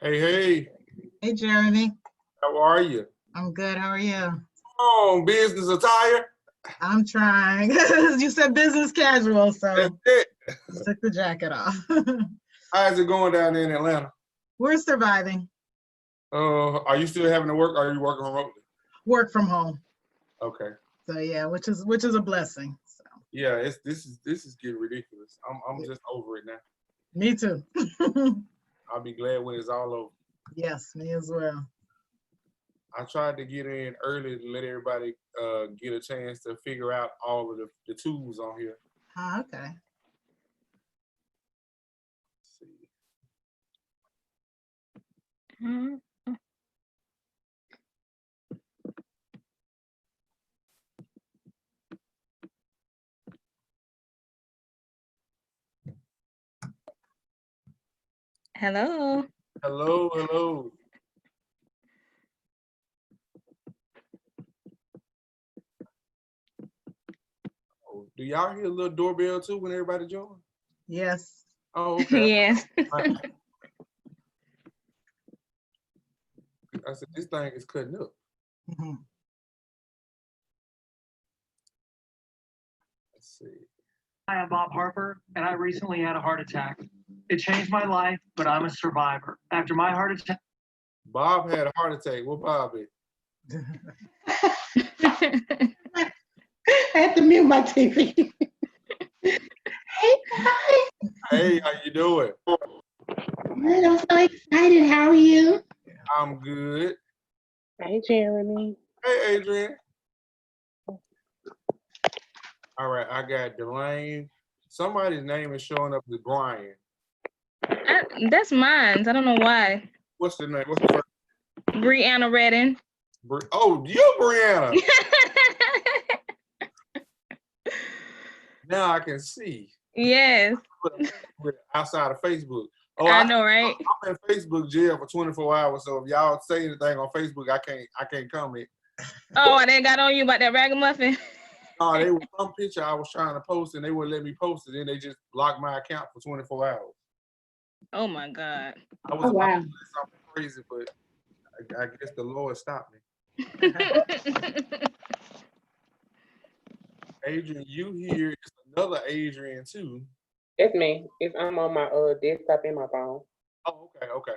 Hey, hey, Hey, Jeremy. how are you? I'm good. How are you? Oh, business attire? I'm trying. You said business casual, That's so it. I took the jacket off. How's it going down there in Atlanta? We're surviving. Are you still having to work or are you working remotely? Work from home. Okay. So yeah, which is a blessing. So Yeah, this is getting ridiculous. I'm just over it now. me too. I'll be glad when it's all over. Yes, me as well. I tried to get in early to let everybody get a chance to figure out all of the tools on here. Ah, okay. Let's see. Mhm. Hello. Hello, hello. Oh, do y'all hear a little doorbell too when everybody joins? Yes. Oh, okay. Yes. I said this thing is cutting up. Mhm. Let's see. I am Bob Harper, and I recently had a heart attack. It changed my life, but I'm a survivor. After my heart attack, Bob had a heart attack. What Bob is? I had to mute my TV. Hey guys, Hey, how you doing? man, I'm so excited. How are you? I'm good. Hey, Jeremy. Hey, Adrian. All right, I got Delane. Somebody's name is showing up as Brian. That's mine. I don't know why. What's the name? What's the first? Brianna Redden. Oh, you, Brianna. Now I can see. Yes, Outside of Facebook. Oh, I know, right? I'm in Facebook jail for 24 hours. So if y'all say anything on Facebook, I can't comment. Oh, I didn't got on you about that ragamuffin. No, they was some picture I was trying to post and they wouldn't let me post it. Then they just blocked my account for 24 hours. Oh my God. I was Oh about to wow. say something crazy, but I guess the Lord stopped me. Adrian, you here? It's another Adrian too. It's me. I'm on my desktop in my phone. Oh, okay.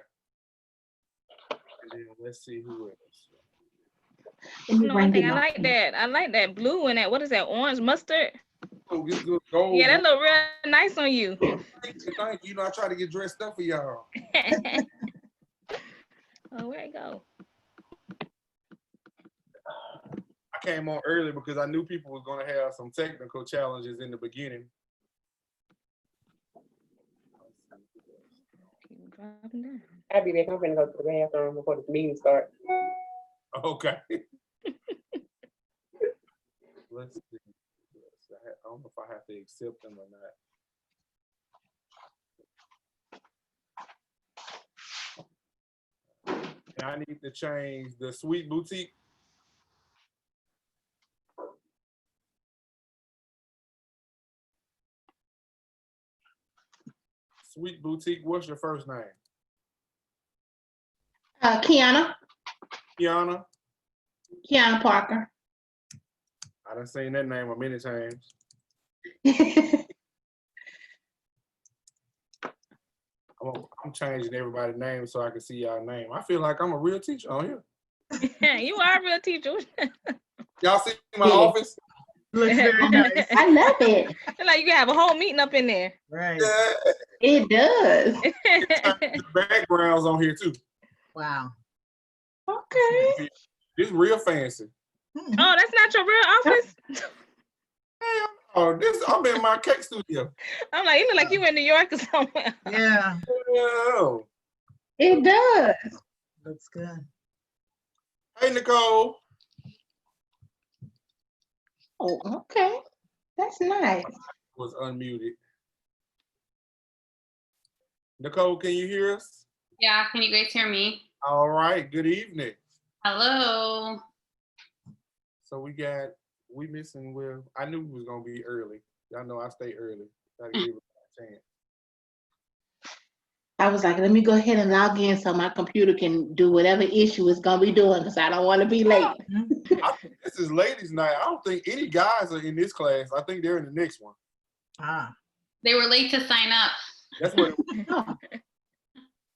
And then let's see who else. Let me No, one bring thing it I up. like that. I like that blue and that. What is that? Orange mustard. Oh, this good gold. Yeah, that look real nice on you. Thank you. You know, I try to get dressed up for y'all. Oh, where'd it go? I came on early because I knew people was gonna have some technical challenges in the beginning. Keep dropping down. I'll be back. I'm gonna go to the bathroom before the meeting starts. Okay. Let's see. I don't know if I have to accept them or not. And I need to change the Sweet Boutique. Sweet Boutique, what's your first name? Kiana Parker. I done seen that name a many times. I'm changing everybody's name so I can see y'all name. I feel like I'm a real teacher on here. You are a real teacher. Y'all see my Yeah. office? Looks very nice. I love it. Like you can have a whole meeting up in there. Right. Yeah. It does. The backgrounds on here too. Wow. Okay. This real fancy. Oh, that's not your real office? Oh, I'm in my cake studio. I'm like, you look like you in New York or somewhere. Yeah. Yeah. It does. Looks good. Hey, Nicole. Oh, okay. That's nice. Was unmuted. Nicole, can you hear us? Yeah, can you guys hear me? All right. Good evening. Hello. So we missing. Well, I knew we was gonna be early. Y'all know I stay early. Try to give it a chance. I was like, let me go ahead and log in so my computer can do whatever issue it's gonna be doing because I don't want to be late. I think this is ladies' night. I don't think any guys are in this class. I think they're in the next one. Ah, They were late to sign up. That's what. Oh,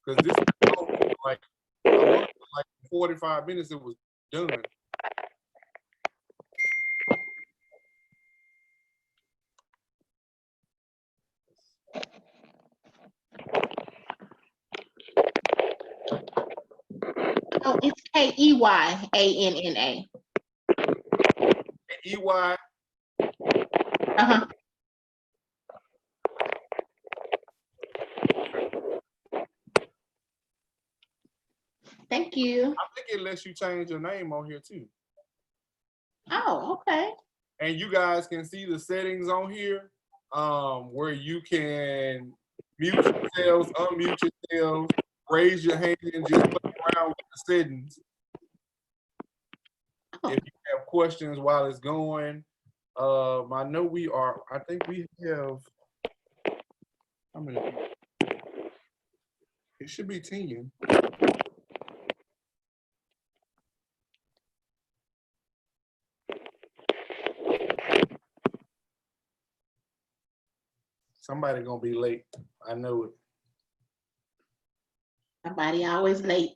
Because this is like, I wanted like 45 minutes. It was done. oh, it's Keyannna. EY. Uh-huh. Thank you. I think it lets you change your name on here too. Oh, okay. And you guys can see the settings on here, where you can mute yourselves, unmute yourselves, raise your hand, and just play around with the settings. Oh. If you have questions while it's going, I know we are. I think we have. How many? It should be 10. Somebody gonna be late. I know it. Somebody always late.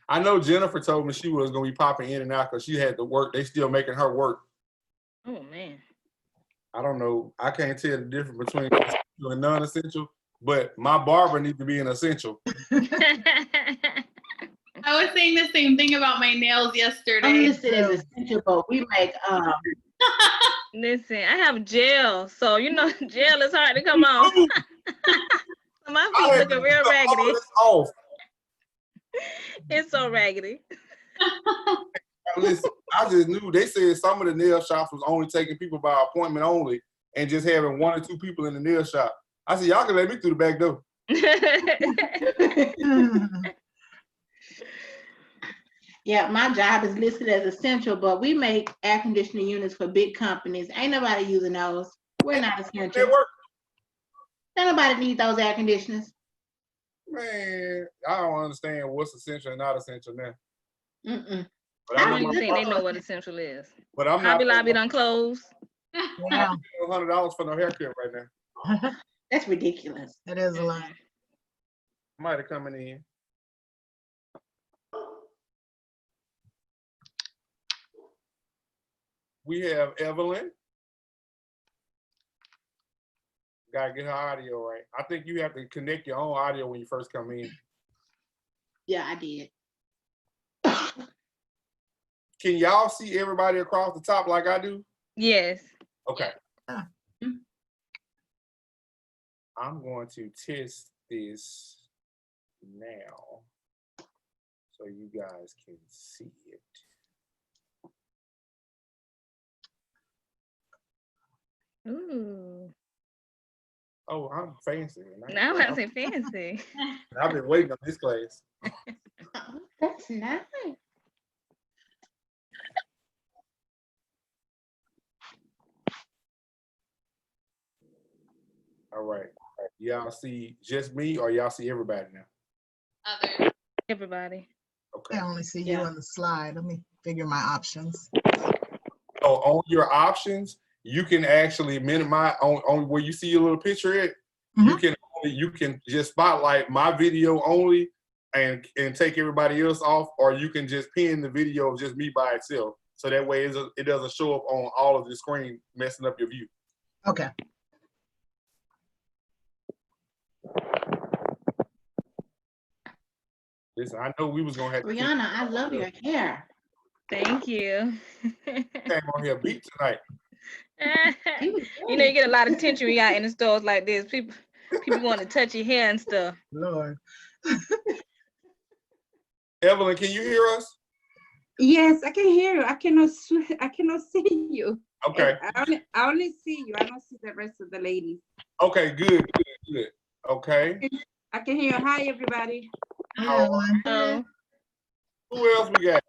I know Jennifer told me she was gonna be popping in and out because she had to work. They still making her work. Oh man. I don't know. I can't tell the difference between essential and non-essential, but my barber needs to be an essential. I was saying the same thing about my nails I'm yesterday. listed as essential, but we make Listen, I have gel, so you know gel is hard to come off. My I feet had looking to real cut all raggedy. this off. It's so raggedy. Listen, I just knew they said some of the nail shops was only taking people by appointment only and just having 1 or 2 people in the nail shop. I said, y'all can let me through the back door. yeah, my job is listed as essential, but we make air conditioning units for big companies. Ain't nobody using those. We're not They essential. work. Don't nobody need those air conditioners. Man, I don't understand what's essential and not essential now. Mm-mm. But I I'm don't not, even think they know what essential is. but I'm Hobby not Lobby done closed. yeah, paying $100 for no haircut right now. That's ridiculous. it is a lot. Somebody coming in. We have Evelyn. Gotta get her audio right. I think you have to connect your own audio when you first come in. Yeah, I did. Can y'all see everybody across the top like I do? Yes. Okay. Yeah. I'm going to test this now so you guys can see it. Ooh. Oh, I'm fancy. Now I say fancy. I've been waiting on this class. Oh, that's nice. All right. Y'all see just me or y'all see everybody now? Other. Everybody. Okay. I only see you Yeah. on the slide. Let me figure my options. So on your options, you can actually minimize on where you see your little picture at. You can just spotlight my video only and take everybody else off, or you can just pin the video of just me by itself. So that way it doesn't show up on all of the screen, messing up your view. Okay. Listen, I know we was gonna have to Brianna, I love your hair. Thank you. came on here beat tonight. You was You know, you get a lot of attention when you out in the stores like this. People want to touch your hair and stuff. Lord. Evelyn, can you hear us? Yes, I can hear you. I cannot see you. Okay. I only see you. I don't see the rest of the ladies. Okay, good. Okay. I can hear you. Hi, everybody. Hi, Evelyn. Oh. Who else we got?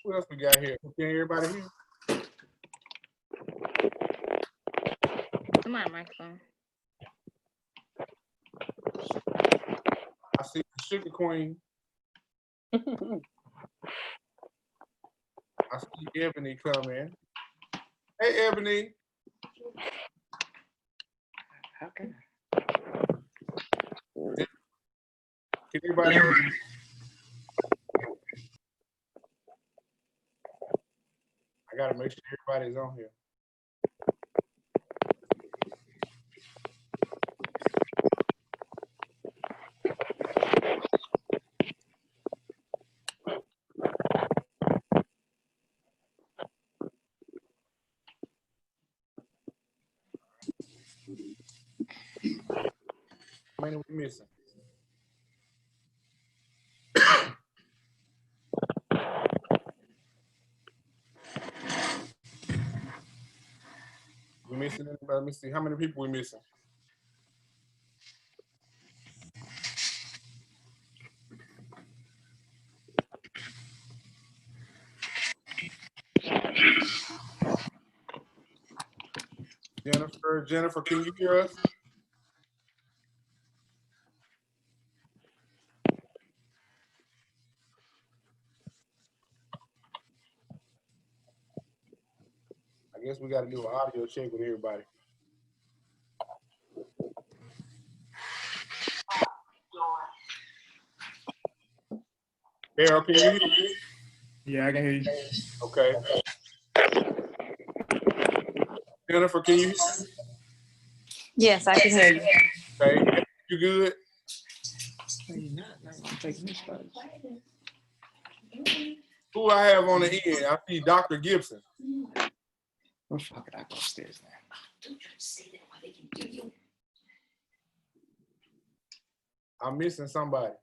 What else we got here? Can everybody hear? Come on, microphone. I see the Sugar Queen. I see Ebony come in. Hey, Ebony. Okay. Can everybody hear me? I gotta make sure everybody's on here. How many we missing? We missing anybody? Let me see. How many people we missing? Jennifer, can you hear us? I guess we got to do an audio check with everybody. Carol, can you hear me? Yeah, I can hear you. Okay. Jennifer, can you hear me? Yes, I can hear you. Okay. You good? Who I have on the end? I see Dr. Gibson. Well, fuck it, I go upstairs now. I'm missing somebody.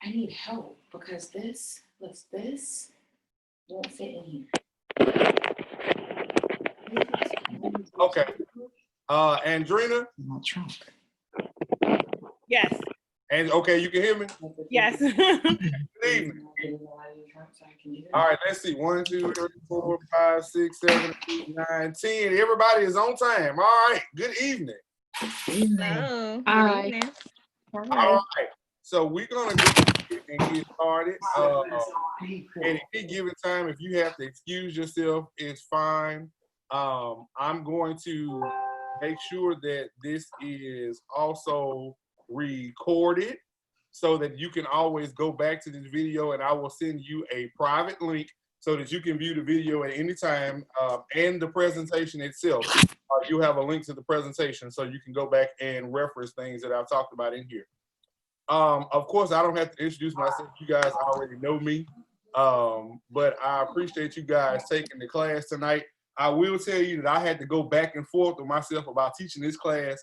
I need help because this won't fit in here. Okay. Andrina? My trunk. Yes. And okay, you can hear me? Yes. Good evening. All right, let's see. 1, 2, 3, 4, 5, 6, 7, 8, 9, 10. Everybody is on time. All right. Good evening. Hello. Hi. Good evening. All right. So we're gonna go and get started. And if given time, if you have to excuse yourself, it's fine. I'm going to make sure that this is also recorded so that you can always go back to this video, and I will send you a private link so that you can view the video at any time, and the presentation itself. You have a link to the presentation so you can go back and reference things that I've talked about in here. Of course, I don't have to introduce myself. You guys already know me, but I appreciate you guys taking the class tonight. I will tell you that I had to go back and forth with myself about teaching this class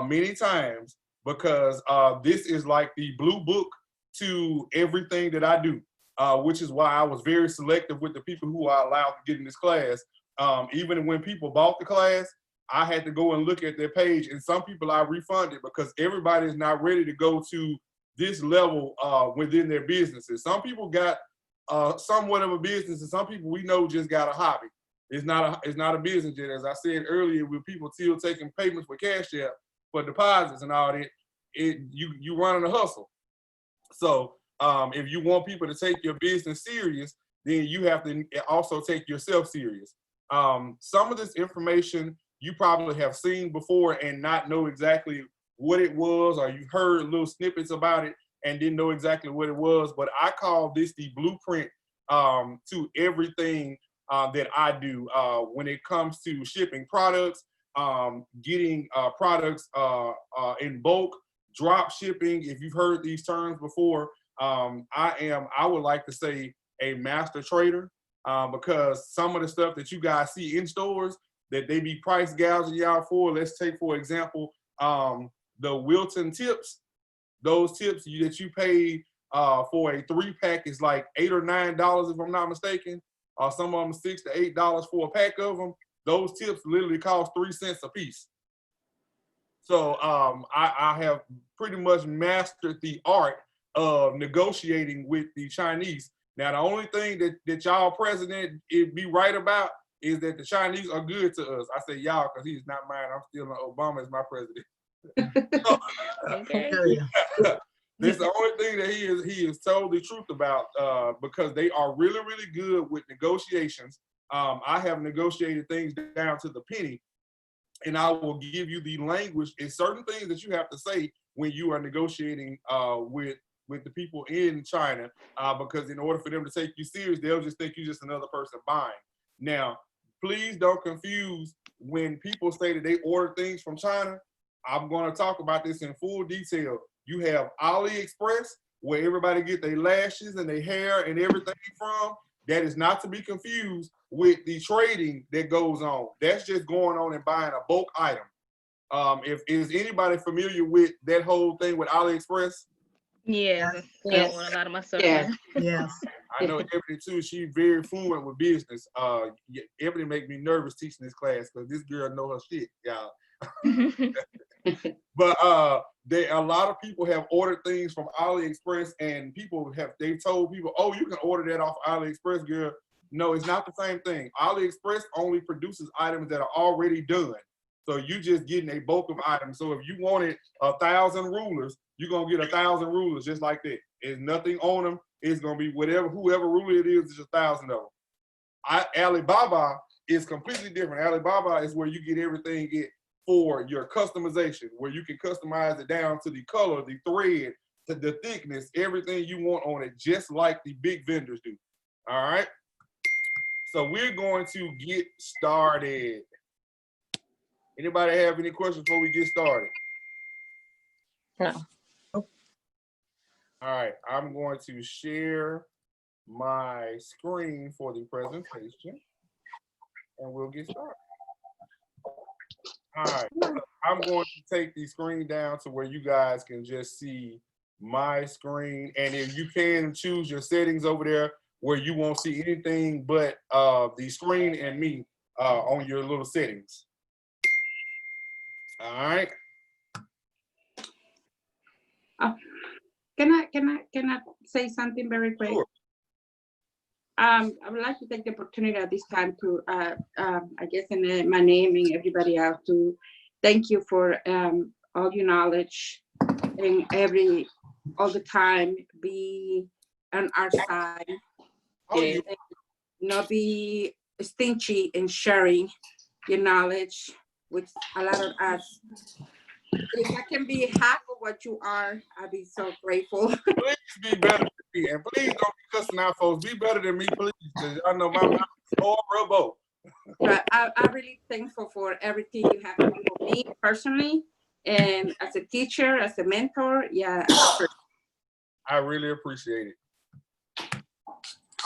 many times because this is like the blue book to everything that I do, which is why I was very selective with the people who I allowed to get in this class. Even when people bought the class, I had to go and look at their page, and some people I refunded because everybody is not ready to go to this level within their businesses. Some people got somewhat of a business, and some people we know just got a hobby. It's not a business yet. As I said earlier, with people still taking payments for cash app for deposits and all that, you running a hustle. So if you want people to take your business serious, then you have to also take yourself serious. Some of this information you probably have seen before and not know exactly what it was, or you heard little snippets about it and didn't know exactly what it was. But I call this the blueprint to everything that I do when it comes to shipping products, getting products in bulk, drop shipping. If you've heard these terms before, I would like to say a master trader because some of the stuff that you guys see in stores that they be price gouging y'all for. Let's take, for example, the Wilton tips. Those tips that you pay for a 3-pack is like $8 or $9, if I'm not mistaken. Some of them $6 to $8 for a pack of them. Those tips literally cost 3 cents a piece. So I have pretty much mastered the art of negotiating with the Chinese. Now, the only thing that y'all president be right about is that the Chinese are good to us. I say y'all because he's not mine. I'm still on Obama as my president. Okay. That's the only thing that he is told the truth about because they are really, really good with negotiations. I have negotiated things down to the penny, and I will give you the language and certain things that you have to say when you are negotiating with the people in China, because in order for them to take you serious, they'll just think you're just another person buying. Now, please don't confuse when people say that they order things from China. I'm going to talk about this in full detail. You have AliExpress, where everybody get their lashes and their hair and everything from. That is not to be confused with the trading that goes on. That's just going on and buying a bulk item. If is anybody familiar with that whole thing with AliExpress? Yes. Yes. A lot of my stuff. Yeah. Yes. I know Ebony too. She's very fluent with business. Ebony make me nervous teaching this class because this girl know her shit, y'all. But a lot of people have ordered things from AliExpress, and they've told people, oh, you can order that off AliExpress, girl. No, it's not the same thing. AliExpress only produces items that are already done. So you just getting a bulk of items. So if you wanted 1,000 rulers, you're gonna get 1,000 rulers just like that. There's nothing on them. It's gonna be whoever ruler it is, it's 1,000 of them. Alibaba is completely different. Alibaba is where you get everything for your customization, where you can customize it down to the color, the thread, to the thickness, everything you want on it, just like the big vendors do. All right. So we're going to get started. Anybody have any questions before we get started? No. All right, I'm going to share my screen for the presentation, and we'll get started. All right, I'm going to take the screen down to where you guys can just see my screen, and if you can choose your settings over there where you won't see anything but the screen and me on your little settings. All right. Can I say something very quick? Sure. I would like to take the opportunity at this time to, I guess in my name and everybody else, to thank you for all your knowledge and all the time be on our side. And not be stingy in sharing your knowledge with a lot of us. If I can be half of what you are, I'd be so grateful. Please be better than me, and please don't be cussing out folks. Be better than me, please, because I know my mouth is horrible. But I'm really thankful for everything you have done for me personally, and as a teacher, as a mentor. Yeah. I really appreciate it.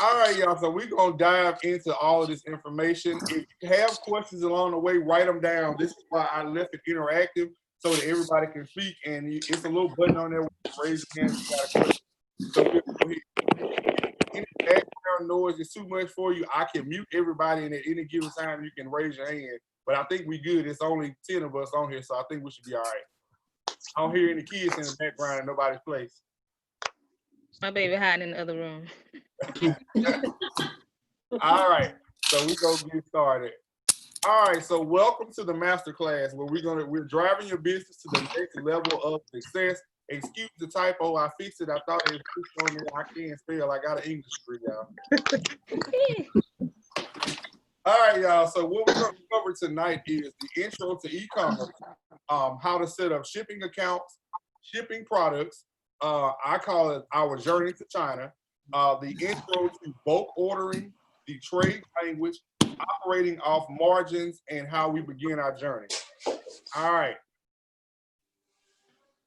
All right, y'all. So we're gonna dive into all of this information. If you have questions along the way, write them down. This is why I left it interactive so that everybody can speak. And it's a little button on there. Raise your hand. If you got a question. So if any background noise is too much for you, I can mute everybody, and at any given time you can raise your hand. But I think we good. It's only 10 of us on here, so I think we should be all right. I don't hear any kids in the background in nobody's place. My baby hiding in the other room. All right, so we're gonna get started. All right, so welcome to the masterclass where we're driving your business to the next level of success. Excuse the typo, I fixed it. I thought it was fixed on me. I can't spell. I got an English degree, y'all. All right, y'all. So what we're gonna cover tonight is the intro to e-commerce, how to set up shipping accounts, shipping products. I call it our journey to China. The intro to bulk ordering, the trade language, operating off margins, and how we begin our journey. All right.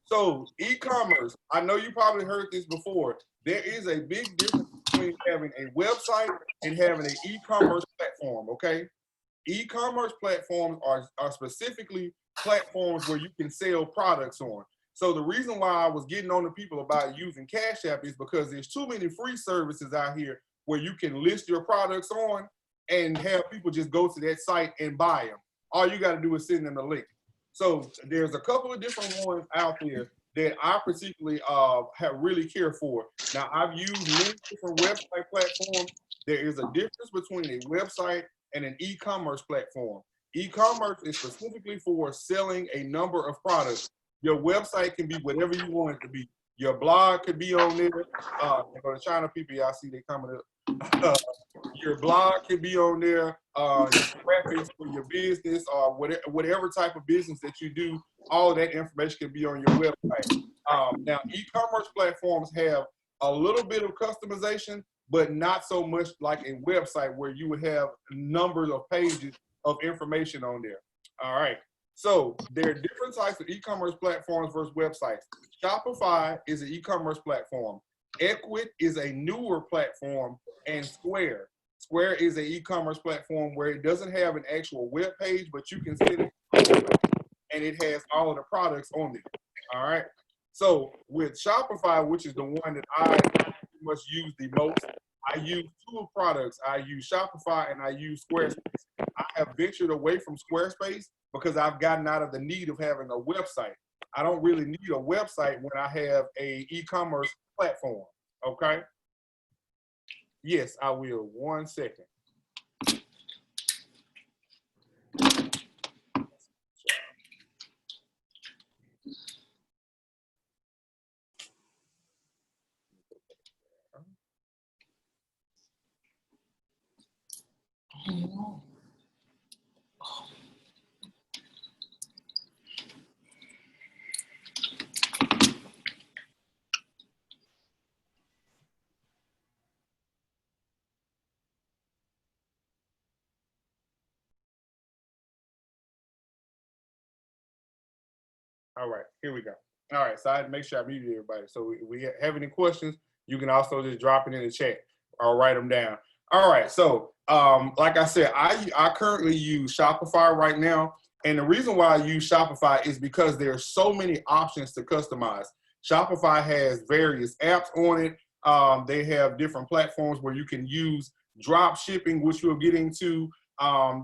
So e-commerce, I know you probably heard this before. There is a big difference between having a website and having an e-commerce platform, okay? E-commerce platforms are specifically platforms where you can sell products on. So the reason why I was getting on to people about using Cash App is because there's too many free services out here where you can list your products on and have people just go to that site and buy them. All you got to do is send them a link. So there's a couple of different ones out there that I particularly have really care for. Now, I've used many different website platforms. There is a difference between a website and an e-commerce platform. E-commerce is specifically for selling a number of products. Your website can be whatever you want it to be. Your blog could be on there. For the China people, y'all see they coming up. Your blog could be on there. Your graphics for your business or whatever type of business that you do, all of that information can be on your website. Now, e-commerce platforms have a little bit of customization, but not so much like a website where you would have numbers of pages of information on there. All right. So there are different types of e-commerce platforms versus websites. Shopify is an e-commerce platform. Ecwid is a newer platform, and Square. Square is an e-commerce platform where it doesn't have an actual web page, but you can send it and it has all of the products on there. All right. So with Shopify, which is the one that I must use the most, I use two products. I use Shopify and I use Squarespace. I have ventured away from Squarespace because I've gotten out of the need of having a website. I don't really need a website when I have a e-commerce platform. Okay. Yes, I will. 1 second. All right, here we go. All right, so I had to make sure I muted everybody. So if we have any questions, you can also just drop it in the chat or write them down. All right, so like I said, I currently use Shopify right now. And the reason why I use Shopify is because there's so many options to customize. Shopify has various apps on it. They have different platforms where you can use drop shipping, which we'll get into.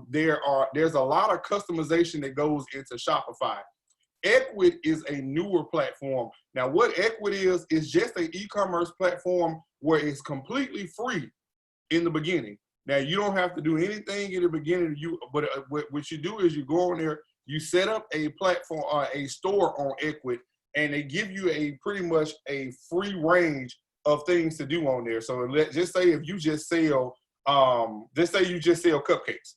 There's a lot of customization that goes into Shopify. Ecwid is a newer platform. Now, what Ecwid is just an e-commerce platform where it's completely free in the beginning. Now, you don't have to do anything in the beginning. But what you do is you go on there, you set up a platform, a store on Ecwid, and they give you pretty much a free range of things to do on there. So just say if you just sell, let's say you just sell cupcakes,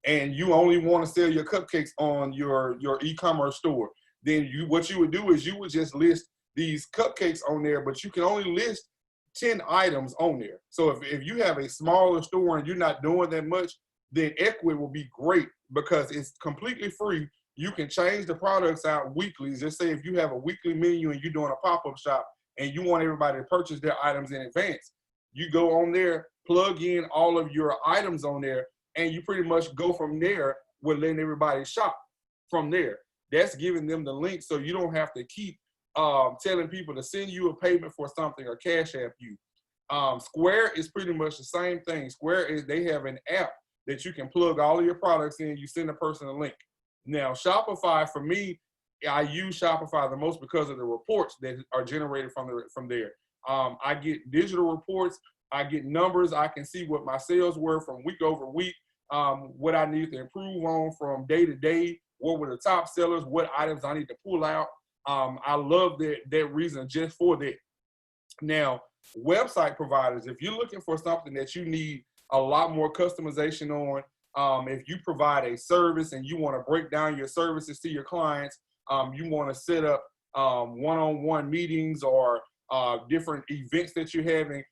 and you only want to sell your cupcakes on your e-commerce store. Then what you would do is you would just list these cupcakes on there, but you can only list 10 items on there. So if you have a smaller store and you're not doing that much, then Ecwid will be great because it's completely free. You can change the products out weekly. Just say if you have a weekly menu and you're doing a pop-up shop and you want everybody to purchase their items in advance, you go on there, plug in all of your items on there, and you pretty much go from there with letting everybody shop from there. That's giving them the link so you don't have to keep telling people to send you a payment for something or Cash App you. Square is pretty much the same thing. They have an app that you can plug all of your products in. You send a person a link. Now, Shopify, for me, I use Shopify the most because of the reports that are generated from there. I get digital reports. I get numbers. I can see what my sales were from week over week, what I need to improve on from day to day, what were the top sellers, what items I need to pull out. I love that reason just for that. Now, website providers, if you're looking for something that you need a lot more customization on, if you provide a service and you want to break down your services to your clients, you want to set up one-on-one meetings or different events that you're having,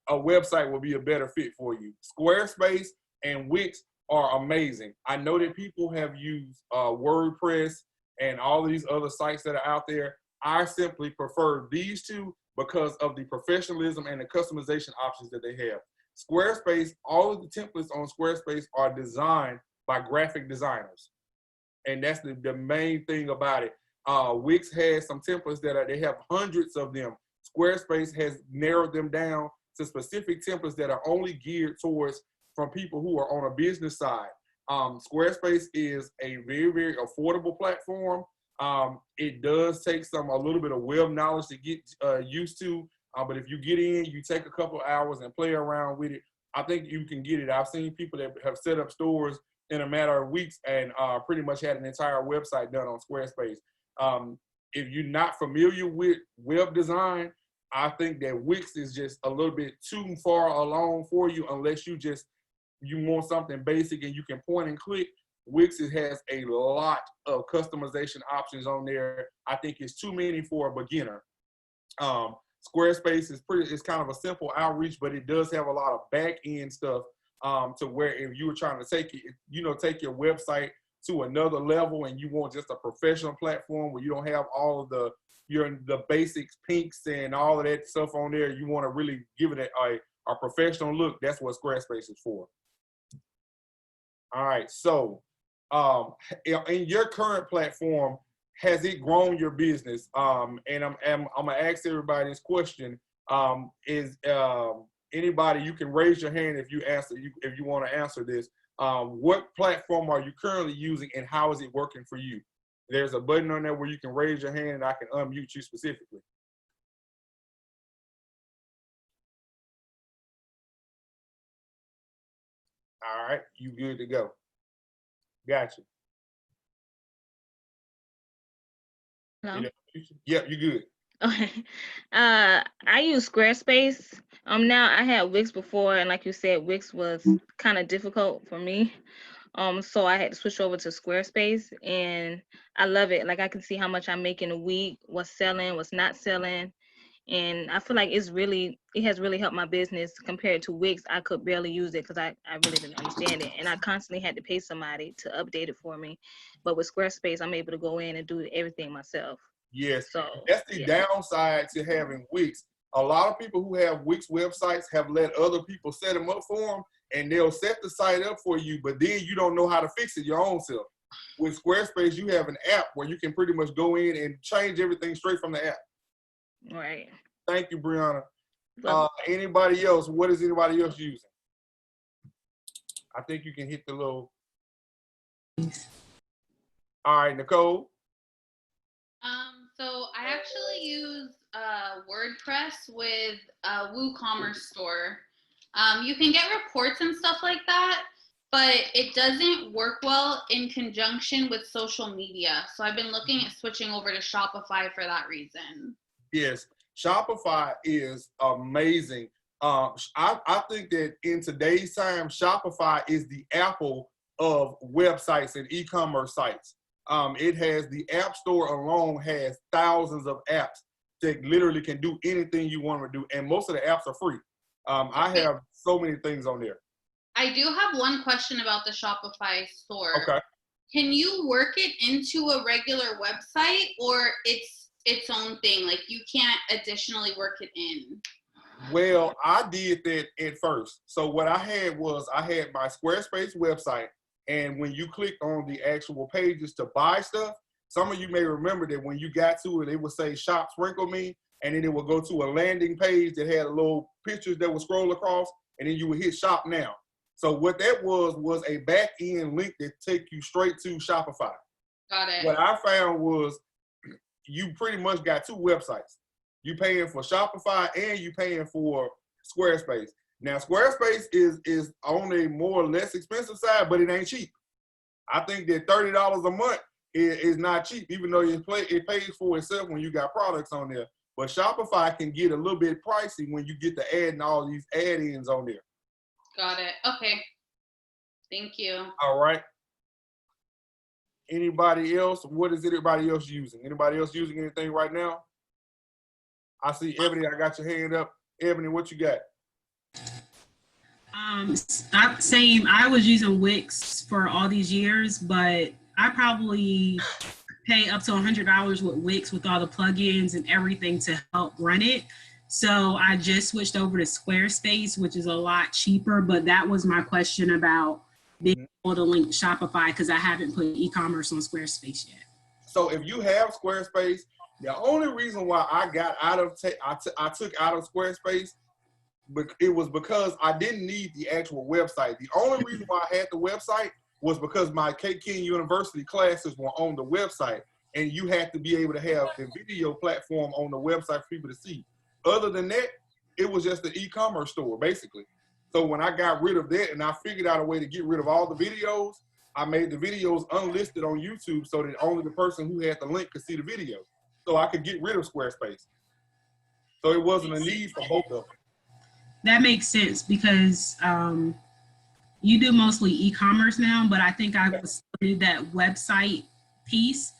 a website will be a better fit for you. Squarespace and Wix are amazing. I know that people have used WordPress and all of these other sites that are out there. I simply prefer these two because of the professionalism and the customization options that they have. Squarespace, all of the templates on Squarespace are designed by graphic designers. And that's the main thing about it. Wix has some templates they have hundreds of them. Squarespace has narrowed them down to specific templates that are only geared towards from people who are on a business side. Squarespace is a very, very affordable platform. It does take a little bit of web knowledge to get used to, but if you get in, you take a couple hours and play around with it, I think you can get it. I've seen people that have set up stores in a matter of weeks and pretty much had an entire website done on Squarespace. If you're not familiar with web design, I think that Wix is just a little bit too far along for you unless you want something basic and you can point and click. Wix has a lot of customization options on there. I think it's too many for a beginner. Squarespace is kind of a simple outreach, but it does have a lot of back end stuff to where if you were trying to take it, take your website to another level and you want just a professional platform where you don't have all of the basics, pinks and all of that stuff on there, you want to really give it a professional look, that's what Squarespace is for. All right, so in your current platform, has it grown your business? And I'm gonna ask everybody this question. Is anybody, you can raise your hand if you want to answer this. What platform are you currently using and how is it working for you? There's a button on there where you can raise your hand and I can unmute you specifically. All right, you good to go. Gotcha. Hello? Yep, you good. Okay. I use Squarespace. Now I had Wix before, and like you said, Wix was kind of difficult for me. So I had to switch over to Squarespace, and I love it. Like I can see how much I'm making a week, what's selling, what's not selling, and I feel like it has really helped my business compared to Wix. I could barely use it because I really didn't understand it, and I constantly had to pay somebody to update it for me. But with Squarespace, I'm able to go in and do everything myself. Yes, so that's the downside to having Wix. A lot of people who have Wix websites have let other people set them up for them, and they'll set the site up for you, but then you don't know how to fix it your own self. With Squarespace, you have an app where you can pretty much go in and change everything straight from the app. Right. Thank you, Brianna. Anybody else? What is anybody else using? I think you can hit the little. All right, Nicole. So I actually use WordPress with WooCommerce store. You can get reports and stuff like that, but it doesn't work well in conjunction with social media. So I've been looking at switching over to Shopify for that reason. Yes, Shopify is amazing. I think that in today's time, Shopify is the Apple of websites and e-commerce sites. It has the App Store alone has thousands of apps that literally can do anything you want to do, and most of the apps are free. I have so many things on there. I do have one question about the Shopify store. Okay. Can you work it into a regular website, or it's its own thing? Like you can't additionally work it in? Well, I did that at first. So what I had my Squarespace website, and when you click on the actual pages to buy stuff, some of you may remember that when you got to it, it would say shop sprinkle me, and then it would go to a landing page that had a little pictures that would scroll across, and then you would hit shop now. So what that was a back end link that take you straight to Shopify. Got it. What I found was you pretty much got two websites. You paying for Shopify and you paying for Squarespace. Now, Squarespace is on a more or less expensive side, but it ain't cheap. I think that $30 a month is not cheap, even though it pays for itself when you got products on there. But Shopify can get a little bit pricey when you get to adding all these add-ins on there. Got it. Okay. Thank you. All right. Anybody else? What is everybody else using? Anybody else using anything right now? I see Ebony, I got your hand up. Ebony, what you got? Same. I was using Wix for all these years, but I probably pay up to $100 with Wix with all the plugins and everything to help run it. So I just switched over to Squarespace, which is a lot cheaper, but that was my question about being able to link Shopify because I haven't put e-commerce on Squarespace yet. So if you have Squarespace, the only reason why I got out of I took out of Squarespace, it was because I didn't need the actual website. The only reason why I had the website was because my K King University classes were on the website. and you have to be able to have the video platform on the website for people to see. Other than that, it was just an e-commerce store, basically. So when I got rid of that and I figured out a way to get rid of all the videos, I made the videos unlisted on YouTube so that only the person who had the link could see the video. So I could get rid of Squarespace. So it wasn't a need for both of them. That makes sense because you do mostly e-commerce now, but I think I was through that website piece.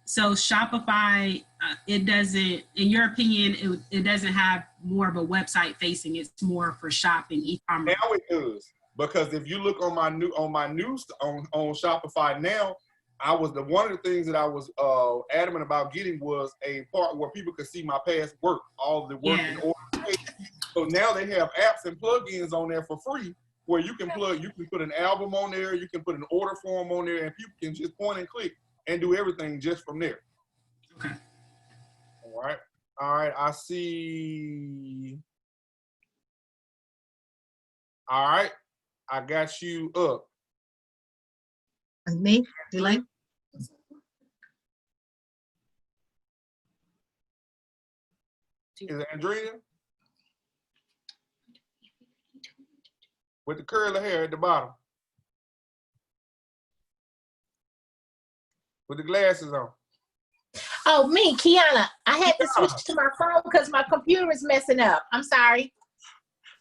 So Shopify, it doesn't, in your opinion, it doesn't have more of a website facing. It's more for shopping, e-commerce. Now it does, because if you look on my news on Shopify now, one of the things that I was adamant about getting was a part where people could see my past work, all of the work in order. So now they have apps and plugins on there for free, where you can put an album on there, you can put an order form on there, and people can just point and click and do everything just from there. Okay. All right, I see. All right, I got you up. And me, Delane? Is it Andrea? With the curly hair at the bottom. With the glasses on. Oh, me, Kiana. I had to switch to my phone because my computer is messing up. I'm sorry.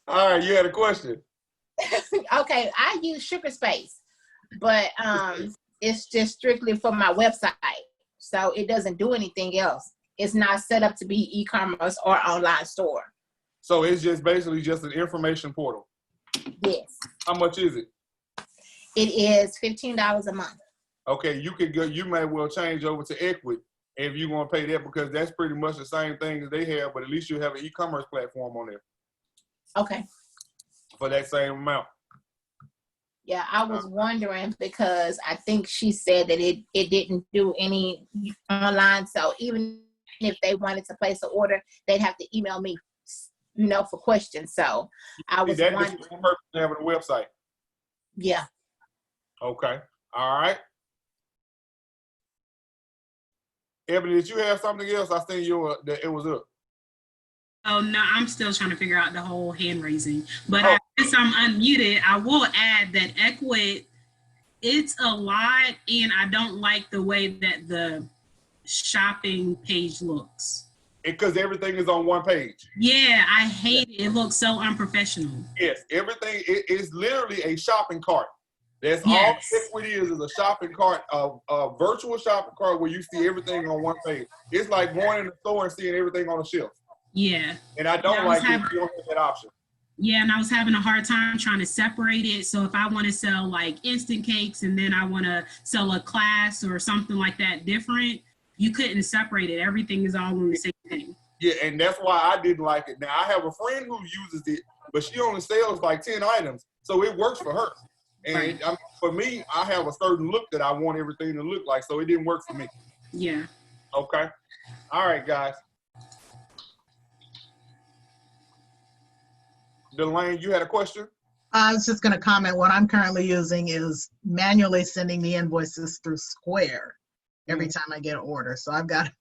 All right, you had a question. Okay, I use Sugar Space, but it's just strictly for my website. So it doesn't do anything else. It's not set up to be e-commerce or online store. So it's just basically just an information portal. Yes. How much is it? It is $15 a month. Okay, you may well change over to Ecwid if you want to pay that, because that's pretty much the same thing that they have, but at least you have an e-commerce platform on there. Okay. For that same amount. Yeah, I was wondering because I think she said that it didn't do any online. So even if they wanted to place an order, they'd have to email me, for questions. So I was wondering. That's the purpose of having a website. Yeah. Okay. All right. Ebony, did you have something else? I think that it was up. Oh, no, I'm still trying to figure out the whole hand raising. But since I'm unmuted, I will add that Ecwid, it's a lot, and I don't like the way that the shopping page looks. Because everything is on one page. Yeah, I hate it. It looks so unprofessional. Yes, everything is literally a shopping cart. That's yes. all Ecwid is a shopping cart, a virtual shopping cart where you see everything on one page. It's like going in the store and seeing everything on the shelf. Yeah. And I don't like it. You don't have that option. Yeah, and I was having a hard time trying to separate it. So if I want to sell like instant cakes and then I want to sell a class or something like that different, you couldn't separate it. Everything is all on the same thing. Yeah, and that's why I didn't like it. Now, I have a friend who uses it, but she only sells like 10 items. So it works for her. And for me, I have a certain look that I want everything to look like. So it didn't work for me. Yeah. Okay. All right, guys. Delane, you had a question? I was just going to comment. What I'm currently using is manually sending the invoices through Square every time I get an order. So I've got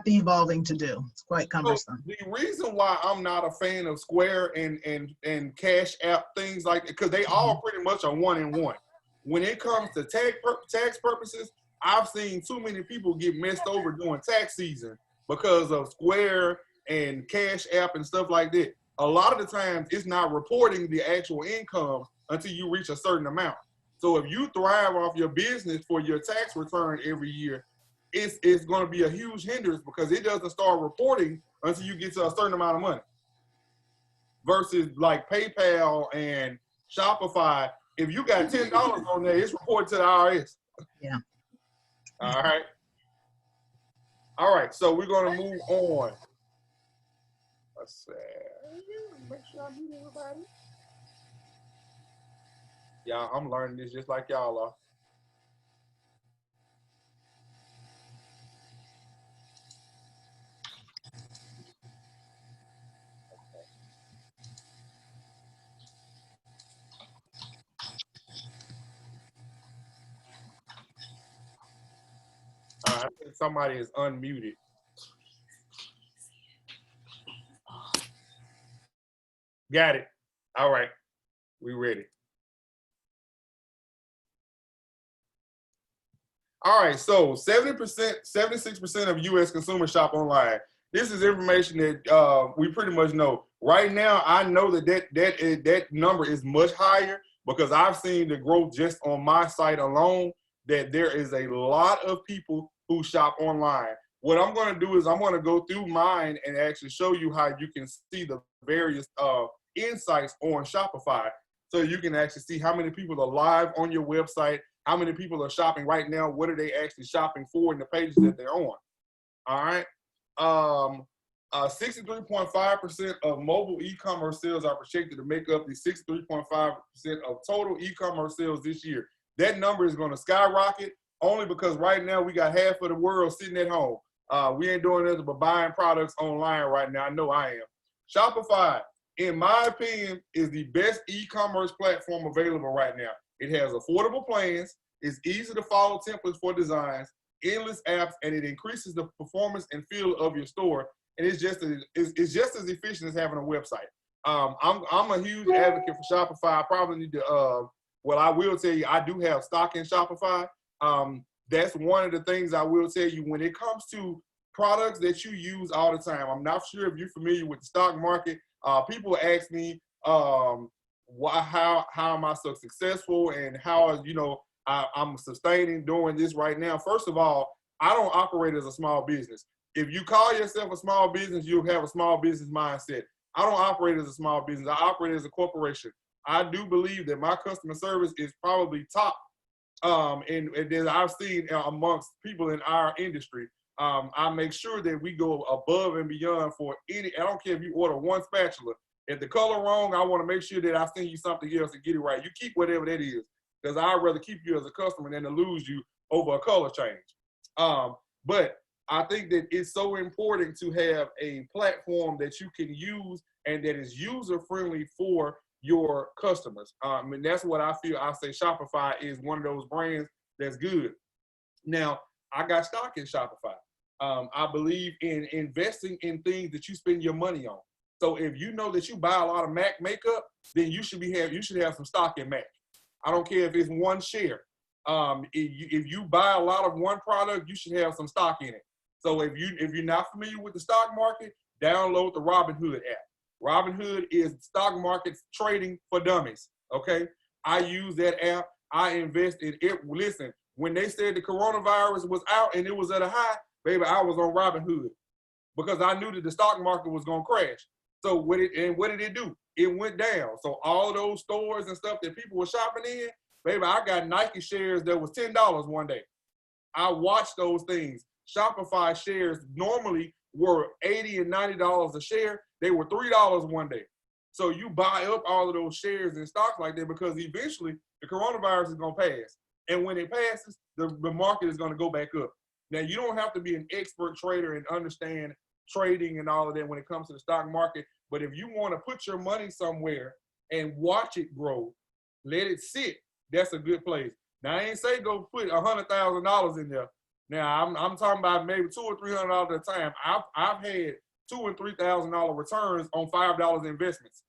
the evolving to do. It's quite cumbersome. So the reason why I'm not a fan of Square and Cash App, things like that, because they all pretty much are one in one. When it comes to tax purposes, I've seen too many people get messed over during tax season because of Square and Cash App and stuff like that. A lot of the times, it's not reporting the actual income until you reach a certain amount. So if you thrive off your business for your tax return every year, it's going to be a huge hindrance because it doesn't start reporting until you get to a certain amount of money. Versus like PayPal and Shopify, if you got $10 on there, it's reported to the IRS. Yeah. All right. All right, so we're going to move on. Let's see. Make sure I meet everybody. Yeah, I'm learning this just like y'all are. All I think somebody is unmuted. Got it. All right. We ready. All right. So 70%, 76% of U.S. consumers shop online. This is information that we pretty much know. Right now, I know that number is much higher because I've seen the growth just on my site alone, that there is a lot of people who shop online. What I'm going to do is I'm going to go through mine and actually show you how you can see the various insights on Shopify. So you can actually see how many people are live on your website, how many people are shopping right now, what are they actually shopping for in the pages that they're on. All right. 63.5% of mobile e-commerce sales are projected to make up the 63.5% of total e-commerce sales this year. That number is going to skyrocket only because right now we got half of the world sitting at home. We ain't doing nothing but buying products online right now. I know I am. Shopify, in my opinion, is the best e-commerce platform available right now. It has affordable plans, it's easy to follow templates for designs, endless apps, and it increases the performance and feel of your store. And it's just as efficient as having a website. I'm a huge advocate for Shopify. I probably need to, well, I will tell you, I do have stock in Shopify. That's one of the things I will tell you when it comes to products that you use all the time. I'm not sure if you're familiar with the stock market. People ask me, how am I so successful and how, I'm sustaining doing this right now. First of all, I don't operate as a small business. If you call yourself a small business, you'll have a small business mindset. I don't operate as a small business. I operate as a corporation. I do believe that my customer service is probably top and that I've seen amongst people in our industry. I make sure that we go above and beyond for any, I don't care if you order one spatula. If the color wrong, I want to make sure that I send you something else to get it right. You keep whatever that is, because I'd rather keep you as a customer than to lose you over a color change. But I think that it's so important to have a platform that you can use and that is user-friendly for your customers. And that's what I feel. I say Shopify is one of those brands that's good. Now, I got stock in Shopify. I believe in investing in things that you spend your money on. So if you know that you buy a lot of MAC makeup, then you should have some stock in MAC. I don't care if it's one share. If you buy a lot of one product, you should have some stock in it. So if you're not familiar with the stock market, download the Robinhood app. Robinhood is stock market trading for dummies. Okay, I use that app. I invest in it. Listen, when they said the coronavirus was out and it was at a high, baby, I was on Robinhood because I knew that the stock market was gonna crash. So what did it do? It went down. So all those stores and stuff that people were shopping in, baby, I got Nike shares that was $10 one day. I watched those things. Shopify shares normally were $80 and $90 a share. They were $3 one day. So you buy up all of those shares and stocks like that because eventually the coronavirus is going to pass. And when it passes, the market is going to go back up. Now, you don't have to be an expert trader and understand trading and all of that when it comes to the stock market. But if you want to put your money somewhere and watch it grow, let it sit, that's a good place. Now, I ain't say go put $100,000 in there. Now, I'm talking about maybe $200 or $300 at a time. I've had $2,000 and $3,000 returns on $5 investments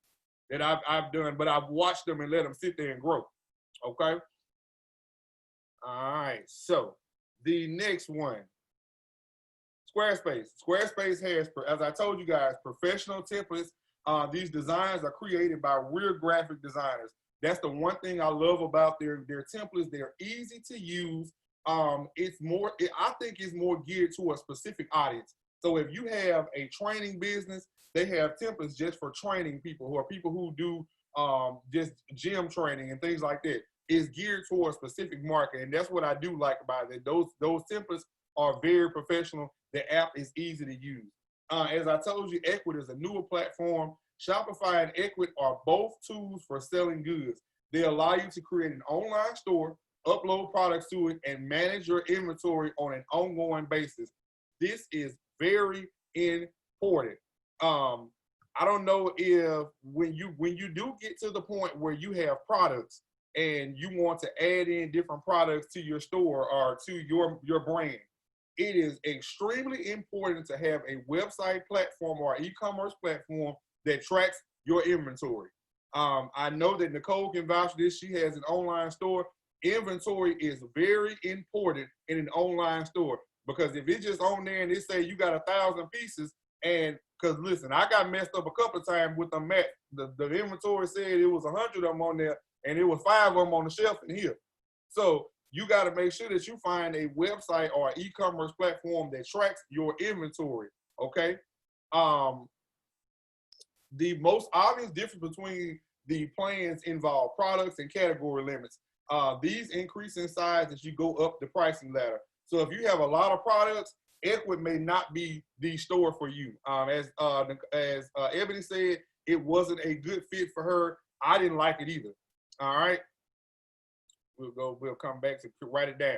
that I've done, but I've watched them and let them sit there and grow. Okay. All right. So the next one, Squarespace. Squarespace has, as I told you guys, professional templates. These designs are created by real graphic designers. That's the one thing I love about their templates. They're easy to use. I think it's more geared to a specific audience. So if you have a training business, they have templates just for training people who do just gym training and things like that. It's geared toward a specific market, and that's what I do like about it. Those templates are very professional. The app is easy to use. As I told you, Ecwid is a newer platform. Shopify and Ecwid are both tools for selling goods. They allow you to create an online store, upload products to it, and manage your inventory on an ongoing basis. This is very important. I don't know if when you do get to the point where you have products and you want to add in different products to your store or to your brand, it is extremely important to have a website platform or e-commerce platform that tracks your inventory. I know that Nicole can vouch for this. She has an online store. Inventory is very important in an online store, because if it's just on there and it say you got 1,000 pieces, and because listen, I got messed up a couple of times with them. The inventory said it was 100 of them on there, and it was 5 of them on the shelf in here. So you got to make sure that you find a website or e-commerce platform that tracks your inventory. Okay. The most obvious difference between the plans involve products and category limits. These increase in size as you go up the pricing ladder. So if you have a lot of products, Equid may not be the store for you. As Ebony said, it wasn't a good fit for her. I didn't like it either. All right. We'll come back to write it down.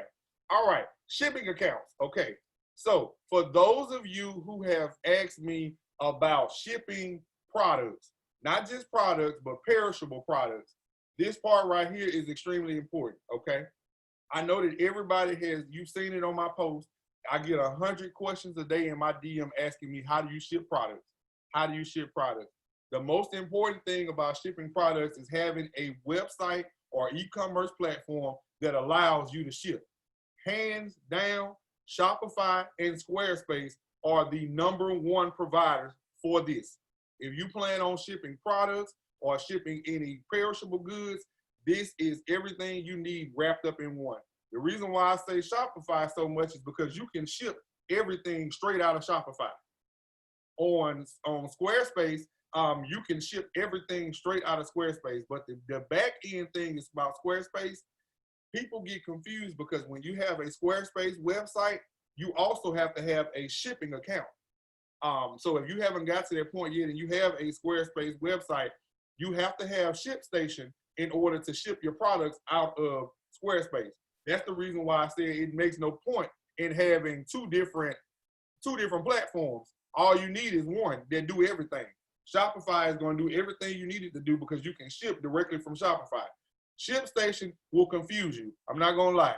All right, shipping accounts. Okay, so for those of you who have asked me about shipping products, not just products, but perishable products, this part right here is extremely important, okay? I know that everybody you've seen it on my post. I get 100 questions a day in my DM asking me, how do you ship products? How do you ship products? The most important thing about shipping products is having a website or e-commerce platform that allows you to ship. Hands down, Shopify and Squarespace are the #1 providers for this. If you plan on shipping products or shipping any perishable goods, this is everything you need wrapped up in one. The reason why I say Shopify so much is because you can ship everything straight out of Shopify. On Squarespace, you can ship everything straight out of Squarespace, but the back end thing is about Squarespace. People get confused because when you have a Squarespace website, you also have to have a shipping account. So if you haven't got to that point yet and you have a Squarespace website, you have to have ShipStation in order to ship your products out of Squarespace. That's the reason why I said it makes no point in having two different platforms. All you need is one that do everything. Shopify is going to do everything you need it to do because you can ship directly from Shopify. ShipStation will confuse you. I'm not going to lie.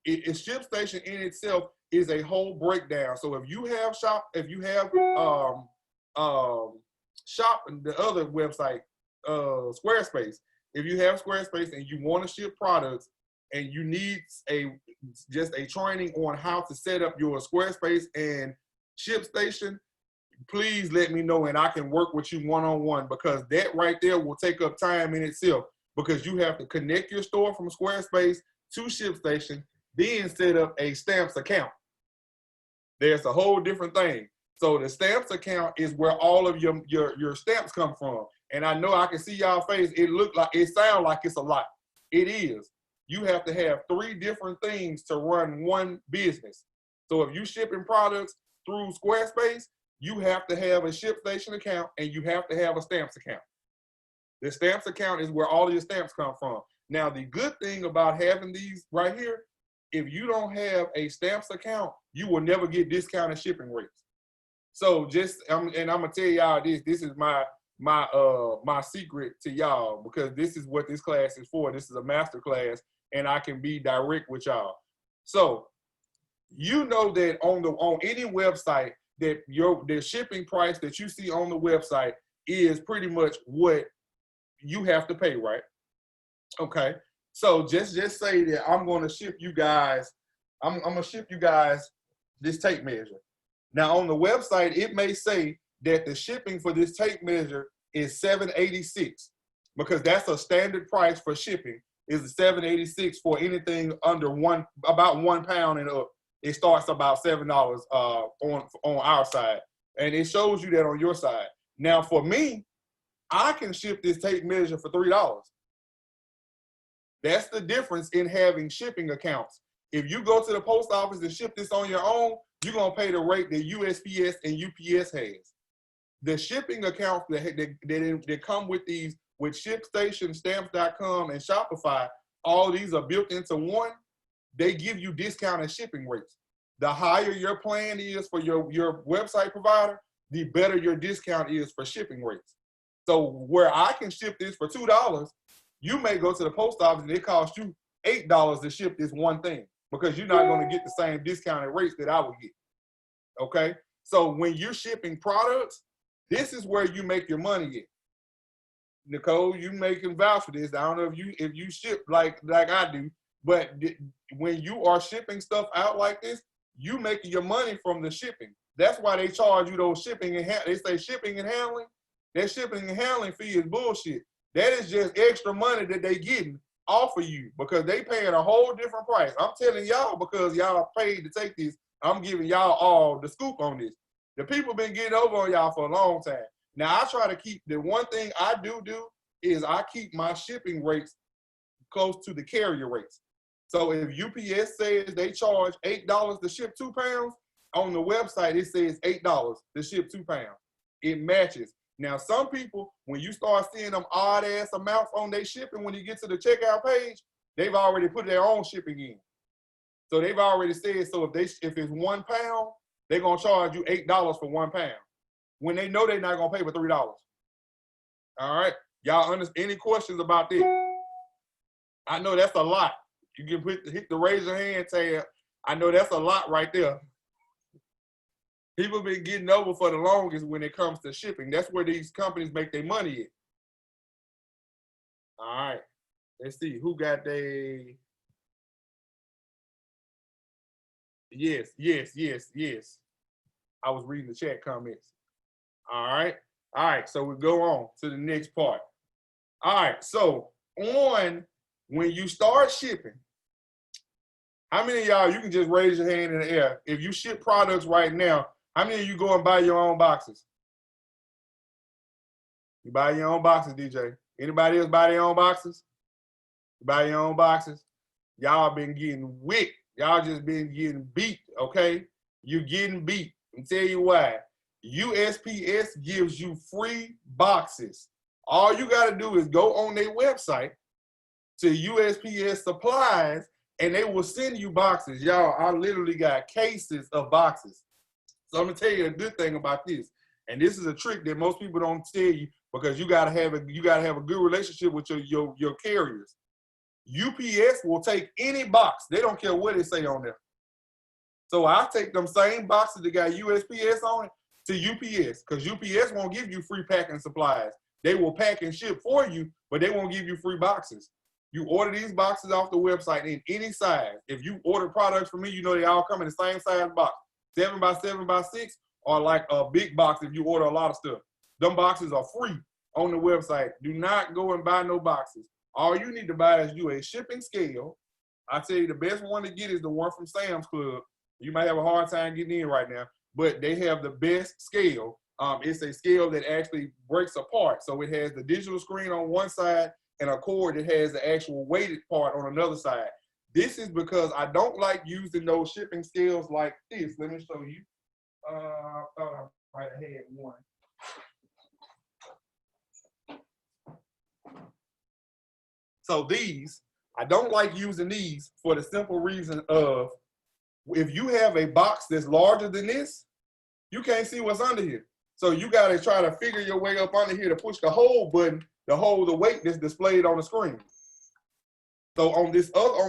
ShipStation in itself is a whole breakdown. So if you have Shop, the other website, Squarespace, if you have Squarespace and you want to ship products and you need just a training on how to set up your Squarespace and ShipStation, please let me know and I can work with you one-on-one, because that right there will take up time in itself, because you have to connect your store from Squarespace to ShipStation, then set up a Stamps account. There's a whole different thing. So the Stamps account is where all of your stamps come from. And I know I can see y'all face, it sounds like it's a lot. It is. You have to have 3 different things to run one business. So if you're shipping products through Squarespace, you have to have a ShipStation account and you have to have a Stamps account. The Stamps account is where all of your stamps come from. Now, the good thing about having these right here, if you don't have a Stamps account, you will never get discounted shipping rates. So I'm gonna tell y'all this is my secret to y'all, because this is what this class is for. This is a master class and I can be direct with y'all. So you know that on any website that the shipping price that you see on the website is pretty much what you have to pay, right? Okay. So just say that I'm going to ship you guys, I'm going to ship you guys this tape measure. Now on the website, it may say that the shipping for this tape measure is $7.86, because that's a standard price for shipping, is $7.86 for anything under about 1 pound and up. It starts about $7 on our side, and it shows you that on your side. Now for me, I can ship this tape measure for $3. That's the difference in having shipping accounts. If you go to the post office and ship this on your own, you're gonna pay the rate that USPS and UPS has. The shipping accounts that come with these, with ShipStation, Stamps.com, and Shopify, all these are built into one. They give you discounted shipping rates. The higher your plan is for your website provider, the better your discount is for shipping rates. So where I can ship this for $2, you may go to the post office and it costs you $8 to ship this one thing. because you're not going to get the same discounted rates that I would get. Okay? So when you're shipping products, this is where you make your money at. Nicole, you can vouch for this. I don't know if you ship like I do, but when you are shipping stuff out like this, you making your money from the shipping. That's why they charge you those shipping and they say shipping and handling. That shipping and handling fee is bullshit. That is just extra money that they getting off of you because they paying a whole different price. I'm telling y'all because y'all paid to take this. I'm giving y'all all the scoop on this. The people been getting over on y'all for a long time. Now I try to keep, the one thing I do is I keep my shipping rates close to the carrier rates. So if UPS says they charge $8 to ship 2 pounds, on the website it says $8 to ship 2 pounds. It matches. Now some people, when you start seeing them odd ass amounts on their shipping, when you get to the checkout page, they've already put their own shipping in. So they've already said, so if it's 1 pound, they're gonna charge you $8 for 1 pound. When they know they're not gonna pay for $3. All right, y'all understand? Any questions about this? I know that's a lot. You can hit the raise your hand tab. I know that's a lot right there. People been getting over for the longest when it comes to shipping. That's where these companies make their money at. All right, let's see who got they. Yes. I was reading the chat comments. All right, so we go on to the next part. All right, so when you start shipping, how many of y'all, you can just raise your hand in the air. If you ship products right now, how many of you go and buy your own boxes? You buy your own boxes, DJ. Anybody else buy their own boxes? You buy your own boxes? Y'all been getting whipped. Y'all just been getting beat, okay? You're getting beat. I'll tell you why. USPS gives you free boxes. All you got to do is go on their website to USPS Supplies, and they will send you boxes. Y'all, I literally got cases of boxes. So I'm gonna tell you a good thing about this, and this is a trick that most people don't tell you because you gotta have a good relationship with your carriers. UPS will take any box. They don't care what it say on there. So I take them same boxes that got USPS on it to UPS because UPS won't give you free packing supplies. They will pack and ship for you, but they won't give you free boxes. You order these boxes off the website in any size. If you order products from me, you know they all come in the same size box. 7x7x6, or like a big box if you order a lot of stuff. Them boxes are free on the website. Do not go and buy no boxes. All you need to buy is you a shipping scale. I tell you the best one to get is the one from Sam's Club. You might have a hard time getting in right now, but they have the best scale. It's a scale that actually breaks apart. So it has the digital screen on one side and a cord that has the actual weighted part on another side. This is because I don't like using those shipping scales like this. Let me show you. I thought I might have had one. So these, I don't like using these for the simple reason of if you have a box that's larger than this, you can't see what's under here. So you got to try to figure your way up under here to push the hold button to hold the weight that's displayed on the screen. So on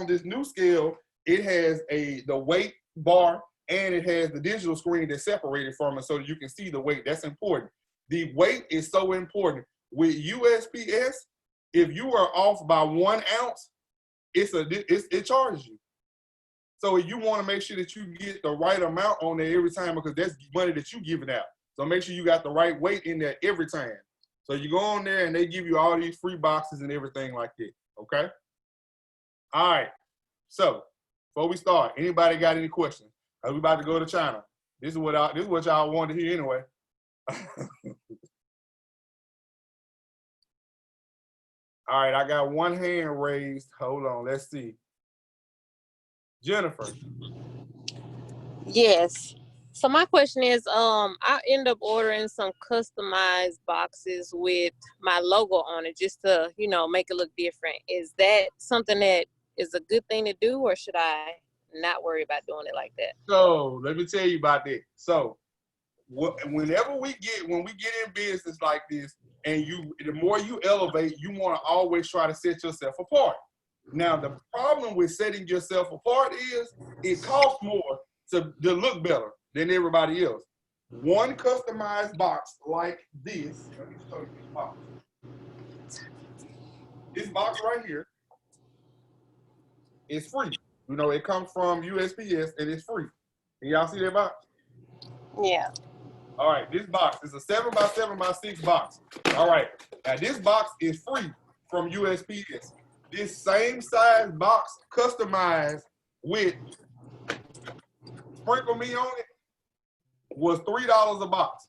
this new scale, it has the weight bar and it has the digital screen that's separated from it so that you can see the weight. That's important. The weight is so important. With USPS, if you are off by 1 ounce, it charges you. So you want to make sure that you get the right amount on there every time because that's money that you're giving out. So make sure you got the right weight in there every time. So you go on there and they give you all these free boxes and everything like that, okay? All right, so before we start, anybody got any questions? We about to go to China. This is what y'all wanted to hear anyway. All right, I got one hand raised. Hold on, let's see. Jennifer. Yes. So my question is, I end up ordering some customized boxes with my logo on it just to, make it look different. Is that something that is a good thing to do, or should I not worry about doing it like that? So let me tell you about that. So whenever we get in business like this, and the more you elevate, you want to always try to set yourself apart. Now, the problem with setting yourself apart is it costs more to look better than everybody else. One customized box like this, let me show you this box. This box right here is free. You know, it comes from USPS and it's free. Can y'all see that box? Yeah. All right, this box is a 7x7x6 box. All right, now this box is free from USPS. This same size box, customized with Sprinkle Me on it, was $3 a box.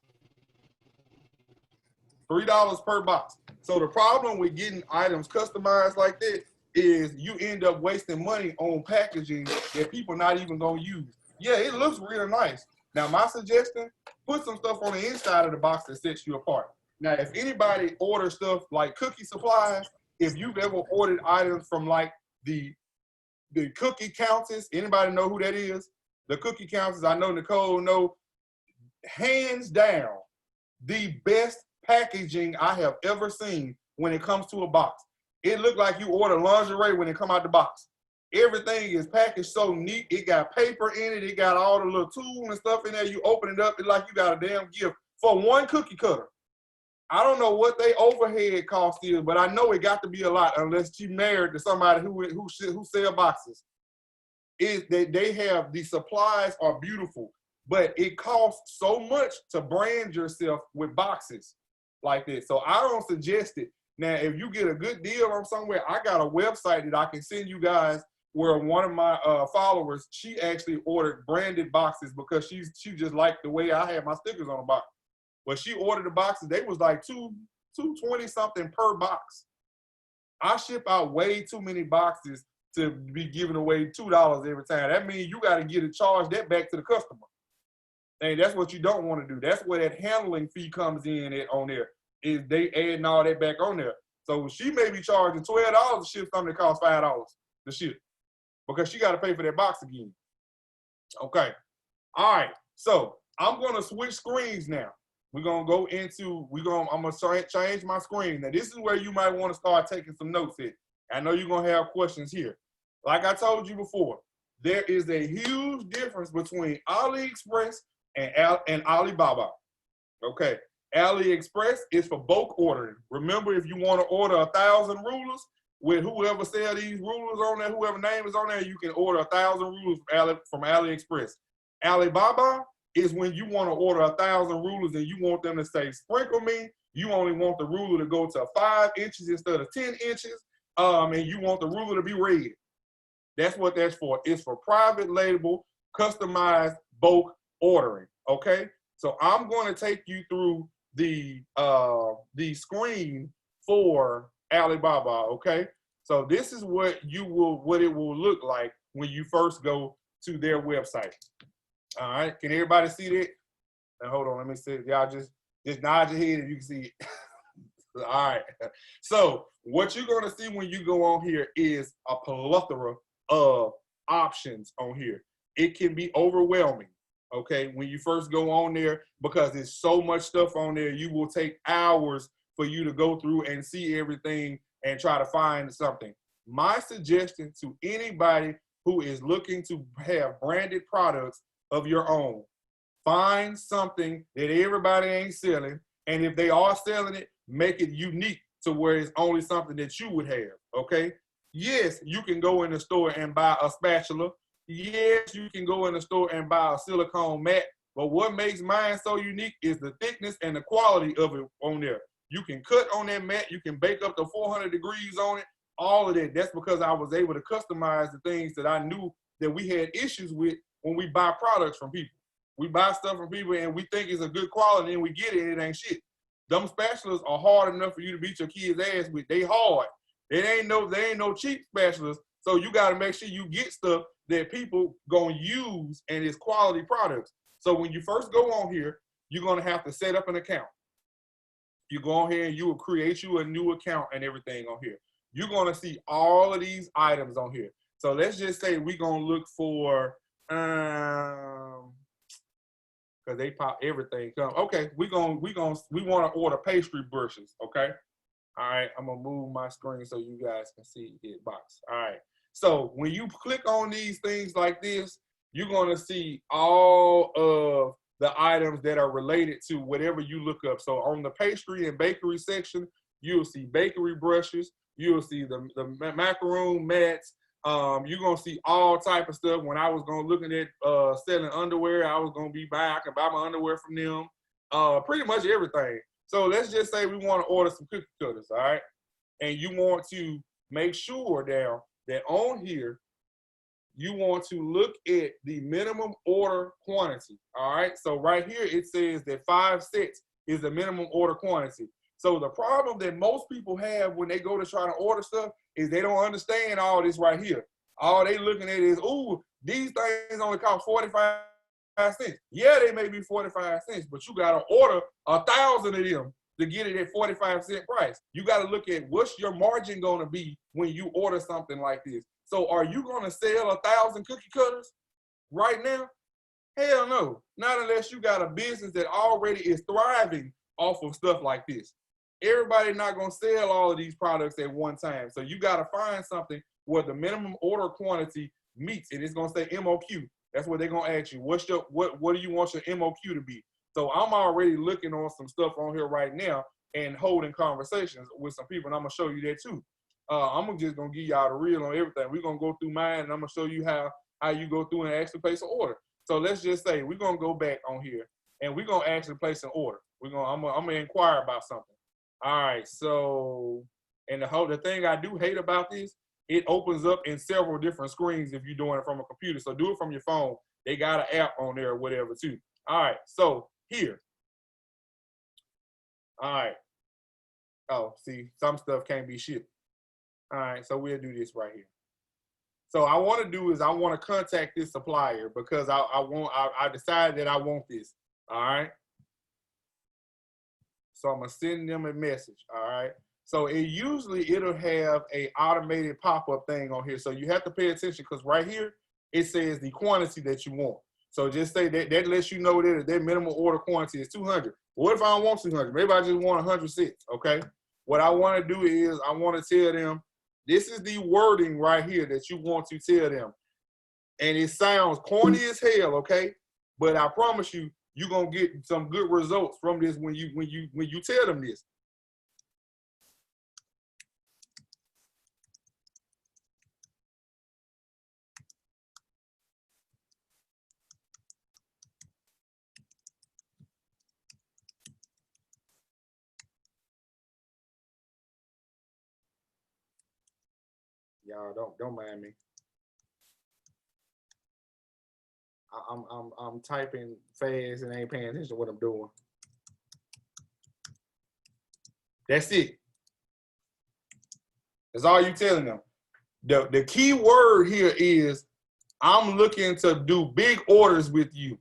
$3 per box. So the problem with getting items customized like that is you end up wasting money on packaging that people not even gonna use. Yeah, it looks real nice. Now, my suggestion, put some stuff on the inside of the box that sets you apart. Now, if anybody orders stuff like cookie supplies, if you've ever ordered items from like the Cookie Countess, anybody know who that is? The Cookie Countess, I know Nicole know, hands down, the best packaging I have ever seen when it comes to a box. It looked like you order lingerie when it come out the box. Everything is packaged so neat. It got paper in it. It got all the little tools and stuff in there. You open it up, it's like you got a damn gift for one cookie cutter. I don't know what they overhead cost is, but I know it got to be a lot unless you married to somebody who sell boxes. They have, the supplies are beautiful, but it costs so much to brand yourself with boxes like this. So I don't suggest it. Now, if you get a good deal on somewhere, I got a website that I can send you guys where one of my followers, she actually ordered branded boxes because she just liked the way I had my stickers on the box. But she ordered the boxes, they was like $220 something per box. I ship out way too many boxes to be giving away $2 every time. That means you got to get it charged that back to the customer. And that's what you don't want to do. That's where that handling fee comes in on there, is they adding all that back on there. So she may be charging $12 to ship something that costs $5 to ship because she got to pay for that box again. Okay. All right. So I'm going to switch screens now. We're going to go into, I'm going to change my screen. Now, this is where you might want to start taking some notes in. I know you're going to have questions here. Like I told you before, there is a huge difference between AliExpress and Alibaba. Okay. AliExpress is for bulk ordering. Remember, if you want to order 1,000 rulers, with whoever sell these rulers on there, whoever name is on there, you can order 1,000 rulers from AliExpress. Alibaba is when you want to order 1,000 rulers and you want them to say, sprinkle me. You only want the ruler to go to 5 inches instead of 10 inches. And you want the ruler to be red. That's what that's for. It's for private label, customized bulk ordering. Okay. So I'm going to take you through the screen for Alibaba. Okay. So this is what it will look like when you first go to their website. All right. Can everybody see that? Now, hold on. Let me see. Y'all just nod your head if you can see it. All right. So what you're going to see when you go on here is a plethora of options on here. It can be overwhelming, okay, when you first go on there because there's so much stuff on there. You will take hours for you to go through and see everything and try to find something. My suggestion to anybody who is looking to have branded products of your own, find something that everybody ain't selling, and if they are selling it, make it unique to where it's only something that you would have, okay? Yes, you can go in the store and buy a spatula. Yes, you can go in the store and buy a silicone mat, but what makes mine so unique is the thickness and the quality of it on there. You can cut on that mat, you can bake up to 400 degrees on it, all of that. That's because I was able to customize the things that I knew that we had issues with when we buy products from people. We buy stuff from people and we think it's a good quality and we get it and it ain't shit. Them spatulas are hard enough for you to beat your kid's ass with. They hard. They ain't no cheap spatulas. So you got to make sure you get stuff that people gonna use and it's quality products. So when you first go on here, you're gonna have to set up an account. You go on here and you will create you a new account and everything on here. You're gonna see all of these items on here. So let's just say we're gonna look for because they pop everything. Okay, we want to order pastry brushes. Okay, All right, I'm gonna move my screen so you guys can see it box. All right, so when you click on these things like this, you're gonna see all of the items that are related to whatever you look up. So on the pastry and bakery section, you'll see bakery brushes, you'll see the macaroon mats. You're gonna see all type of stuff. When I was gonna looking at selling underwear, I was gonna be buying, I can buy my underwear from them. Pretty much everything. So let's just say we want to order some cookie cutters, all right? And you want to make sure now that on here, you want to look at the minimum order quantity, all right? So right here, it says that 5 sets is the minimum order quantity. So the problem that most people have when they go to try to order stuff is they don't understand all this right here. All they looking at is, ooh, these things only cost 45 cents. Yeah, they may be 45 cents, but you gotta order 1,000 of them to get it at 45-cent price. You gotta look at what's your margin gonna be when you order something like this. So are you gonna sell 1,000 cookie cutters right now? Hell no, not unless you got a business that already is thriving off of stuff like this. Everybody not gonna sell all of these products at one time. So you gotta find something where the minimum order quantity meets, and it's gonna say MOQ. That's what they're gonna ask you. What do you want your MOQ to be? So I'm already looking on some stuff on here right now and holding conversations with some people, and I'm gonna show you that too. I'm just gonna give y'all the real on everything. We're gonna go through mine, and I'm gonna show you how you go through and actually place an order. So let's just say we're gonna go back on here, and we're gonna actually place an order. I'm gonna inquire about something. All right. So, and the thing I do hate about this, it opens up in several different screens if you're doing it from a computer. So do it from your phone. They got an app on there or whatever too. All right, so here. All right. Oh, see, some stuff can't be shipped. All right, so we'll do this right here. So I want to do is I want to contact this supplier because I decided that I want this. All right. So I'm gonna send them a message. All right. So it'll have a automated pop-up thing on here. So you have to pay attention because right here, it says the quantity that you want. So just say that lets you know that their minimum order quantity is 200. What if I don't want 200? Maybe I just want 100 sets, okay? What I want to do is I want to tell them, this is the wording right here that you want to tell them. And it sounds corny as hell, okay? But I promise you, you're going to get some good results from this when you tell them this. Y'all don't mind me. I'm typing fast and ain't paying attention to what I'm doing. That's it. That's all you telling them. The key word here is I'm looking to do big orders with you.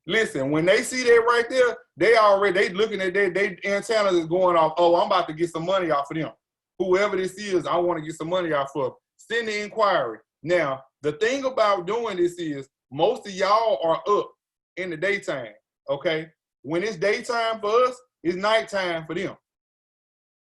Listen, when they see that right there, they looking at their antennas is going off. Oh, I'm about to get some money off of them. Whoever this is, I want to get some money off of. Send the inquiry. Now, the thing about doing this is most of y'all are up in the daytime, okay? When it's daytime for us, it's nighttime for them.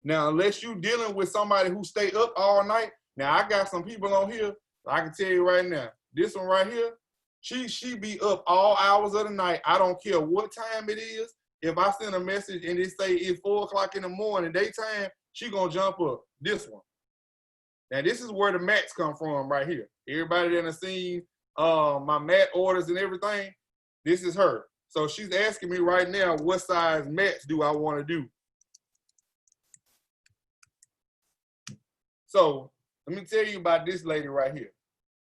Now, unless you dealing with somebody who stay up all night, now I got some people on here, I can tell you right now, this one right here, she be up all hours of the night. I don't care what time it is. If I send a message and it say it's 4 o'clock in the morning, daytime, she gonna jump up. This one. Now this is where the mats come from right here. Everybody that has seen my mat orders and everything, this is her. So she's asking me right now, what size mats do I want to do? So let me tell you about this lady right here.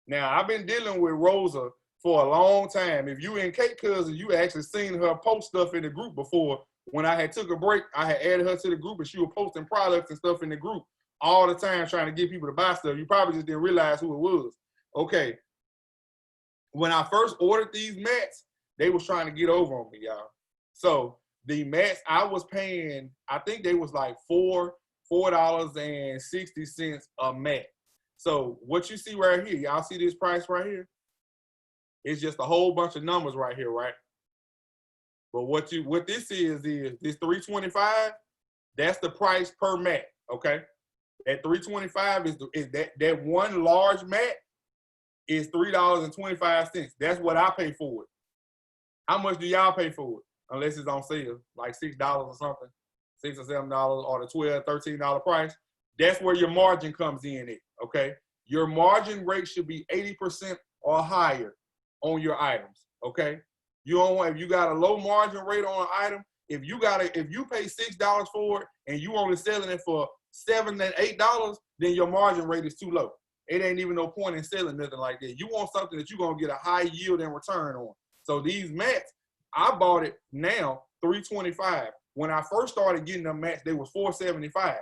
Now I've been dealing with Rosa for a long time. If you in Cake Cousin, you actually seen her post stuff in the group before. When I had took a break, I had added her to the group and she was posting products and stuff in the group all the time trying to get people to buy stuff. You probably just didn't realize who it was. Okay. When I first ordered these mats, they was trying to get over on me, y'all. So the mats I was paying, I think they was like $4.60 a mat. So what you see right here, y'all see this price right here? It's just a whole bunch of numbers right here, right? But what this is this $325, that's the price per mat. Okay, that $3.25 is that one large mat is $3.25. That's what I pay for it. How much do y'all pay for it? Unless it's on sale, like $6 or something, $6 or $7, or the $12, $13 price. That's where your margin comes in at, okay? Your margin rate should be 80% or higher on your items, okay? You don't want, if you got a low margin rate on an item, if you pay $6 for it and you only selling it for $7 and $8, then your margin rate is too low. It ain't even no point in selling nothing like that. You want something that you're gonna get a high yield and return on. So these mats, I bought it now $3.25. When I first started getting them mats, they was $4.75.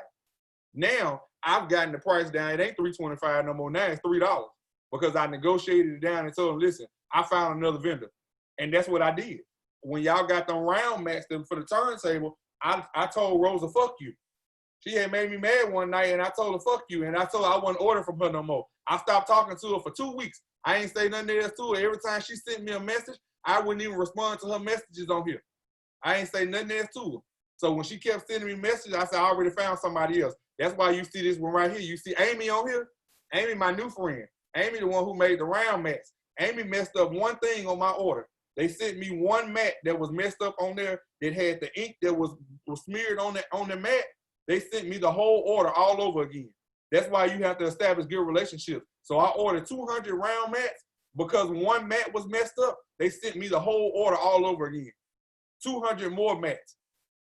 Now I've gotten the price down. It ain't $3.25 no more. Now it's $3 because I negotiated it down and told them, listen, I found another vendor, and that's what I did. When y'all got them round mats for the turntable, I told Rosa, fuck you. She had made me mad one night, and I told her, fuck you, and I told her I wouldn't order from her no more. I stopped talking to her for 2 weeks. I ain't say nothing else to her. Every time she sent me a message, I wouldn't even respond to her messages on here. I ain't say nothing else to her. So when she kept sending me messages, I said, I already found somebody else. That's why you see this one right here. You see Amy on here? Amy, my new friend. Amy, the one who made the round mats. Amy messed up one thing on my order. They sent me one mat that was messed up on there that had the ink that was smeared on the mat. They sent me the whole order all over again. That's why you have to establish good relationships. So I ordered 200 round mats because one mat was messed up. They sent me the whole order all over again. 200 more mats.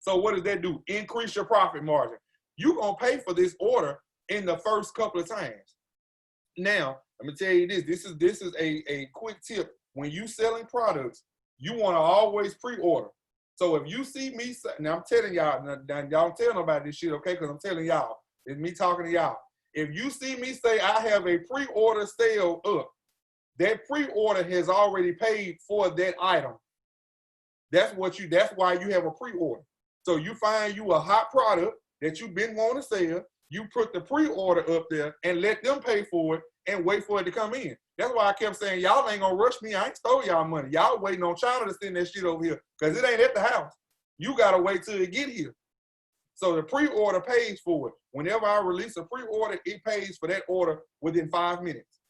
So what does that do? Increase your profit margin. You're going to pay for this order in the first couple of times. Now, let me tell you this. This is a quick tip. When you selling products, you want to always pre-order. So if you see me, now I'm telling y'all, now y'all don't tell nobody this shit, okay? Because I'm telling y'all, it's me talking to y'all. If you see me say I have a pre-order sale up, that pre-order has already paid for that item. That's why you have a pre-order. So you find you a hot product that you've been wanting to sell, you put the pre-order up there and let them pay for it and wait for it to come in. That's why I kept saying, y'all ain't gonna rush me. I ain't stole y'all money. Y'all waiting on China to send that shit over here because it ain't at the house. You gotta wait till it get here. So the pre-order pays for it. Whenever I release a pre-order, it pays for that order within 5 minutes.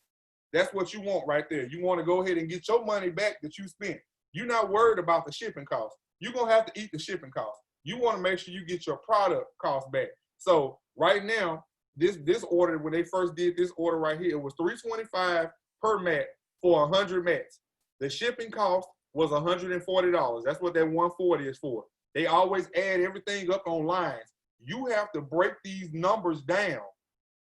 That's what you want right there. You want to go ahead and get your money back that you spent. You're not worried about the shipping cost. You're gonna have to eat the shipping cost. You want to make sure you get your product cost back. So right now, this order, when they first did this order right here, it was $3.25 per mat for 100 mats. The shipping cost was $140. That's what that $140 is for. They always add everything up on lines. You have to break these numbers down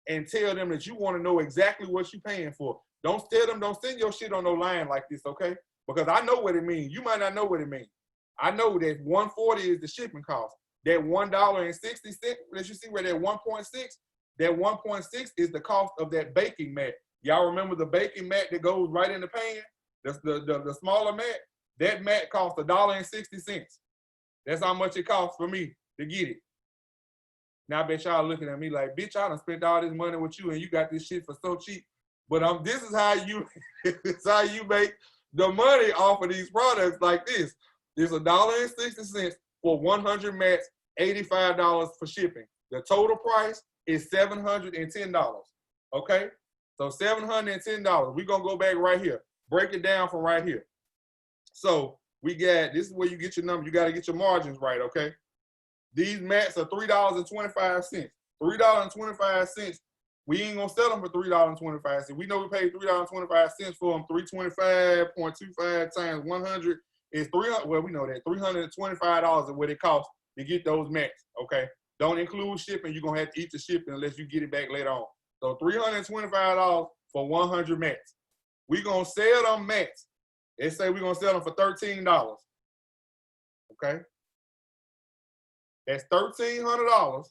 and tell them that you want to know exactly what you're paying for. Don't tell them, don't send your shit on no line like this, okay? Because I know what it means. You might not know what it means. I know that $140 is the shipping cost. That $1.60 that you see where that 1.6, that 1.6 is the cost of that baking mat. Y'all remember the baking mat that goes right in the pan? The smaller mat? That mat costs $1.60. That's how much it costs for me to get it. Now I bet y'all looking at me like, bitch, I done spent all this money with you and you got this shit for so cheap. But this is how you make the money off of these products like this. It's $1.60 for 100 mats, $85 for shipping. The total price is $710. Okay? So $710. We're gonna go back right here. Break it down from right here. So we got, this is where you get your number. You got to get your margins right, okay? These mats are $3.25. $3.25. We ain't gonna sell them for $3.25. We know we paid $3.25 for them. 325.25 times 100 is 300. Well, we know that $325 is what it costs to get those mats. Okay, don't include shipping. You're gonna have to eat the shipping unless you get it back later on. So $325 for 100 mats. We gonna sell them mats. They say we're gonna sell them for $13. Okay, that's $1,300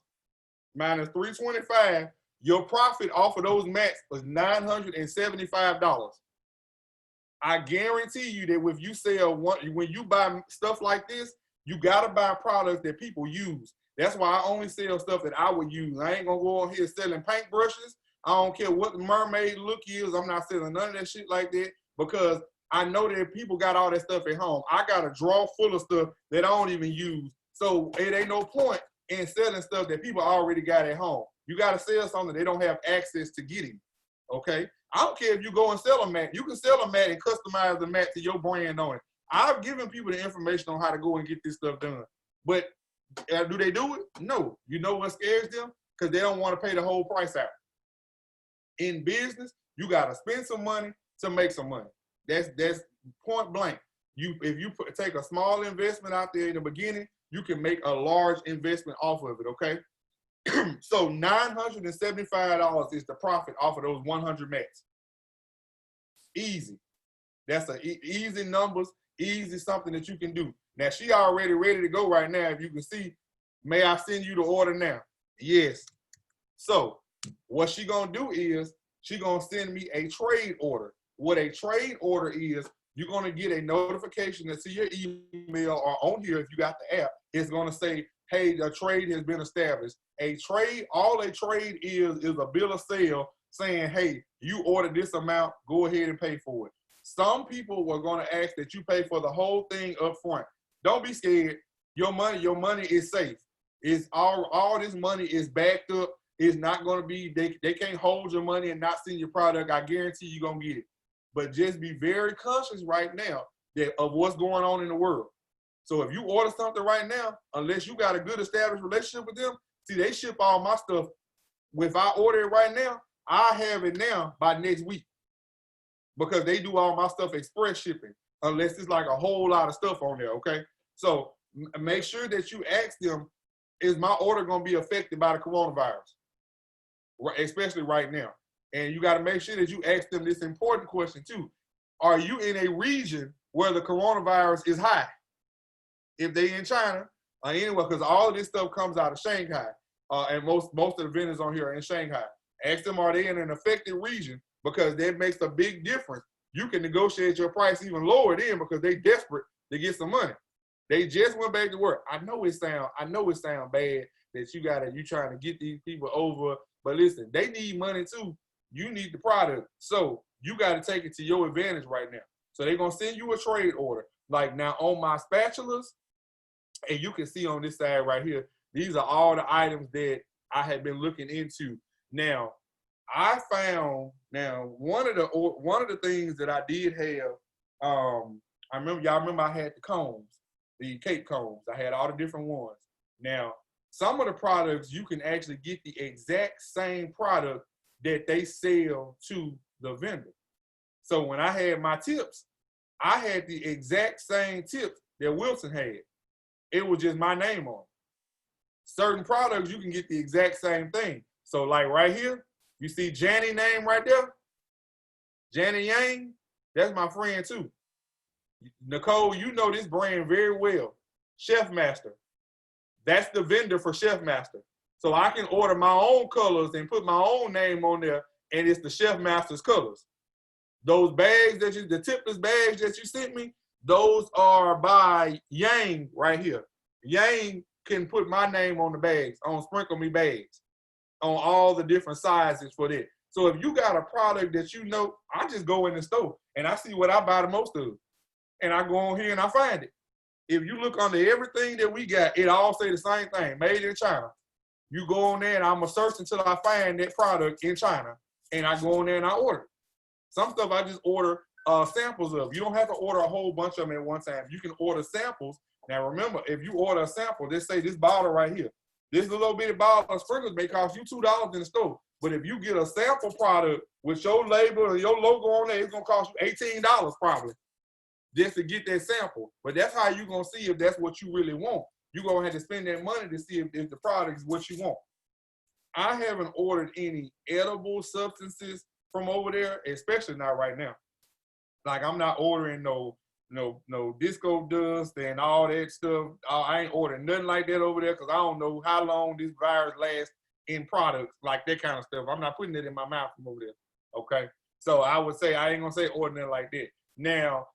minus $325. Your profit off of those mats was $975. I guarantee you that if you sell when you buy stuff like this, you gotta buy products that people use. That's why I only sell stuff that I would use. I ain't gonna go on here selling paintbrushes. I don't care what the mermaid look is. I'm not selling none of that shit like that because I know that people got all that stuff at home. I got a drawer full of stuff that I don't even use. So it ain't no point and selling stuff that people already got at home. You got to sell something they don't have access to getting. Okay? I don't care if you go and sell a mat. You can sell a mat and customize the mat to your brand on it. I've given people the information on how to go and get this stuff done. But do they do it? No. You know what scares them? Because they don't want to pay the whole price out. In business, you got to spend some money to make some money. That's point blank. If you take a small investment out there in the beginning, you can make a large investment off of it, okay? So $975 is the profit off of those 100 mats. Easy. That's easy numbers, easy something that you can do. Now, she already ready to go right now. If you can see, may I send you the order now? Yes. So what she gonna do is she gonna send me a trade order. What a trade order is, you're gonna get a notification that's to your email or on here if you got the app. It's gonna say, hey, the trade has been established. A trade, all a trade is a bill of sale saying, hey, you ordered this amount, go ahead and pay for it. Some people were gonna ask that you pay for the whole thing up front. Don't be scared. Your money is safe. It's all this money is backed up. It's not gonna be, they can't hold your money and not send your product. I guarantee you're gonna get it. But just be very conscious right now of what's going on in the world. So if you order something right now, unless you got a good established relationship with them, see, they ship all my stuff. If I order it right now, I have it now by next week because they do all my stuff express shipping, unless it's like a whole lot of stuff on there, okay? So make sure that you ask them, is my order gonna be affected by the coronavirus? Especially right now. And you got to make sure that you ask them this important question too. Are you in a region where the coronavirus is high? If they in China or anywhere, because all of this stuff comes out of Shanghai. And most of the vendors on here are in Shanghai. Ask them, are they in an affected region? Because that makes a big difference. You can negotiate your price even lower then because they desperate to get some money. They just went back to work. I know it sound bad that you trying to get these people over, but listen, they need money too. You need the product. So you got to take it to your advantage right now. So they're going to send you a trade order. Like now on my spatulas, and you can see on this side right here, these are all the items that I had been looking into. Now, I found one of the things that I did have, y'all remember I had the combs, the cape combs. I had all the different ones. Now, some of the products you can actually get the exact same product that they sell to the vendor. So when I had my tips, I had the exact same tips that Wilson had. It was just my name on it. Certain products, you can get the exact same thing. So like right here, you see Janny name right there? Janny Yang, that's my friend too. Nicole, you know this brand very well. Chef Master. That's the vendor for Chef Master. So I can order my own colors and put my own name on there, and it's the Chef Master's colors. Those bags the tipless bags that you sent me, those are by Yang right here. Yang can put my name on the bags, on Sprinkle Me bags, on all the different sizes for that. So if you got a product that you know, I just go in the store and I see what I buy the most of. And I go on here and I find it. If you look under everything that we got, it all say the same thing, made in China. You go on there and I'm gonna search until I find that product in China, and I go on there and I order it. Some stuff I just order samples of. You don't have to order a whole bunch of them at one time. You can order samples. Now remember, if you order a sample, let's say this bottle right here, this little bitty bottle of sprinkles may cost you $2 in the store. But if you get a sample product with your label and your logo on there, it's gonna cost you $18 probably, just to get that sample. But that's how you're gonna see if that's what you really want. You're gonna have to spend that money to see if the product is what you want. I haven't ordered any edible substances from over there, especially not right now. Like I'm not ordering no disco dust and all that stuff. I ain't ordering nothing like that over there because I don't know how long this virus lasts in products, like that kind of stuff. I'm not putting it in my mouth from over there, okay? So I would say, I ain't gonna say ordering like that. Now,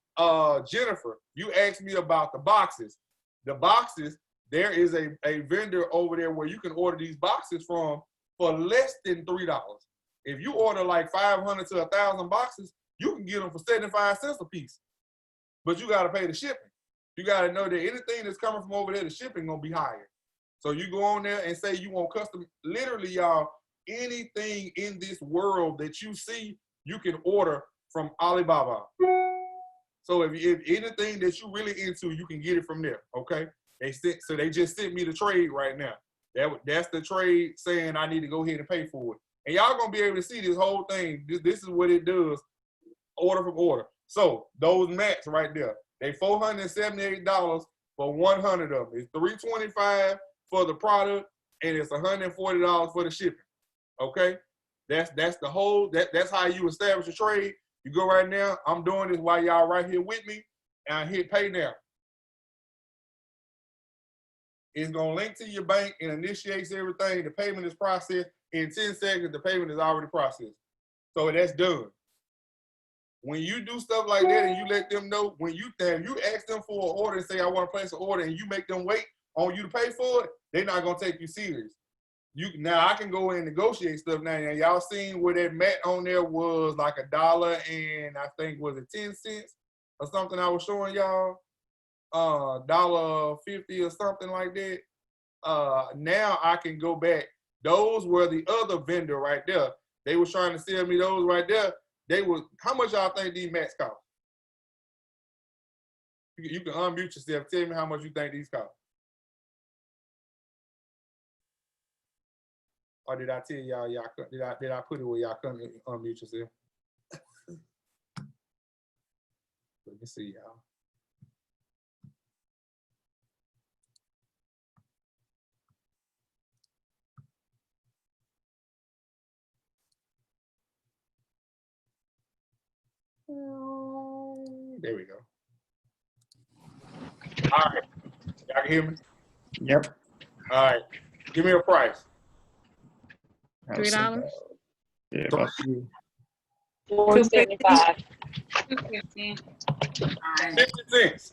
Jennifer, you asked me about the boxes. The boxes, there is a vendor over there where you can order these boxes from for less than $3. If you order like 500 to 1,000 boxes, you can get them for 75 cents a piece. But you gotta pay the shipping. You gotta know that anything that's coming from over there, the shipping gonna be higher. So you go on there and say you want custom, literally y'all, anything in this world that you see, you can order from Alibaba. So if anything that you really into, you can get it from there, okay? So they just sent me the trade right now. That's the trade saying I need to go ahead and pay for it. And y'all gonna be able to see this whole thing. This is what it does, order from order. So those mats right there, they $478 for 100 of them. It's $325 for the product, and it's $140 for the shipping. Okay, that's the whole. That's how you establish a trade. You go right now. I'm doing this while y'all right here with me, and I hit pay now. It's gonna link to your bank and initiates everything. The payment is processed in 10 seconds. The payment is already processed, so that's done. When you do stuff like that and you let them know, when you ask them for an order and say I want to place an order, and you make them wait on you to pay for it, they're not gonna take you serious. Now I can go and negotiate stuff now. And y'all seen where that mat on there was like $1 and I think was it 10 cents or something I was showing y'all, $1.50 or something like that. Now I can go back. Those were the other vendor right there. They was trying to sell me those right there. They was, how much y'all think these mats cost? You can unmute yourself. Tell me how much you think these cost. Or did I tell y'all, did I put it where y'all couldn't unmute yourself? Let me see y'all. There we go. All right, y'all can hear me? Yep. All right, give me a price. $3. Yeah, about $4.75. 250. 50 cents.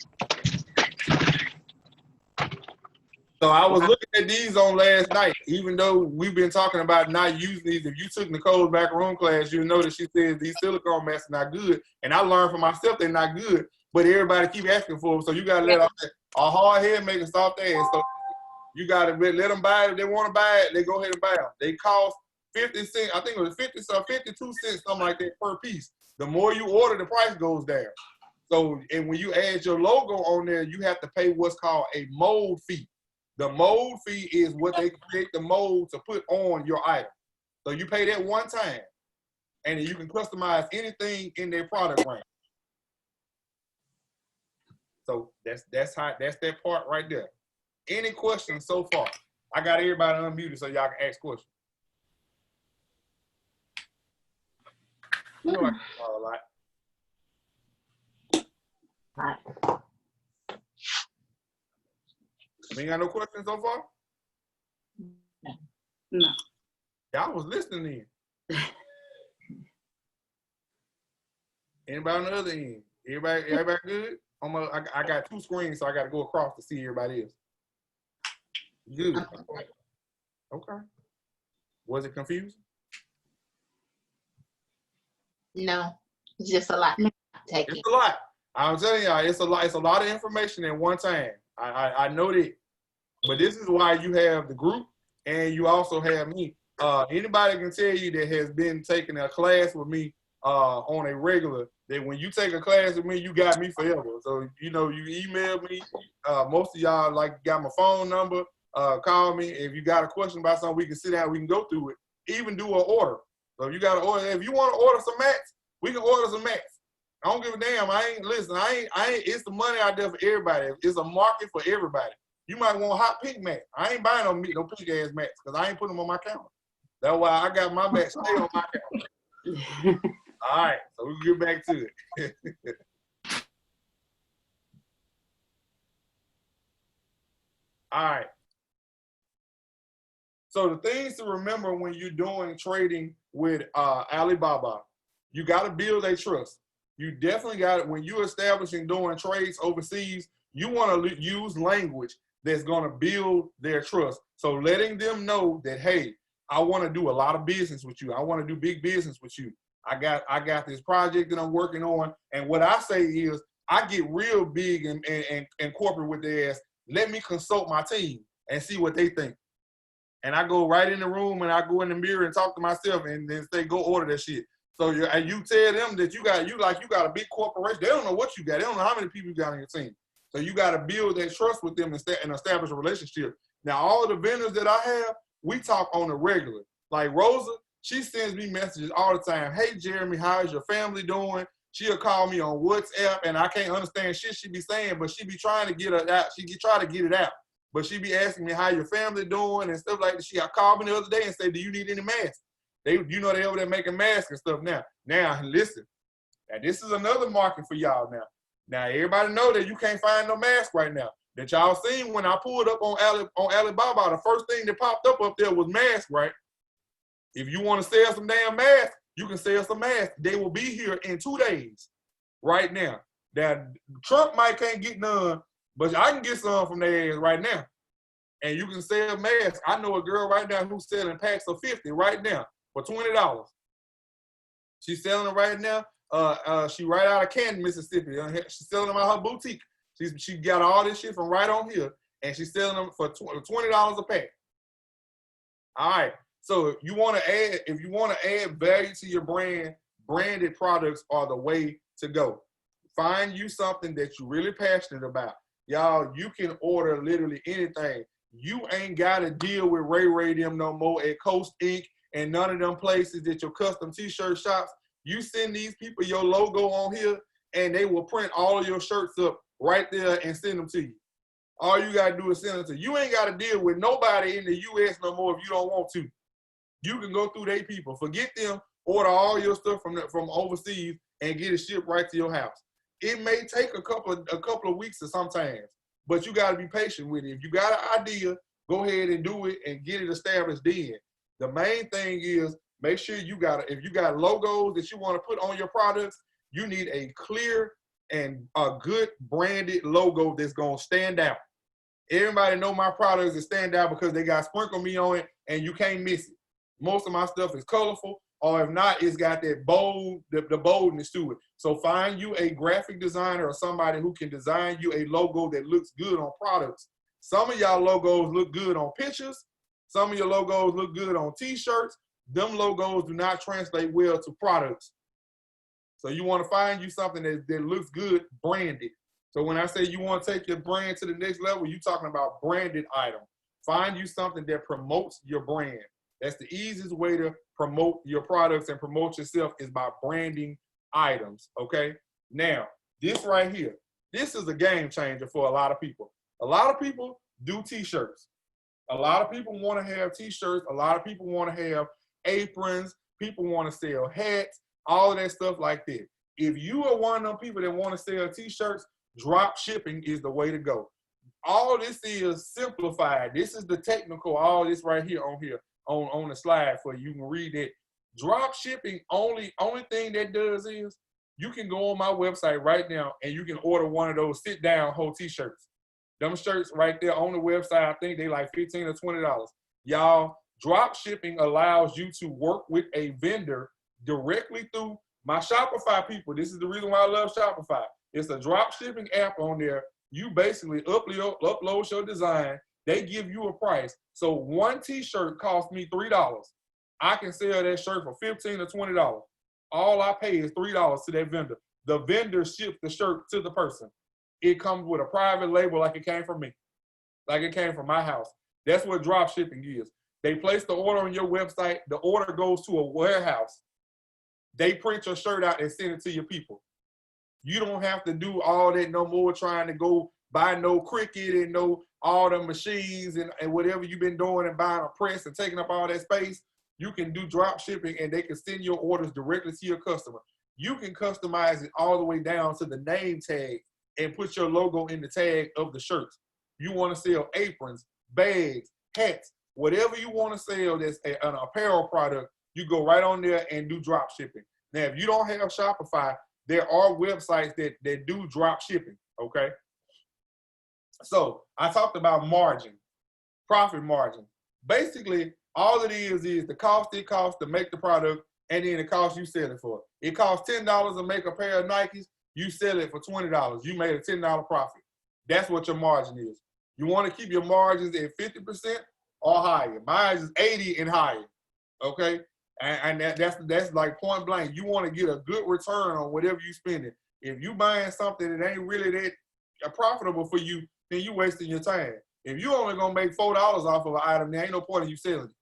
So I was looking at these on last night, even though we've been talking about not using these. If you took Nicole's macaron class, you'll notice she says these silicone mats are not good. And I learned for myself they're not good, but everybody keep asking for them. So you got to let a hard head make a soft ass. So you got to let them buy it. If they want to buy it, they go ahead and buy them. They cost 50 cents. I think it was 52 cents, something like that per piece. The more you order, the price goes down. So, and when you add your logo on there, you have to pay what's called a mold fee. The mold fee is what they create the mold to put on your item. So you pay that one time, and then you can customize anything in their product range. So that's that part right there. Any questions so far? I got everybody unmuted so y'all can ask questions. You know I can talk a lot. We ain't got no questions so far? No. Y'all was listening in. Anybody on the other end? Everybody good? I got two screens, so I got to go across to see everybody else. Good. Okay. Was it confusing? No, it's just a lot. It's a lot. I'm telling y'all, it's a lot. It's a lot of information at one time. I know that, but this is why you have the group and you also have me. Anybody can tell you that has been taking a class with me on a regular, that when you take a class with me, you got me forever. So, you know, you email me. Most of y'all got my phone number. Call me. If you got a question about something, we can sit down, we can go through it. Even do an order. So if you got an order, if you want to order some mats, we can order some mats. I don't give a damn. It's the money out there for everybody. It's a market for everybody. You might want hot pink mat. I ain't buying no pink ass mats because I ain't putting them on my counter. That's why I got my mats stay on my counter. All right, so we can get back to it. All right. So the things to remember when you're doing trading with Alibaba, you got to build a trust. You definitely got it. When you're establishing doing trades overseas, you want to use language that's going to build their trust. So letting them know that, hey, I want to do a lot of business with you. I want to do big business with you. I got this project that I'm working on. And what I say is I get real big and corporate with their ass. Let me consult my team. and see what they think. And I go right in the room and I go in the mirror and talk to myself and then say, go order that shit. So you tell them that you got a big corporation. They don't know what you got. They don't know how many people you got on your team. So you got to build that trust with them and establish a relationship. Now, all of the vendors that I have, we talk on a regular. Like Rosa, she sends me messages all the time. Hey, Jeremy, how is your family doing? She'll call me on WhatsApp, and I can't understand shit she be saying, but she be trying to get it out. She try to get it out. But she be asking me how your family doing and stuff like that. She called me the other day and said, do you need any masks? They over there making masks and stuff now. Now, listen. Now, this is another market for y'all now. Now, everybody know that you can't find no mask right now. That y'all seen when I pulled up on Alibaba, the first thing that popped up there was masks, right? If you want to sell some damn masks, you can sell some masks. They will be here in 2 days, right now. Now, Trump can't get none, but I can get some from their ass right now. And you can sell masks. I know a girl right now who's selling packs of 50 right now for $20. She's selling them right now. She right out of Canton, Mississippi. She's selling them at her boutique. She got all this shit from right on here, and she's selling them for $20 a pack. All right. So if you want to add value to your brand, branded products are the way to go. Find you something that you're really passionate about. Y'all, you can order literally anything. You ain't got to deal with Ray them no more at Coast Ink and none of them places that your custom t-shirt shops. You send these people your logo on here and they will print all of your shirts up right there and send them to you. All you got to do is send them to you. You ain't got to deal with nobody in the U.S. no more if you don't want to. You can go through their people. Forget them. Order all your stuff from overseas and get it shipped right to your house. It may take a couple of weeks or sometimes, but you got to be patient with it. If you got an idea, go ahead and do it and get it established then. The main thing is make sure if you got logos that you want to put on your products, you need a clear and a good branded logo that's going to stand out. Everybody know my products that stand out because they got Sprinkle Me on it and you can't miss it. Most of my stuff is colorful, or if not, it's got that bold, the boldness to it. So find you a graphic designer or somebody who can design you a logo that looks good on products. Some of y'all logos look good on pictures. Some of your logos look good on t-shirts. Them logos do not translate well to products. So you want to find you something that looks good branded. So when I say you want to take your brand to the next level, you're talking about branded item. Find you something that promotes your brand. That's the easiest way to promote your products and promote yourself is by branding items, okay? Now, this right here, this is a game changer for a lot of people. A lot of people do t-shirts. A lot of people want to have t-shirts. A lot of people want to have aprons. People want to sell hats, all of that stuff like that. If you are one of them people that want to sell t-shirts, drop shipping is the way to go. All this is simplified. This is the technical, all this right here on the slide for you. You can read it. Drop shipping, only thing that does is you can go on my website right now and you can order one of those sit down whole t-shirts. Them shirts right there on the website, I think they like $15 or $20. Y'all, drop shipping allows you to work with a vendor directly through my Shopify people. This is the reason why I love Shopify. It's a drop shipping app on there. You basically upload your design. They give you a price. So one t-shirt costs me $3. I can sell that shirt for $15 or $20. All I pay is $3 to that vendor. The vendor ships the shirt to the person. It comes with a private label like it came from me, like it came from my house. That's what drop shipping is. They place the order on your website. The order goes to a warehouse. They print your shirt out and send it to your people. You don't have to do all that no more, trying to go buy no Cricut and no all the machines and whatever you've been doing and buying a press and taking up all that space. You can do drop shipping and they can send your orders directly to your customer. You can customize it all the way down to the name tag and put your logo in the tag of the shirts. You want to sell aprons, bags, hats, whatever you want to sell that's an apparel product, you go right on there and do drop shipping. Now, if you don't have Shopify, there are websites that do drop shipping, okay? So I talked about margin, profit margin. Basically, all it is the cost it costs to make the product and then the cost you sell it for. It costs $10 to make a pair of Nikes. You sell it for $20. You made a $10 profit. That's what your margin is. You want to keep your margins at 50% or higher. Mine is 80 and higher. Okay, and that's like point blank. You want to get a good return on whatever you spending. If you buying something that ain't really that profitable for you, then you wasting your time. If you only gonna make $4 off of an item, there ain't no point in you selling it.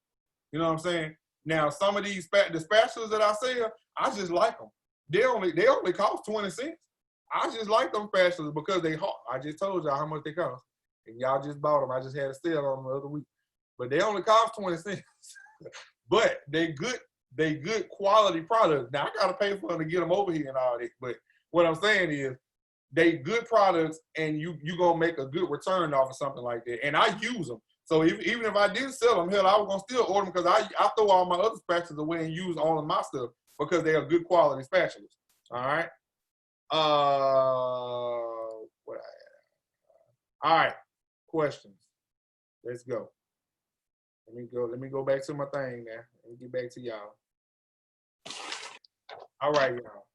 You know what I'm saying? Now, some of these the spatulas that I sell, I just like them. They only cost 20 cents. I just like them spatulas because they hot. I just told y'all how much they cost, and y'all just bought them. I just had a sale on them the other week, but they only cost 20 cents. But they good quality products. Now I gotta pay for them to get them over here and all that. But what I'm saying is, they good products, and you gonna make a good return off of something like that. And I use them. So even if I didn't sell them, hell, I was gonna still order them because I throw all my other spatulas away and use all of my stuff because they are good quality spatulas. All right. What I had. All right. Questions. Let's go. Let me go back to my thing now. Let me get back to y'all. All right, y'all.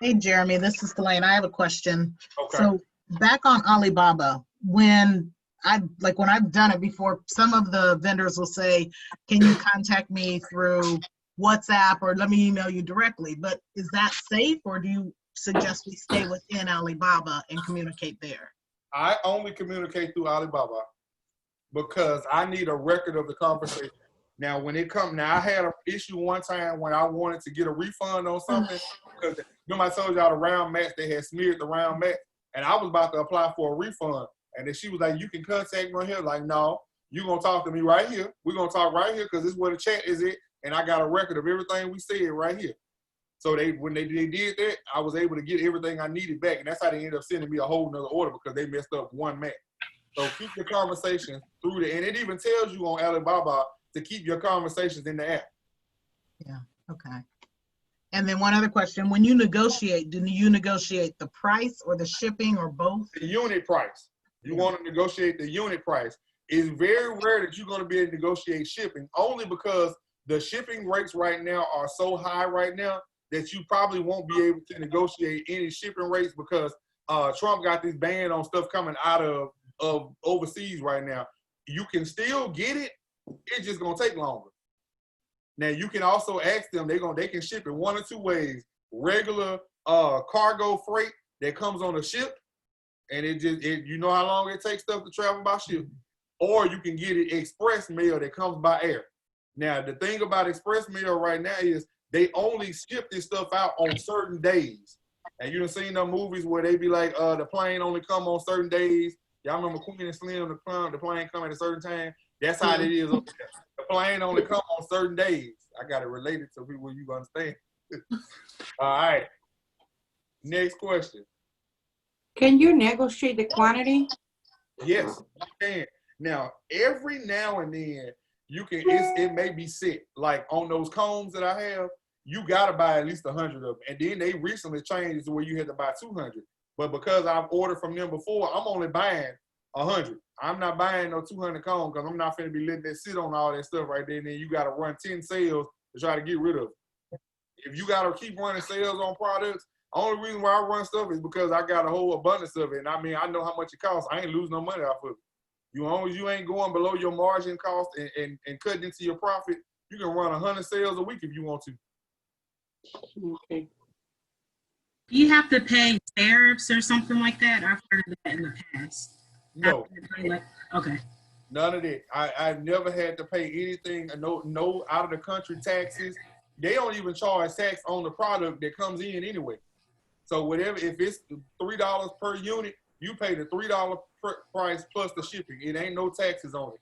Hey, Jeremy, this is Delane. I have a question. Okay. So back on Alibaba, when I've done it before, some of the vendors will say, can you contact me through WhatsApp or let me email you directly? But is that safe, or do you suggest we stay within Alibaba and communicate there? I only communicate through Alibaba because I need a record of the conversation. Now, I had an issue one time when I wanted to get a refund on something because remember I told y'all the round match, they had smeared the round match, and I was about to apply for a refund. And then she was like, you can contact me right here. Like, no, you're going to talk to me right here. We're going to talk right here because this is where the chat is at, and I got a record of everything we said right here. So when they did that, I was able to get everything I needed back, and that's how they ended up sending me a whole nother order because they messed up one match. So keep your conversations through and it even tells you on Alibaba to keep your conversations in the app. Yeah, okay. And then one other question, when you negotiate, do you negotiate the price or the shipping or both? The unit price. You want to negotiate the unit price. It's very rare that you're going to be able to negotiate shipping, only because the shipping rates right now are so high right now that you probably won't be able to negotiate any shipping rates because Trump got this ban on stuff coming out of overseas right now. You can still get it. It's just going to take longer. Now, you can also ask them, they can ship it one or two ways. Regular cargo freight that comes on a ship, and you know how long it takes stuff to travel by ship. Or you can get it express mail that comes by air. Now, the thing about express mail right now is they only ship this stuff out on certain days. And you done seen them movies where they be like, the plane only come on certain days. Y'all remember Queen and Slim, the plane come at a certain time? That's how it is. The plane only come on certain days. I got it related to people you understand. All right. Next question. Can you negotiate the quantity? Yes, you can. Now, every now and then, you can. It may be set. Like on those combs that I have, you gotta buy at least 100 of them. And then they recently changed to where you had to buy 200. But because I've ordered from them before, I'm only buying 100. I'm not buying no 200 combs because I'm not finna be letting that sit on all that stuff right there. And then you gotta run 10 sales to try to get rid of it. If you gotta keep running sales on products, only reason why I run stuff is because I got a whole abundance of it. And I mean, I know how much it costs. I ain't losing no money off of it. As long as you ain't going below your margin cost and cutting into your profit, you can run 100 sales a week if you want to. Okay. Do you have to pay tariffs or something like that? I've heard of that in the past. No. Okay. None of that. I've never had to pay anything, no out of the country taxes. They don't even charge tax on the product that comes in anyway. So whatever, if it's $3 per unit, you pay the $3 price plus the shipping. It ain't no taxes on it.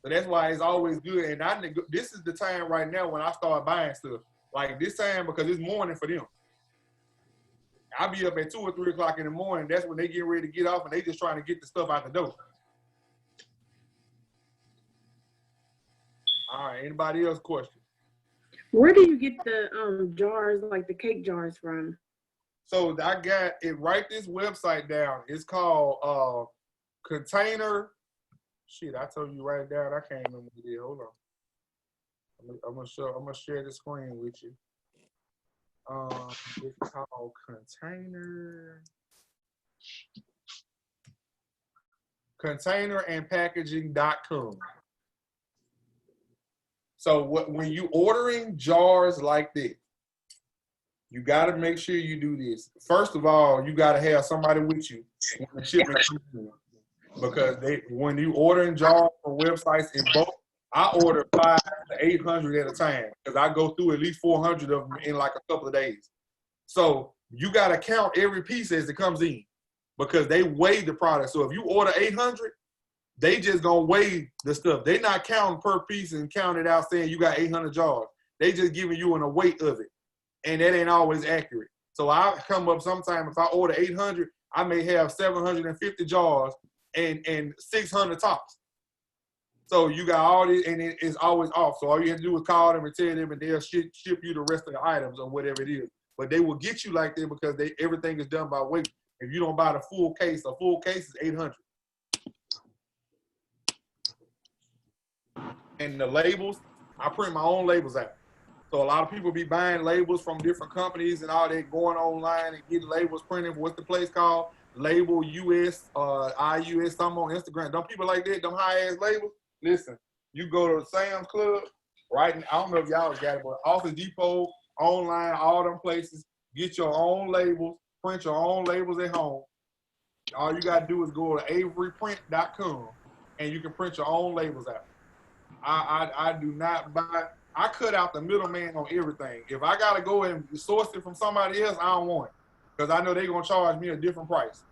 So that's why it's always good. And this is the time right now when I start buying stuff. Like this time, because it's morning for them. I'll be up at 2 or 3 o'clock in the morning. That's when they get ready to get off and they just trying to get the stuff out the door. All right, anybody else question? Where do you get the jars, like the cake jars from? So I got it, write this website down. It's called Container. Shit, I told you right down. I can't remember what it is. Hold on. I'm gonna share the screen with you. It's called Container. containerandpackaging.com. So when you ordering jars like this, you got to make sure you do this. First of all, you got to have somebody with you when the shipment comes in. Because when you ordering jars from websites in bulk, I order 500 to 800 at a time because I go through at least 400 of them in like a couple of days. So you got to count every piece as it comes in because they weigh the product. So if you order 800, they just gonna weigh the stuff. They not counting per piece and counting it out saying you got 800 jars. They just giving you a weight of it. And that ain't always accurate. So I come up sometime, if I order 800, I may have 750 jars and 600 tops. So you got all this, and it's always off. So all you have to do is call them and tell them, and they'll ship you the rest of the items or whatever it is. But they will get you like that because everything is done by weight. If you don't buy the full case, a full case is 800. And the labels, I print my own labels out. So a lot of people be buying labels from different companies and all that, going online and getting labels printed. What's the place called? Label US, IUS, some on Instagram. Them people like that, them high-ass labels. Listen, you go to Sam's Club, right? I don't know if y'all got it, but Office Depot, online, all them places. Get your own labels, print your own labels at home. All you got to do is go to averyprint.com and you can print your own labels out. I do not buy. I cut out the middleman on everything. If I got to go and source it from somebody else, I don't want it because I know they're going to charge me a different price.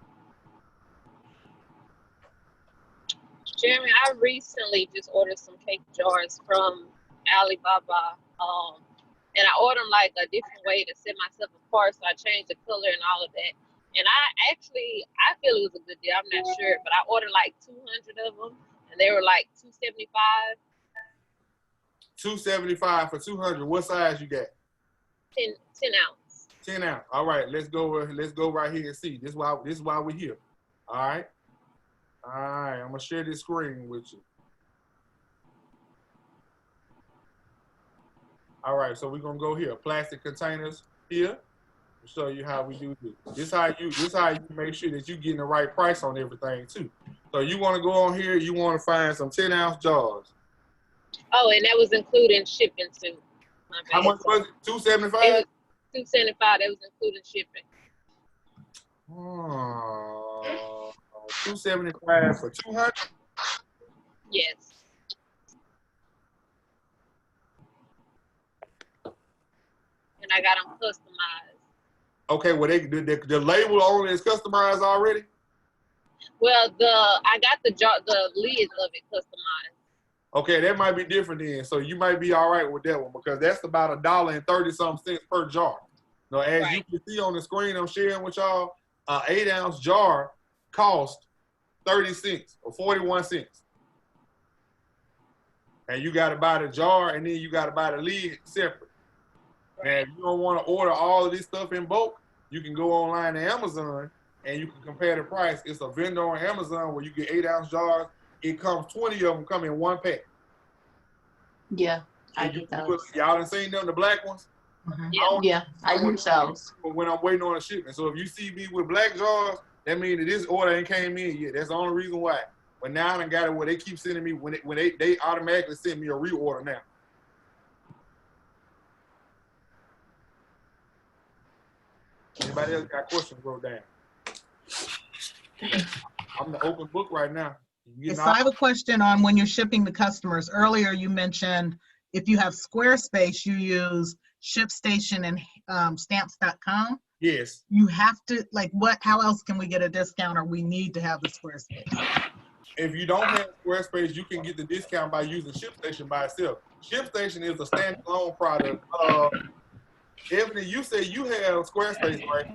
Jeremy, I recently just ordered some cake jars from Alibaba, and I ordered them like a different way to set myself apart, so I changed the color and all of that. And I feel it was a good deal. I'm not sure, but I ordered like 200 of them, and they were like $275. $275 for 200. What size you got? 10 ounce. 10 ounce. All right, let's go right here and see. This is why we're here. All right. All right, I'm gonna share this screen with you. All right, so we're gonna go here. Plastic containers here. I'll show you how we do this. This how you make sure that you're getting the right price on everything too. So you want to go on here. You want to find some 10-ounce jars. Oh, and that was including shipping too. How much was it? $275? $275. That was including shipping. Oh, $275 for 200. Yes. And I got them customized. Okay, well, the label only is customized already. Well, I got the lids of it customized. Okay, that might be different then. So you might be all right with that one because that's about $1.30 per jar. Now, as you can see on the screen I'm sharing with y'all, an 8-ounce jar costs 30 cents or 41 cents. And you got to buy the jar and then you got to buy the lid separate. And if you don't want to order all of this stuff in bulk, you can go online to Amazon and you can compare the price. It's a vendor on Amazon where you get 8-ounce jars. It comes 20 of them come in one pack. Yeah, I get those. Y'all done seen them, the black ones? Mm-hmm. Yeah, I use those. When I'm waiting on a shipment. So if you see me with black jars, that means that this order ain't came in yet. That's the only reason why. But now I done got it where they keep sending me, when they automatically send me a reorder now. Anybody else got questions, wrote down? I'm the open book right now. So I have a question on when you're shipping to customers. Earlier you mentioned if you have Squarespace, you use ShipStation and stamps.com. Yes. You have to, how else can we get a discount or we need to have the Squarespace? If you don't have Squarespace, you can get the discount by using ShipStation by itself. ShipStation is a standalone product. Ebony, you say you have Squarespace, right?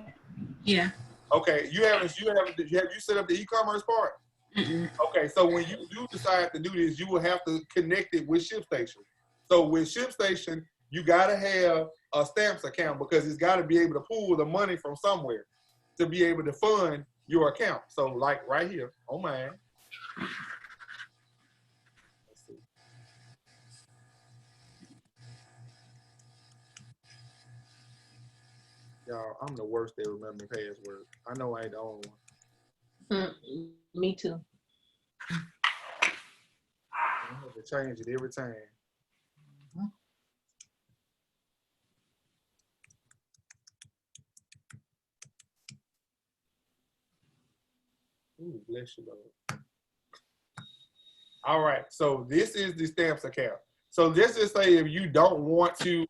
Yeah. Okay, you set up the e-commerce part? Mm-mm. Okay, so when you do decide to do this, you will have to connect it with ShipStation. So with ShipStation, you gotta have a Stamps account because it's gotta be able to pull the money from somewhere to be able to fund your account. So like right here on mine. Let's see. Y'all, I'm the worst at remembering passwords. I know I ain't the only one. Me too. have to change it every time. Ooh, bless you, Lord. All right, so this is the stamps account. So this is say if you don't want to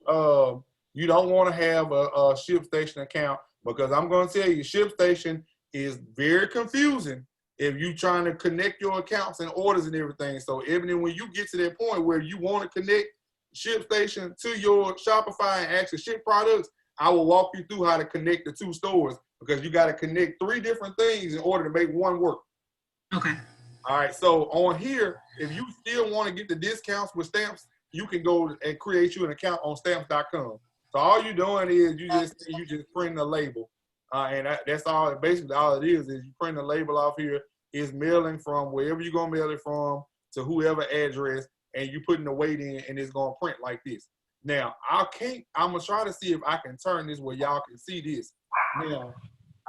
have a ShipStation account, because I'm going to tell you, ShipStation is very confusing if you trying to connect your accounts and orders and everything. So even when you get to that point where you want to connect ShipStation to your Shopify and actually ship products, I will walk you through how to connect the two stores, because you got to connect 3 different things in order to make one work. Okay. All right, so on here, if you still want to get the discounts with stamps, you can go and create you an account on stamps.com. So all you're doing is you just print a label, and that's all. Basically, all it is you print a label off here. It's mailing from wherever you're gonna mail it from to whoever address, and you putting the weight in, and it's gonna print like this. Now I'm gonna try to see if I can turn this where y'all can see this. Now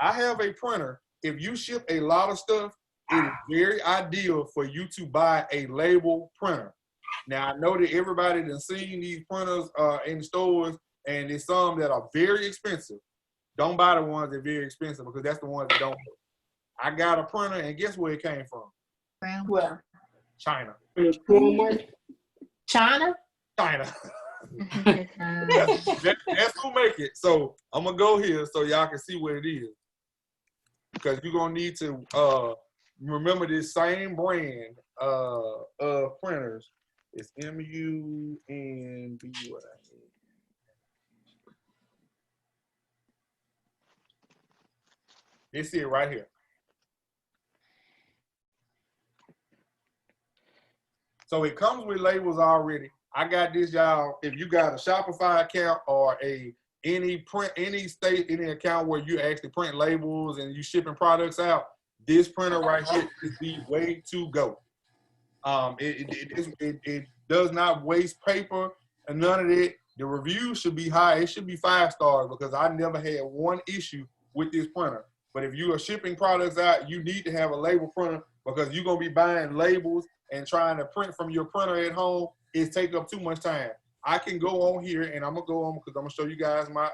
I have a printer. If you ship a lot of stuff, it is very ideal for you to buy a label printer. Now, I know that everybody done seen these printers in stores, and there's some that are very expensive. Don't buy the ones that are very expensive, because that's the ones that don't work. I got a printer, and guess where it came from? Where? China. China? China. That's who make it. So I'm going to go here so y'all can see what it is, because you're going to need to remember this same brand of printers. It's MUNB. What I need. It's it right here. So it comes with labels already. I got this, y'all. If you got a Shopify account or any account where you actually print labels and you shipping products out, this printer right here is the way to go. It does not waste paper and none of it. The reviews should be high. It should be 5 stars, because I never had one issue with this printer. But if you are shipping products out, you need to have a label printer, because you're going to be buying labels and trying to print from your printer at home. It takes up too much time. I can go on here, and I'm going to go on because I'm going to show you guys my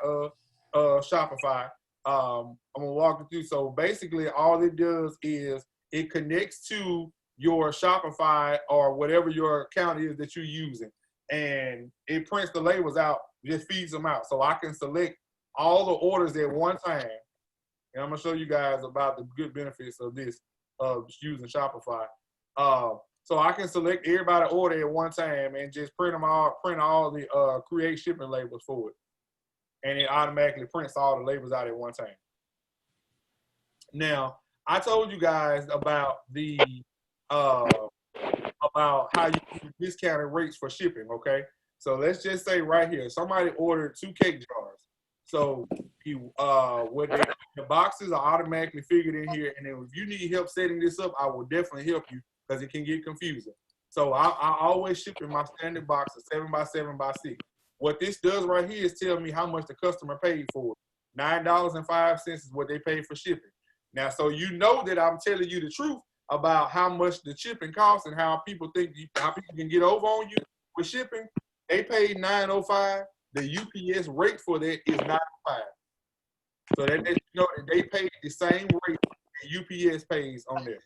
Shopify. I'm going to walk you through. So basically, all it does is it connects to your Shopify or whatever your account is that you're using, and it prints the labels out, just feeds them out. So I can select all the orders at one time, and I'm gonna show you guys about the good benefits of this, using Shopify. So I can select everybody order at one time and just print all the create shipping labels for it, and it automatically prints all the labels out at one time. Now, I told you guys about the about how you use discounted rates for shipping, okay? So let's just say right here, somebody ordered 2 cake jars. So the boxes are automatically figured in here, and then if you need help setting this up, I will definitely help you, because it can get confusing. So I always ship in my standard box of 7x7x6. What this does right here is tell me how much the customer paid for it. $9.05 is what they paid for shipping. Now, so you know that I'm telling you the truth about how much the shipping costs and how people can get over on you with shipping. They paid $9.05. The UPS rate for that is $9.05. So that you know that they paid the same rate that UPS pays on there.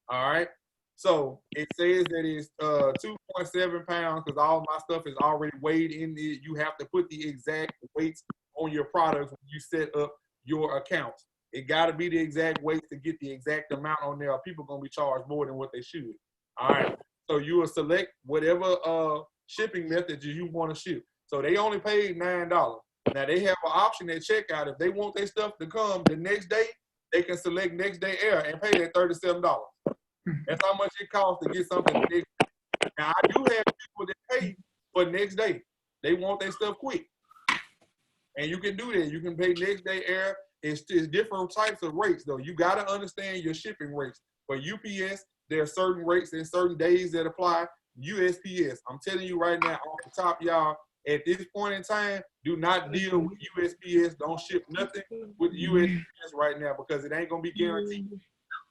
All right. So it says that it's 2.7 pounds, because all my stuff is already weighed in it. You have to put the exact weights on your products when you set up your accounts. It got to be the exact weight to get the exact amount on there, or people going to be charged more than what they should. All right. So you will select whatever shipping method you want to ship. So they only paid $9. Now they have an option at checkout. If they want their stuff to come the next day, they can select next day air and pay that $37. That's how much it costs to get something the next day. Now I do have people that pay for next day. They want their stuff quick. And you can do that. You can pay next day air. It's different types of rates, though. You got to understand your shipping rates. For UPS, there are certain rates and certain days that apply. USPS, I'm telling you right now, off the top, y'all, at this point in time, do not deal with USPS. Don't ship nothing with USPS right now, because it ain't going to be guaranteed.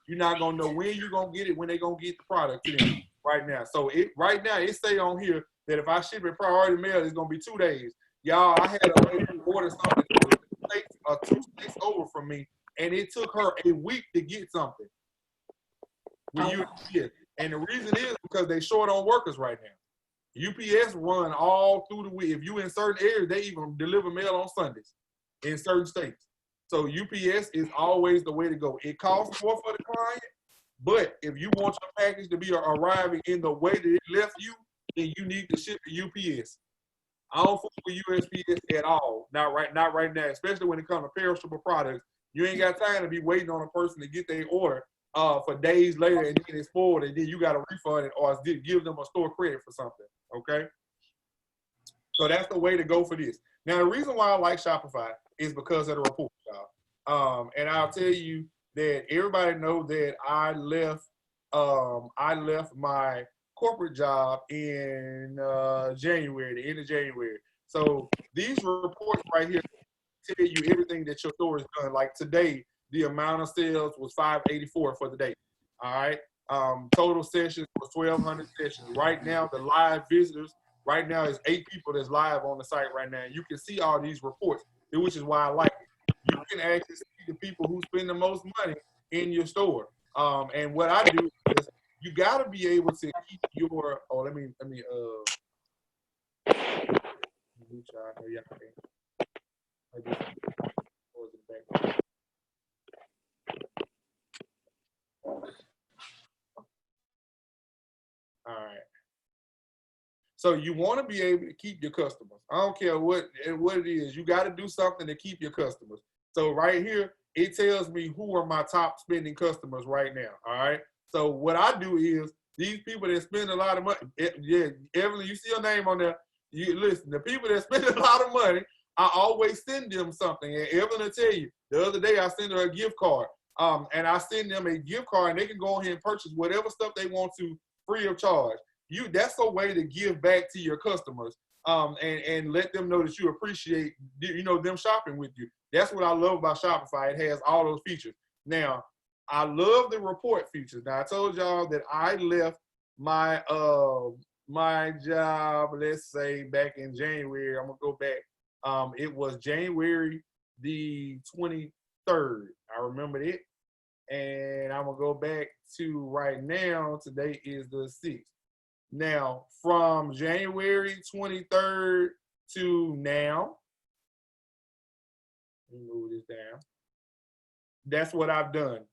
You're not going to know when you're going to get it, when they're going to get the product to them. right now. So right now it say on here that if I ship it priority mail, it's gonna be 2 days. Y'all, I had a lady order something that was 2 states over from me, and it took her a week to get something with UPS. And the reason is because they short on workers right now. UPS run all through the week. If you in certain areas, they even deliver mail on Sundays in certain states. So UPS is always the way to go. It costs more for the client, but if you want your package to be arriving in the way that it left you, then you need to ship to UPS. I don't fool with USPS at all. Not right now, especially when it comes to perishable products. You ain't got time to be waiting on a person to get their order for days later and then it's spoiled and then you got to refund it or give them a store credit for something, okay? So that's the way to go for this. Now, the reason why I like Shopify is because of the report, y'all. And I'll tell you that everybody know that I left my corporate job in January, the end of January. So these reports right here tell you everything that your store has done. Like today, the amount of sales was 584 for the day. All right. Total sessions was 1,200 sessions. Right now, the live visitors right now is 8 people that's live on the site right now. You can see all these reports, which is why I like it. You can actually see the people who spend the most money in your store. And what I do is you got to be able to keep your. Oh, let me. All right. So you want to be able to keep your customers. I don't care what it is. You got to do something to keep your customers. So right here, it tells me who are my top spending customers right now. All right. So what I do is these people that spend a lot of money. Yeah, Evelyn, you see your name on there. You listen. The people that spend a lot of money, I always send them something. And Evelyn will tell you. The other day I sent her a gift card. And I send them a gift card, and they can go ahead and purchase whatever stuff they want to free of charge. That's a way to give back to your customers, and let them know that you appreciate, them shopping with you. That's what I love about Shopify. It has all those features. Now, I love the report features. Now, I told y'all that I left my my job, let's say back in January. I'm gonna go back. It was January the 23rd. I remember it. And I'm gonna go back to right now. Today is the 6th. Now, from January 23rd to now, let me move this down. That's what I've done.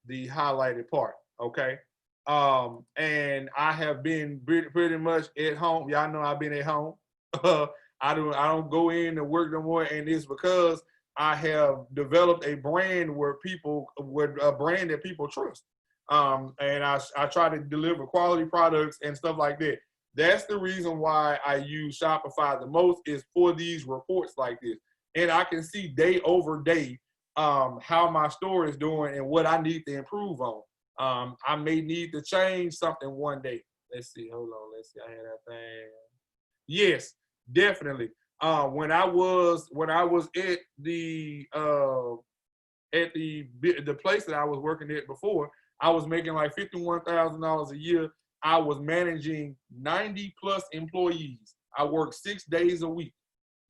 The highlighted part, okay? And I have been pretty much at home. Y'all know I've been at home. I don't go in and work no more, and it's because I have developed a brand a brand that people trust. And I try to deliver quality products and stuff like that. That's the reason why I use Shopify the most, is for these reports like this. And I can see day over day how my store is doing and what I need to improve on. I may need to change something one day. Let's see, hold on, let's see, I had that thing. Yes, definitely. When I was at the place that I was working at before, I was making like $51,000 a year. I was managing 90 plus employees. I worked 6 days a week.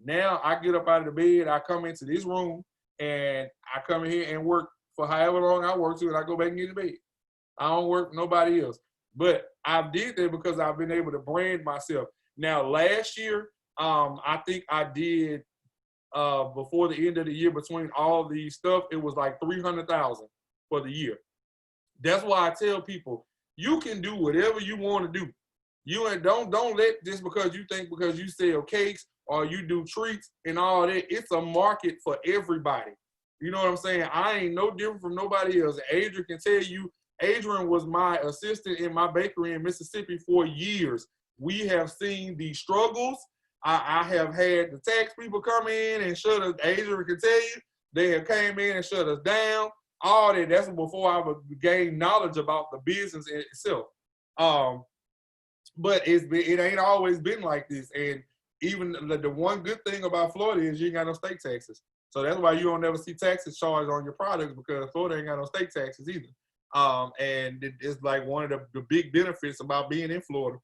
Now I get up out of the bed, I come into this room, and I come in here and work for however long I work to, and I go back and get to bed. I don't work for nobody else. But I did that because I've been able to brand myself. Now, last year, I think I did, before the end of the year, between all these stuff, it was like $300,000 for the year. That's why I tell people, you can do whatever you want to do. You don't let just because you sell cakes or you do treats and all that, it's a market for everybody. You know what I'm saying? I ain't no different from nobody else. Adrian can tell you, Adrian was my assistant in my bakery in Mississippi for years. We have seen the struggles. I have had the tax people come in and shut us. Adrian can tell you, they have came in and shut us down. All that. That's before I gained knowledge about the business itself. But it ain't always been like this. And even the one good thing about Florida is you ain't got no state taxes. So that's why you don't never see taxes charged on your products, because Florida ain't got no state taxes either. And it's like one of the big benefits about being in Florida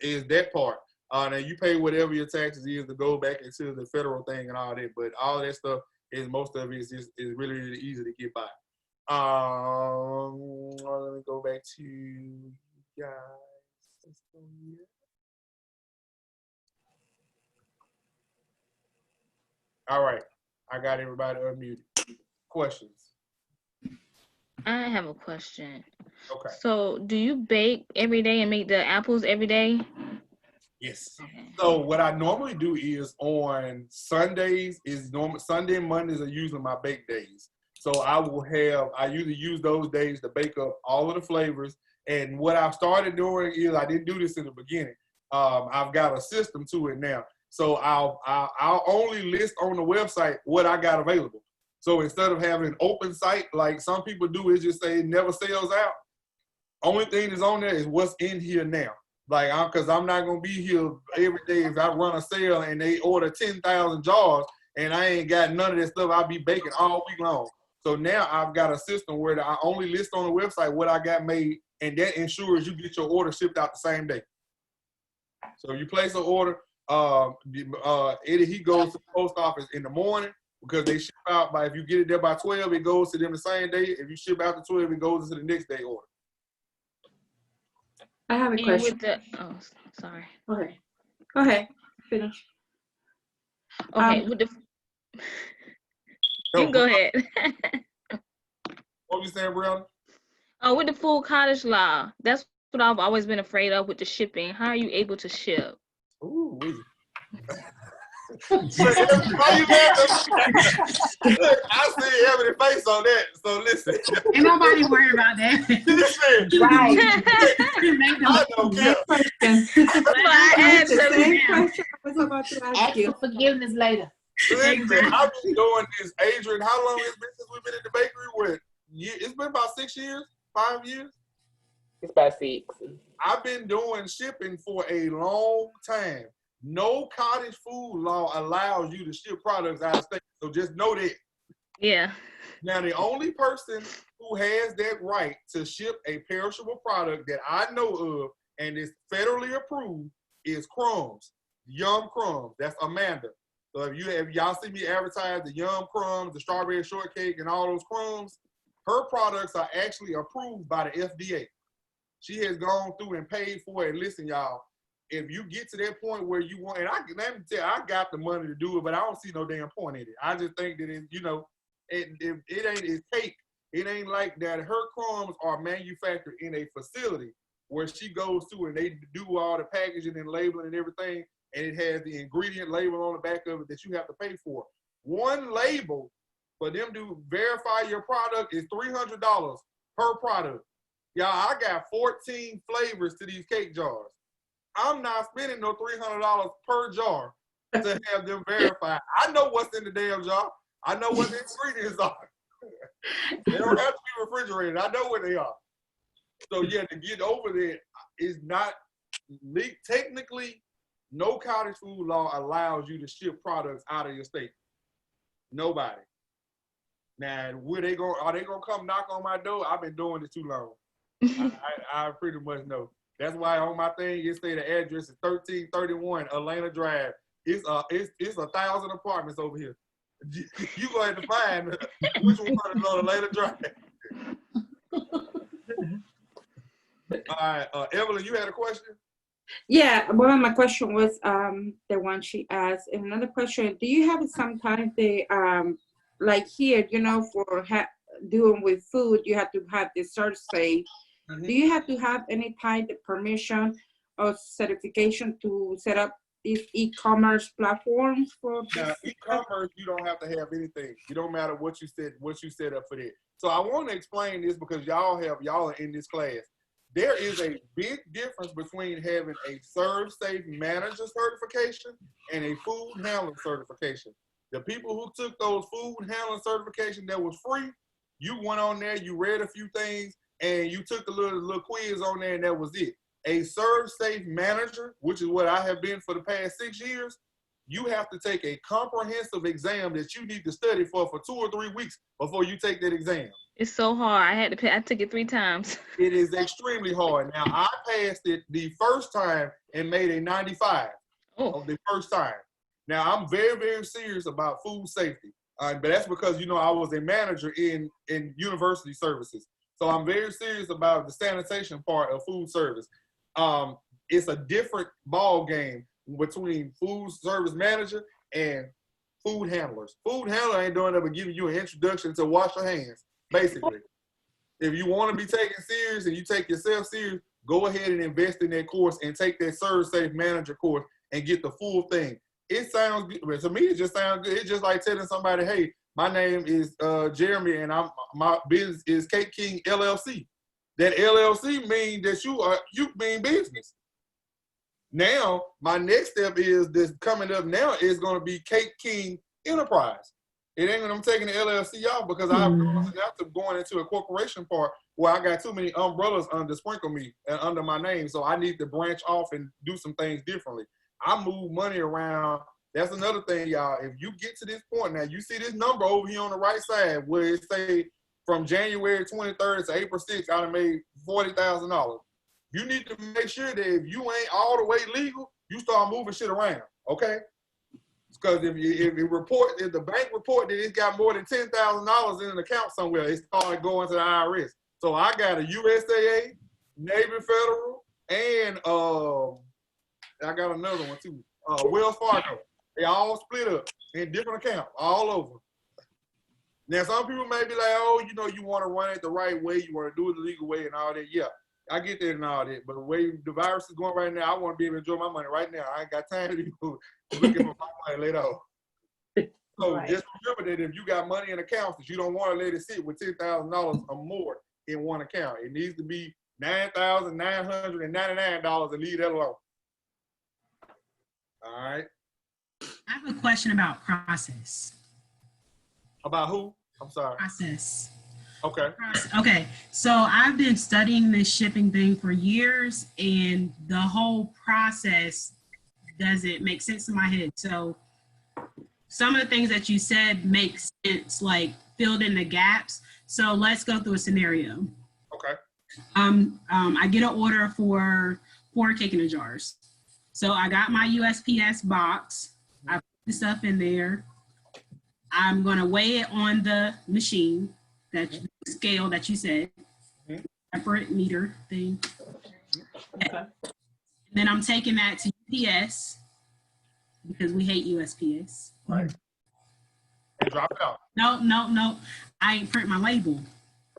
is that part. Now you pay whatever your taxes is to go back into the federal thing and all that, but all that stuff is most of it is really, really easy to get by. Let me go back to you guys. All right, I got everybody unmuted. Questions? I have a question. Okay. So, do you bake every day and make the apples every day? Yes. So what I normally do is on Sundays Sunday and Mondays are usually my bake days. So I usually use those days to bake up all of the flavors. And what I've started doing is, I didn't do this in the beginning. I've got a system to it now. So I'll only list on the website what I got available. So instead of having an open site like some people do, is just say it never sells out. Only thing that's on there is what's in here now. Like, because I'm not going to be here every day if I run a sale and they order 10,000 jars and I ain't got none of that stuff. I'll be baking all week long. So now I've got a system where I only list on the website what I got made, and that ensures you get your order shipped out the same day. So you place an order, he goes to the post office in the morning because they ship out if you get it there by 12, it goes to them the same day. If you ship out to 12, it goes to the next day order. I have a And question. Sorry. Okay. Go ahead. Finish. Okay, with the you can go ahead. What you saying, Brianna? With the full cottage law, that's what I've always been afraid of with the shipping. How are you able to ship? Ooh, why you laughing? Look, I see Ebony face on that. So listen. Ain't nobody worried about that. Listen. Right. I don't care. Same question I was about to ask Ask you. for forgiveness later. Listen, I've been doing this, Adrian. How long has it been since we've been in the bakery? It's been about 6 years, 5 years. It's about 6. I've been doing shipping for a long time. No cottage food law allows you to ship products out of state. So just know that. Yeah. Now, the only person who has that right to ship a perishable product that I know of and is federally approved is Crumbs, Yum Crumbs. That's Amanda. So if y'all see me advertise the Yum Crumbs, the strawberry shortcake, and all those crumbs, her products are actually approved by the FDA. She has gone through and paid for it. Listen, y'all, if you get to that point where you want, and let me tell you, I got the money to do it, but I don't see no damn point in it. I just think that it ain't it's cake. It ain't like that. Her crumbs are manufactured in a facility where she goes to and they do all the packaging and labeling and everything, and it has the ingredient label on the back of it that you have to pay for. One label for them to verify your product is $300 per product. Y'all, I got 14 flavors to these cake jars. I'm not spending no $300 per jar to have them verified. I know what's in the damn jar. I know what the ingredients are. They don't have to be refrigerated. I know what they are. So yeah, to get over there is not technically. No cottage food law allows you to ship products out of your state. Nobody. Now, are they gonna come knock on my door? I've been doing it too long. I pretty much know. That's why on my thing it say the address is 1331 Atlanta Drive. It's 1,000 apartments over here. You going to find which one is on Atlanta Drive. All right, Evelyn, you had a question? Yeah, well, my question was the one she asked. And another question, do you have sometimes the, like here, for doing with food, you have to have the ServSafe. Mm-hmm. Do you have to have any type of permission or certification to set up these e-commerce platforms for e-commerce? You don't have to have anything. It don't matter what you set up for that. So I want to explain this because y'all are in this class. There is a big difference between having a ServSafe manager certification and a food handler certification. The people who took those food handler certification that was free, you went on there, you read a few things, and you took a little quiz on there, and that was it. A ServSafe manager, which is what I have been for the past 6 years, you have to take a comprehensive exam that you need to study for 2 or 3 weeks before you take that exam. It's so hard. I had to pay. I took it 3 times. It is extremely hard. Now, I passed it the first time and made a 95 of the first time. Now, I'm very, very serious about food safety. But that's because, you know, I was a manager in university services. So I'm very serious about the sanitation part of food service. It's a different ball game between food service manager and food handlers. Food handler ain't doing that but giving you an introduction to wash your hands, basically. If you want to be taken serious and you take yourself serious, go ahead and invest in that course and take that Serve Safe Manager course and get the full thing. It sounds good. But to me, it just sounds good. It's just like telling somebody, hey, my name is Jeremy and my business is Cake King LLC. That LLC means that you mean business. Now, my next step is this coming up now is going to be Cake King Enterprise. It ain't when I'm taking the LLC off because I'm going into a corporation part where I got too many umbrellas under Sprinkle Me and under my name. So I need to branch off and do some things differently. I move money around. That's another thing, y'all. If you get to this point now, you see this number over here on the right side where it say from January 23rd to April 6th, I done made $40,000. You need to make sure that if you ain't all the way legal, you start moving shit around, okay? Because if the bank report that it's got more than $10,000 in an account somewhere, it started going to the IRS. So I got a USAA, Navy Federal, and I got another one too, Wells Fargo. They all split up in different accounts all over. Now some people may be like, oh, you know, you want to run it the right way, you want to do it the legal way and all that. Yeah, I get that and all that. But the way the virus is going right now, I want to be able to enjoy my money right now. I ain't got time to be looking for my money later on. So just remember that if you got money in accounts, that you don't want to let it sit with $10,000 or more in one account. It needs to be $9,999 and leave that alone. All right. I have a question about process. About who? I'm sorry. Process. Okay. Okay. So I've been studying this shipping thing for years, and the whole process doesn't make sense in my head. So some of the things that you said make sense, like filled in the gaps. So let's go through a scenario. Okay. I get an order for 4 cake in the jars. So I got my USPS box. I put the stuff in there. I'm gonna weigh it on the machine, that scale that you said, separate meter thing. Okay. Then I'm taking that to UPS because we hate USPS. Right. And drop it out. No. I ain't print my label.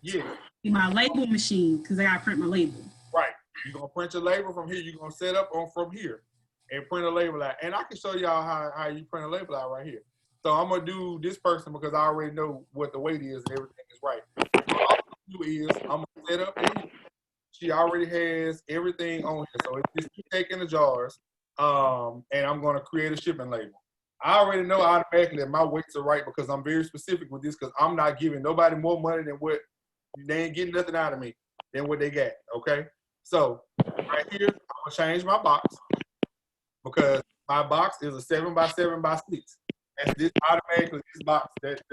Yeah. In my label machine because I gotta print my label. Right. You're gonna print your label from here. You're gonna set up from here and print a label out. And I can show y'all how you print a label out right here. So I'm gonna do this person because I already know what the weight is and everything is right. So all I'm gonna do is I'm gonna set up and she already has everything on here. So it's just taking the jars. And I'm gonna create a shipping label. I already know automatically that my weights are right because I'm very specific with this because I'm not giving nobody more money than what they ain't getting nothing out of me than what they got. Okay. So right here, I'm gonna change my box because my box is a 7x7x6. That's this automatically this box, that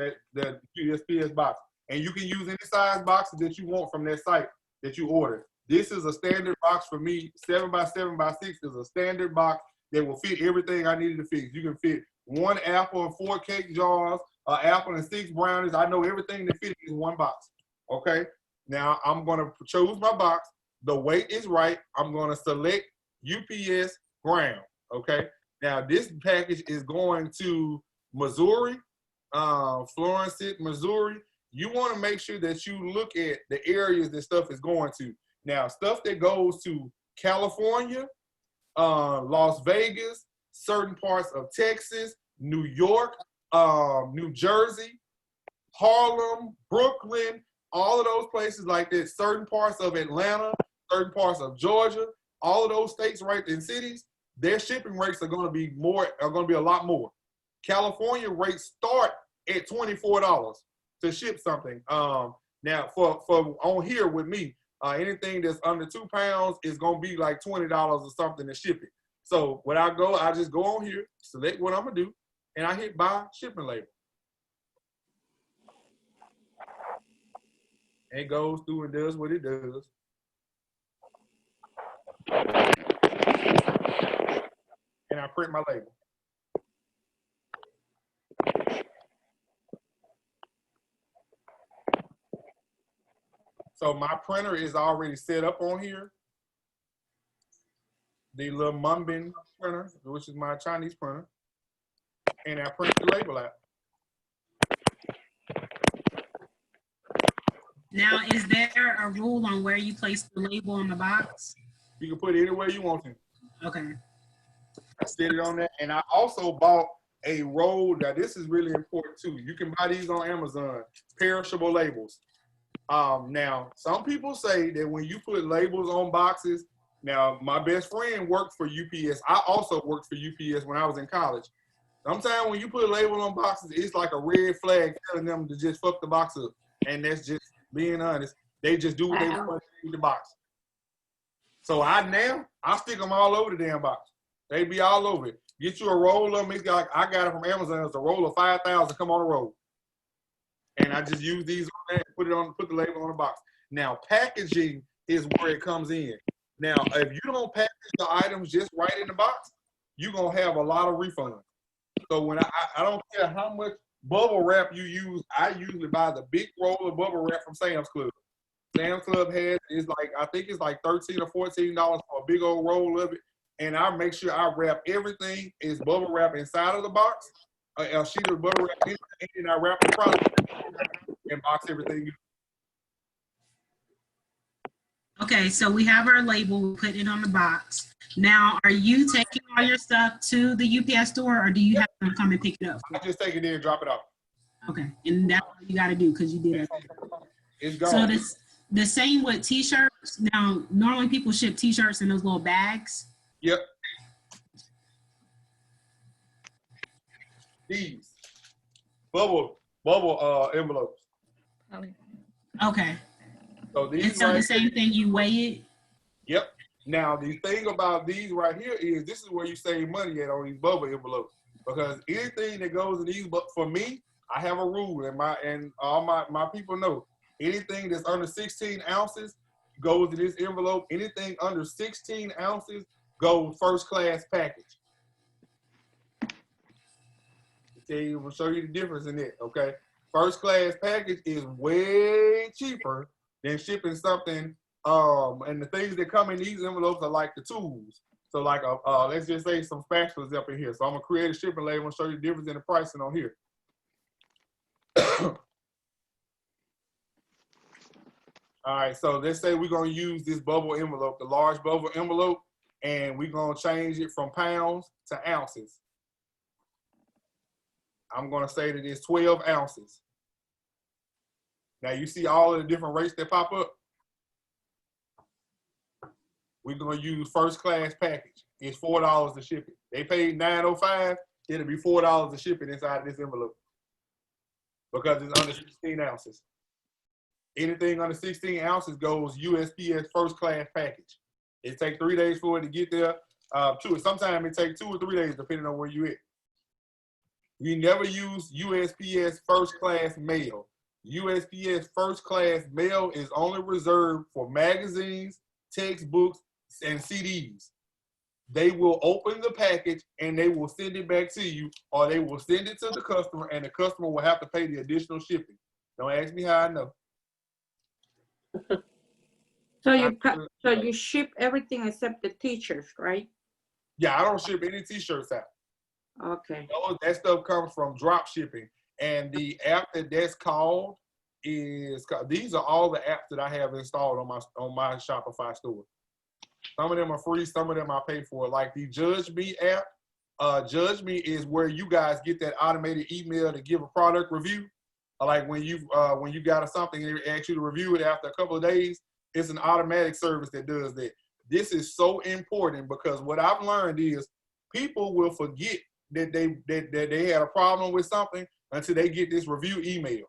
USPS box. And you can use any size boxes that you want from that site that you order. This is a standard box for me. 7x7x6 is a standard box that will fit everything I needed to fit. You can fit 1 apple and 4 cake jars, an apple and 6 brownies. I know everything that fits in one box. Okay. Now I'm gonna choose my box. The weight is right. I'm gonna select UPS ground. Okay. Now this package is going to Missouri, Florence, Missouri. You want to make sure that you look at the areas that stuff is going to. Now, stuff that goes to California, Las Vegas, certain parts of Texas, New York, New Jersey, Harlem, Brooklyn, all of those places like that, certain parts of Atlanta, certain parts of Georgia, all of those states right in cities, their shipping rates are going to be a lot more. California rates start at $24 to ship something. Now for on here with me, anything that's under 2 pounds is gonna be like $20 or something to ship it. So when I just go on here, select what I'm gonna do, and I hit buy shipping label. and it goes through and does what it does. And I print my label. So my printer is already set up on here. The little Mumbin printer, which is my Chinese printer. And I print the label out. Now, is there a rule on where you place the label on the box? You can put it anywhere you want to. Okay. I set it on that. And I also bought a roll. Now, this is really important too. You can buy these on Amazon, perishable labels. Now, some people say that when you put labels on boxes, now my best friend worked for UPS. I also worked for UPS when I was in college. Sometimes when you put a label on boxes, it's like a red flag telling them to just fuck the box up. And that's just being honest. They just do what they want in the box. So I stick them all over the damn box. They be all over it. Get you a roll of them. It's got, I got it from Amazon. It's a roll of 5,000. Come on the roll. And I just use these on that and put the label on the box. Now, packaging is where it comes in. Now, if you don't package the items just right in the box, you're going to have a lot of refunds. So when I don't care how much bubble wrap you use, I usually buy the big roll of bubble wrap from Sam's Club. Sam's Club has, I think it's like $13 or $14 for a big old roll of it. And I make sure I wrap everything is bubble wrap inside of the box. A sheet of bubble wrap in, and I wrap the product and box everything. Okay, so we have our label, we put it on the box. Now, are you taking all your stuff to the UPS store, or do you have them come and pick it up? I just take it there and drop it off. Okay, and that's what you got to do because you did it. It's gone. So the same with T-shirts. Now, normally people ship T-shirts in those little bags. Yep. These bubble envelopes. Okay. So these. And so the same thing, you weigh it. Yep. Now the thing about these right here is this is where you save money at on these bubble envelopes, because anything that goes in these, but for me, I have a rule, and all my people know anything that's under 16 ounces goes in this envelope. Anything under 16 ounces goes first class package. We'll show you the difference in it, okay? First class package is way cheaper than shipping something, and the things that come in these envelopes are like the tools. So like, let's just say some spatulas up in here. So I'm gonna create a shipping label and show you the difference in the pricing on here. All right, so let's say we're gonna use this bubble envelope, the large bubble envelope, and we're gonna change it from pounds to ounces. I'm gonna say that it's 12 ounces. Now you see all of the different rates that pop up. We're gonna use first class package. It's $4 to ship it. They paid $9.05. It'll be $4 to ship it inside of this envelope because it's under 16 ounces. Anything under 16 ounces goes USPS first class package. It takes 3 days for it to get there. Sometimes it takes 2 or 3 days depending on where you at. We never use USPS first class mail. USPS first class mail is only reserved for magazines, textbooks, and CDs. They will open the package and they will send it back to you, or they will send it to the customer and the customer will have to pay the additional shipping. Don't ask me how I know. So you ship everything except the t-shirts, right? Yeah, I don't ship any t-shirts out. Okay. That stuff comes from drop shipping. And the app that's called is, these are all the apps that I have installed on my Shopify store. Some of them are free, some of them I pay for. Like the Judge Me app. Judge Me is where you guys get that automated email to give a product review. Like when you got something and they ask you to review it after a couple of days, it's an automatic service that does that. This is so important because what I've learned is people will forget that they had a problem with something until they get this review email.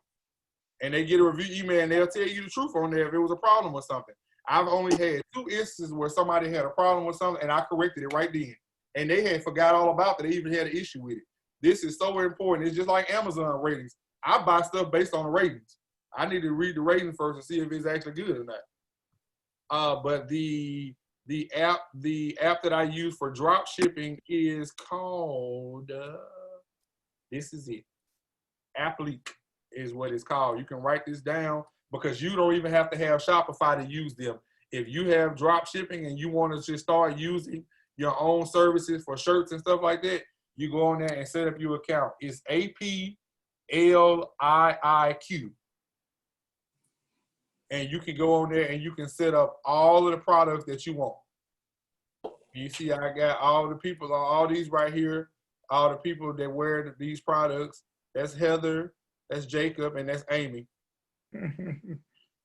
And they get a review email and they'll tell you the truth on there if it was a problem with something. I've only had 2 instances where somebody had a problem with something and I corrected it right then. And they had forgot all about that they even had an issue with it. This is so important. It's just like Amazon ratings. I buy stuff based on the ratings. I need to read the rating first to see if it's actually good or not. But the app that I use for drop shipping is called, this is it. Appleek is what it's called. You can write this down because you don't even have to have Shopify to use them. If you have drop shipping and you want to just start using your own services for shirts and stuff like that, you go on there and set up your account. It's APLIIQ. And you can go on there and you can set up all of the products that you want. You see, I got all the people on all these right here, all the people that wear these products. That's Heather, that's Jacob, and that's Amy.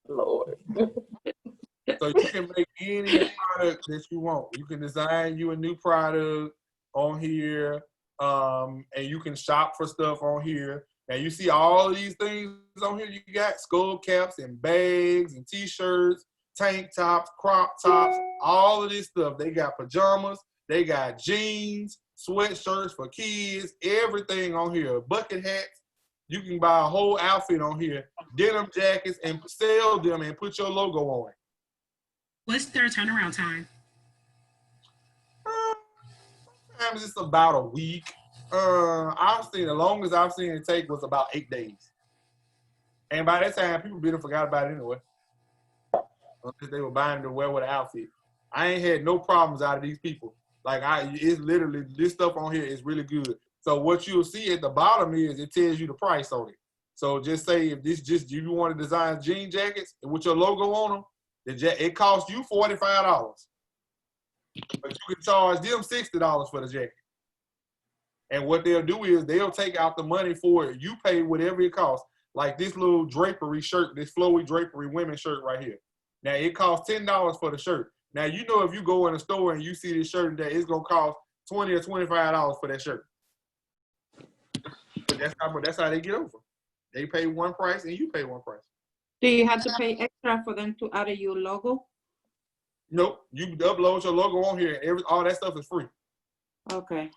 Lord. So you can make any product that you want. You can design you a new product on here, and you can shop for stuff on here. Now you see all of these things on here. You got skull caps and bags and t-shirts, tank tops, crop tops, all of this stuff. They got pajamas, they got jeans, sweatshirts for kids, everything on here. Bucket hats. You can buy a whole outfit on here, denim jackets, and sell them and put your logo on it. What's their turnaround time? Sometimes it's about a week. I've seen, the longest I've seen it take was about 8 days. And by that time, people been forgot about it anyway. Because they were buying to wear with an outfit. I ain't had no problems out of these people. Like, it's literally, this stuff on here is really good. So what you'll see at the bottom is it tells you the price on it. So just say if this just, you want to design jean jackets with your logo on them, it costs you $45. But you can charge them $60 for the jacket. And what they'll do is they'll take out the money for it. You pay whatever it costs. Like this little drapery shirt, this flowy drapery women's shirt right here. Now it costs $10 for the shirt. Now you know if you go in a store and you see this shirt today, it's gonna cost $20 or $25 for that shirt. But that's how they get over. They pay one price and you pay one price. Do you have to pay extra for them to add your logo? Nope. You upload your logo on here and all that stuff is free. Okay.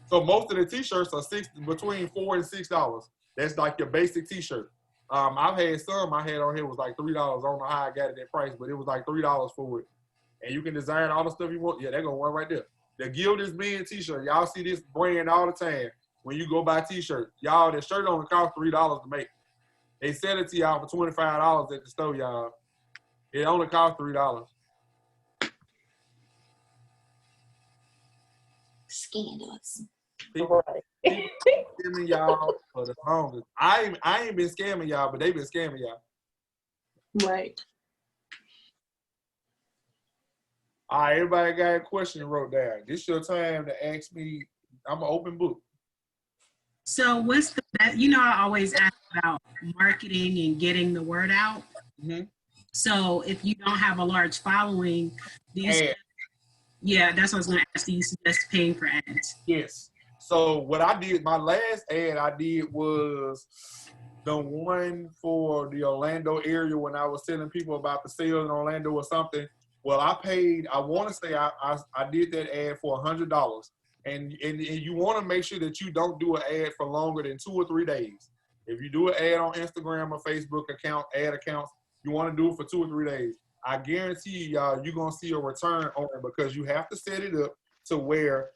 So most of the t-shirts are between $4 and $6. That's like your basic t-shirt. I've had some I had on here was like $3. I don't know how I got it that price, but it was like $3 for it. And you can design all the stuff you want. Yeah, they're gonna work right there. The Gilda's Men t-shirt. Y'all see this brand all the time when you go buy t-shirts. Y'all, that shirt only costs $3 to make. They sell it to y'all for $25 at the store, y'all. It only costs $3. Scandalous. People scamming y'all for the longest. I ain't been scamming y'all, but they've been scamming y'all. Right. All right, everybody got a question wrote down. This your time to ask me. I'm an open book. So what's the best, you know, I always ask about marketing and getting the word out. Mm-hmm. So if you don't have a large following, yeah, that's what I was going to ask. Do you suggest paying for ads? Yes. So what I did, my last ad I did was the one for the Orlando area when I was telling people about the sale in Orlando or something. Well, I paid, I want to say I did that ad for $100. And you want to make sure that you don't do an ad for longer than 2 or 3 days. If you do an ad on Instagram or Facebook ad accounts, you want to do it for 2 or 3 days. I guarantee you, y'all, you're going to see a return on it because you have to set it up to where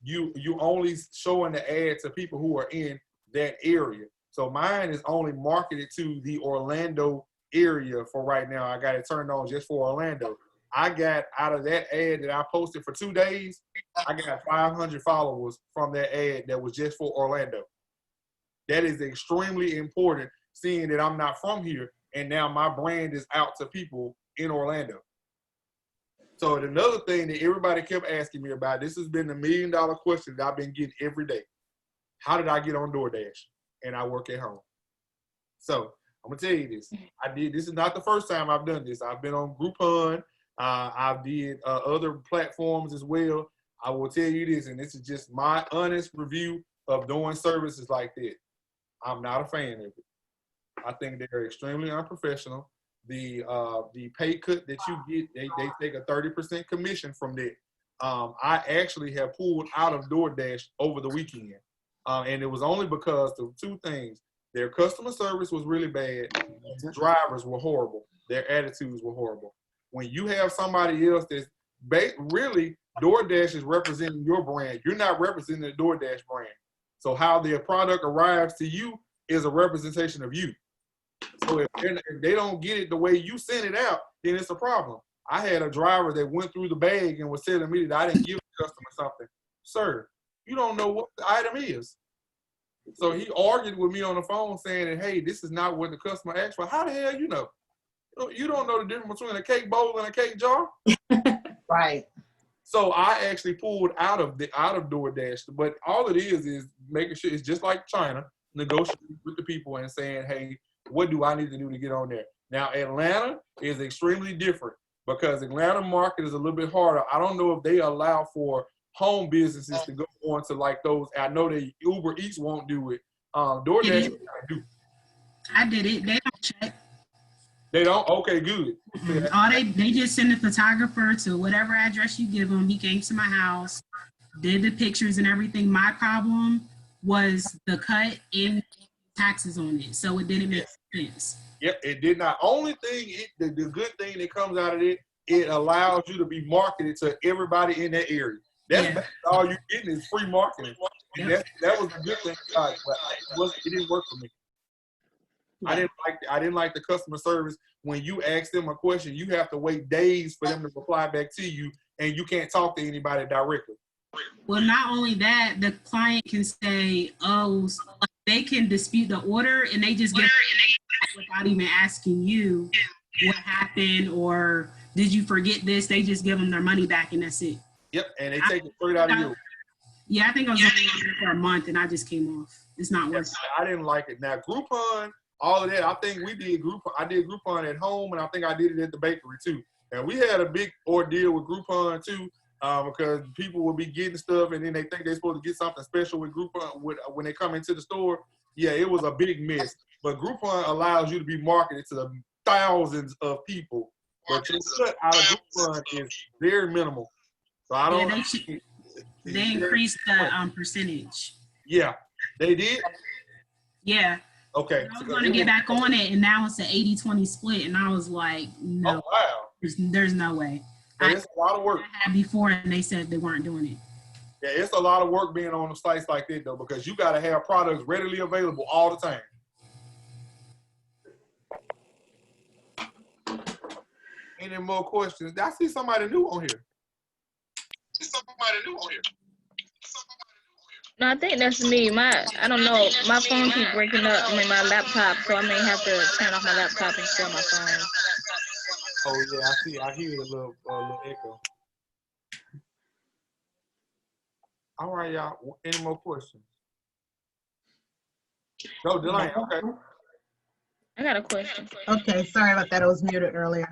you only showing the ad to people who are in that area. So mine is only marketed to the Orlando area for right now. I got it turned on just for Orlando. I got out of that ad that I posted for 2 days, I got 500 followers from that ad that was just for Orlando. That is extremely important, seeing that I'm not from here, and now my brand is out to people in Orlando. So another thing that everybody kept asking me about, this has been the $1 million question that I've been getting every day. How did I get on DoorDash? And I work at home. So I'm gonna tell you this. This is not the first time I've done this. I've been on Groupon. I've did other platforms as well. I will tell you this, and this is just my honest review of doing services like that. I'm not a fan of it. I think they're extremely unprofessional. The pay cut that you get, they take a 30% commission from that. I actually have pulled out of DoorDash over the weekend. And it was only because of 2 things. Their customer service was really bad. The drivers were horrible. Their attitudes were horrible. When you have somebody else that's really, DoorDash is representing your brand. You're not representing the DoorDash brand. So how their product arrives to you is a representation of you. So if they don't get it the way you sent it out, then it's a problem. I had a driver that went through the bag and was telling me that I didn't give the customer something. Sir, you don't know what the item is. So he argued with me on the phone saying that, hey, this is not what the customer asked for. How the hell you know? You don't know the difference between a cake bowl and a cake jar? Right. So I actually pulled out of DoorDash. But all it is making sure it's just like China, negotiating with the people and saying, hey, what do I need to do to get on there? Now, Atlanta is extremely different because Atlanta market is a little bit harder. I don't know if they allow for home businesses to go on to like those. I know that Uber Eats won't do it. DoorDash do. I did it. They don't check. They don't? Okay, good. All they just send the photographer to whatever address you give him. He came to my house, did the pictures and everything. My problem was the cut in taxes on it, so it didn't make sense. Yep, it did not. Only thing, the good thing that comes out of it, it allows you to be marketed to everybody in that area. That's all you're getting is free marketing. And that was the good thing about it, but it didn't work for me. I didn't like the customer service. When you ask them a question, you have to wait days for them to reply back to you, and you can't talk to anybody directly. Well, not only that, the client can say, oh, they can dispute the order, and they just get it without even asking you what happened or did you forget this. They just give them their money back, and that's it. Yep, and they take it straight out of you. Yeah, I think I was only there for a month, and I just came off. It's not worth it. I didn't like it. Now, Groupon, all of that, I think we did Groupon. I did Groupon at home, and I think I did it at the bakery, too. And we had a big ordeal with Groupon, too, because people will be getting stuff, and then they think they're supposed to get something special with Groupon when they come into the store. Yeah, it was a big mess. But Groupon allows you to be marketed to the thousands of people. But your cut out of Groupon is very minimal. So I don't. Yeah, they increased the percentage. Yeah, they did. Yeah. Okay. I was going to get back on it, and now it's an 80-20 split, and I was like, no. Oh, wow. There's no way. It's a lot of work. I had before, and they said they weren't doing it. Yeah, it's a lot of work being on the sites like that, though, because you got to have products readily available all the time. Any more questions? I see somebody new on here. No, I think that's me. I don't know. My phone keeps breaking up. I mean, my laptop, so I may have to turn off my laptop and share my phone. Oh yeah, I see. I hear a little echo. All right, y'all. Any more questions? No, Delane. Okay. I got a question. Okay, sorry about that. I was muted earlier.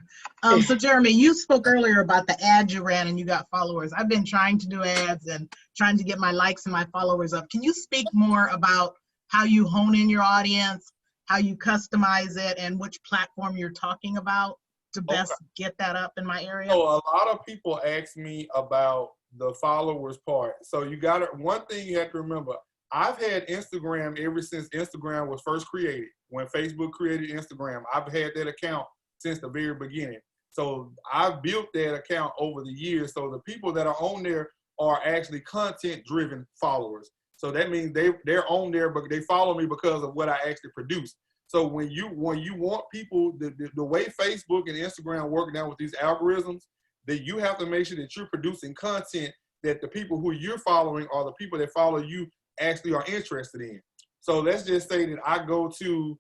So Jeremy, you spoke earlier about the ads you ran and you got followers. I've been trying to do ads and trying to get my likes and my followers up. Can you speak more about how you hone in your audience, how you customize it, and which platform you're talking about to best get that up in my area? So a lot of people ask me about the followers part. So you got to, one thing you have to remember, I've had Instagram ever since Instagram was first created. When Facebook created Instagram, I've had that account since the very beginning. So I've built that account over the years. So the people that are on there are actually content-driven followers. So that means they're on there, but they follow me because of what I actually produce. So when you want people, the way Facebook and Instagram work now with these algorithms, that you have to make sure that you're producing content that the people who you're following or the people that follow you actually are interested in. So let's just say that I go to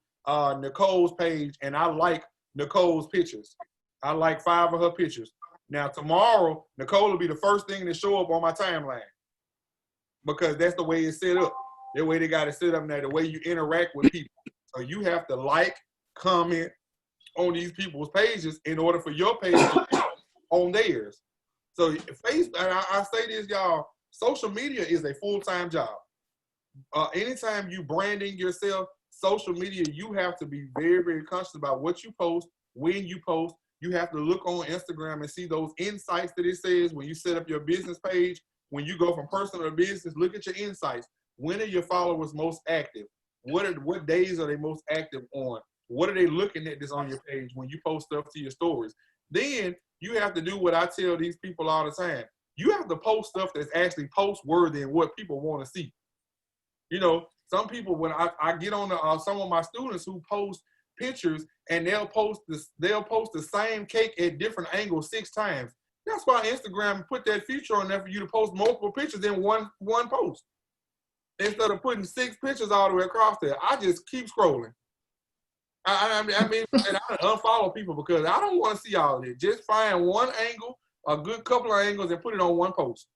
Nicole's page and I like Nicole's pictures. I like 5 of her pictures. Now tomorrow, Nicole will be the first thing to show up on my timeline because that's the way it's set up. The way they got it set up now, the way you interact with people. So you have to like, comment on these people's pages in order for your page to be on theirs. So Facebook, and I say this, y'all, social media is a full-time job. Anytime you branding yourself, social media, you have to be very, very conscious about what you post, when you post. You have to look on Instagram and see those insights that it says when you set up your business page. When you go from personal to business, look at your insights. When are your followers most active? What days are they most active on? What are they looking at this on your page when you post stuff to your stories? Then you have to do what I tell these people all the time. You have to post stuff that's actually post-worthy and what people want to see. You know, some people, when I get on some of my students who post pictures and they'll post the same cake at different angles 6 times. That's why Instagram put that feature on there for you to post multiple pictures in one post. Instead of putting 6 pictures all the way across there, I just keep scrolling. I mean, and I unfollow people because I don't want to see all of it. Just find one angle, a good couple of angles, and put it on one post.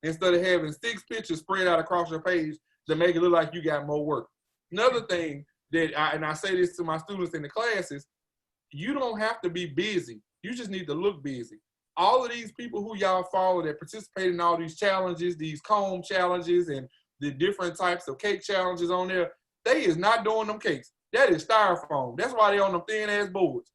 Instead of having 6 pictures spread out across your page to make it look like you got more work. Another thing that I say this to my students in the classes, you don't have to be busy. You just need to look busy. All of these people who y'all follow that participate in all these challenges, these comb challenges and the different types of cake challenges on there, they is not doing them cakes. That is styrofoam. That's why they on them thin ass boards.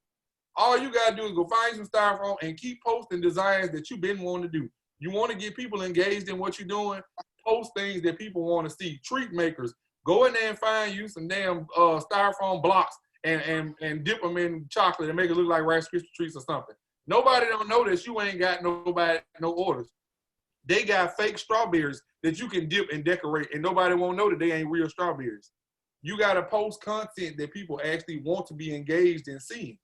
All you gotta do is go find some styrofoam and keep posting designs that you've been wanting to do. You want to get people engaged in what you're doing, post things that people want to see. Treat makers, go in there and find you some damn styrofoam blocks and dip them in chocolate and make it look like Rice Krispie treats or something. Nobody don't know that you ain't got no orders. They got fake strawberries that you can dip and decorate, and nobody won't know that they ain't real strawberries. You got to post content that people actually want to be engaged in seeing.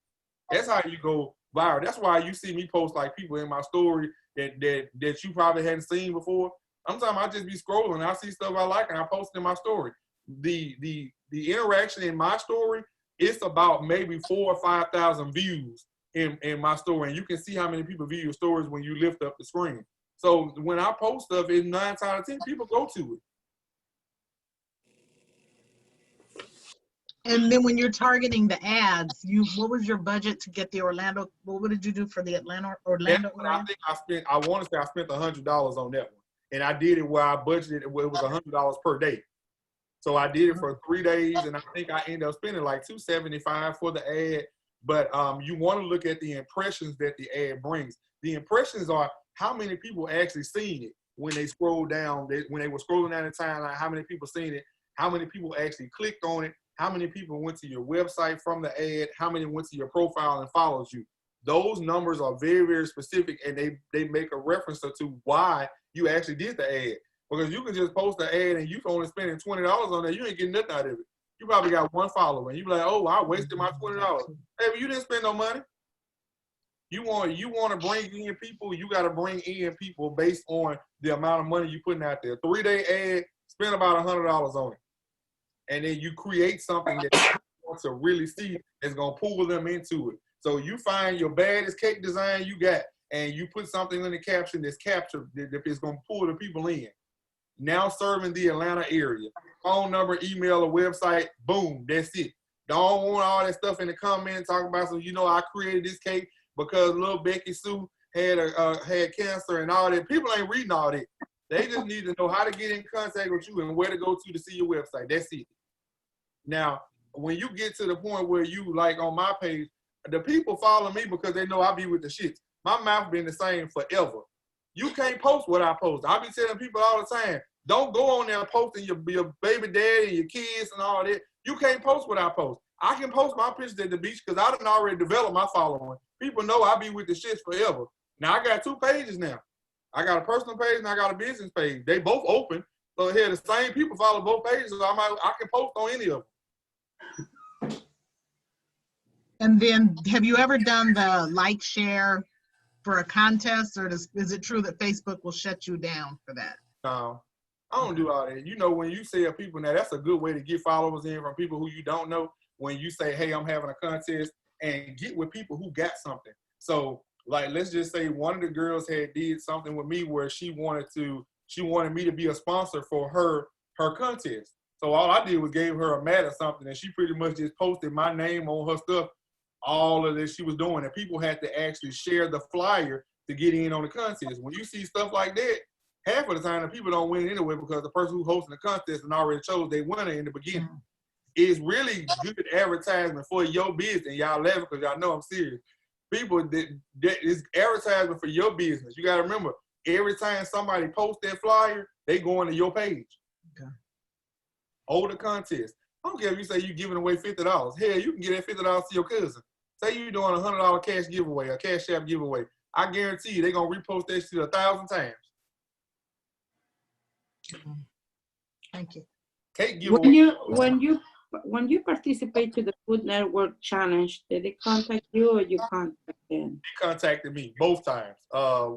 That's how you go viral. That's why you see me post like people in my story that you probably hadn't seen before. Sometimes I just be scrolling, I see stuff I like, and I post it in my story. The interaction in my story, it's about maybe 4,000 or 5,000 views in my story, and you can see how many people view your stories when you lift up the screen. So when I post stuff, it's 9 times out of 10 people go to it. And then when you're targeting the ads, what was your budget to get the Orlando? What did you do for the Orlando? I think I want to say I spent $100 on that one, and I did it where I budgeted. It was $100 per day. So I did it for 3 days, and I think I ended up spending like $275 for the ad. But you want to look at the impressions that the ad brings. The impressions are how many people actually seen it when they scroll down. When they were scrolling down the timeline, how many people seen it? How many people actually clicked on it? How many people went to your website from the ad? How many went to your profile and follows you? Those numbers are very, very specific, and they make a reference to why you actually did the ad. Because you can just post the ad and you're only spending $20 on that. You ain't getting nothing out of it. You probably got one follower, and you be like, oh, I wasted my $20. Hey, but you didn't spend no money. You want to bring in people, you got to bring in people based on the amount of money you're putting out there. 3-day ad, spend about $100 on it. And then you create something that you want to really see that's going to pull them into it. So you find your baddest cake design you got, and you put something in the caption that's captured that is going to pull the people in. Now serving the Atlanta area. Phone number, email, or website, boom, that's it. Don't want all that stuff in the comments talking about, so you know I created this cake because little Becky Sue had cancer and all that. People ain't reading all that. They just need to know how to get in contact with you and where to go to see your website. That's it. Now, when you get to the point where you, like on my page, the people follow me because they know I be with the shits. My mouth been the same forever. You can't post what I post. I be telling people all the time, don't go on there posting your baby daddy and your kids and all that. You can't post what I post. I can post my pictures at the beach because I done already developed my following. People know I be with the shits forever. Now, I got 2 pages now. I got a personal page and I got a business page. They both open. So here, the same people follow both pages. So I can post on any of them. And then, have you ever done the like share for a contest, or is it true that Facebook will shut you down for that? No, I don't do all that. You know, when you say people now, that's a good way to get followers in from people who you don't know. When you say, hey, I'm having a contest, and get with people who got something. So, like, let's just say one of the girls did something with me where she wanted me to be a sponsor for her contest. So all I did was gave her a mat or something, and she pretty much just posted my name on her stuff, all of this she was doing, and people had to actually share the flyer to get in on the contest. When you see stuff like that, half of the time the people don't win anyway because the person who hosting the contest and already chose their winner in the beginning. It's really good advertisement for your business. Y'all laughing because y'all know I'm serious. People, that is advertisement for your business. You got to remember, every time somebody posts that flyer, they go into your page. Okay. Hold the contest. I don't care if you say you're giving away $50. Hell, you can get that $50 to your cousin. Say you're doing a $100 cash giveaway, a cash app giveaway. I guarantee you they're going to repost that shit 1,000 times. Thank you. Cake giveaway. When you participate to the Food Network Challenge, did they contact you or you contact them? They contacted me both times.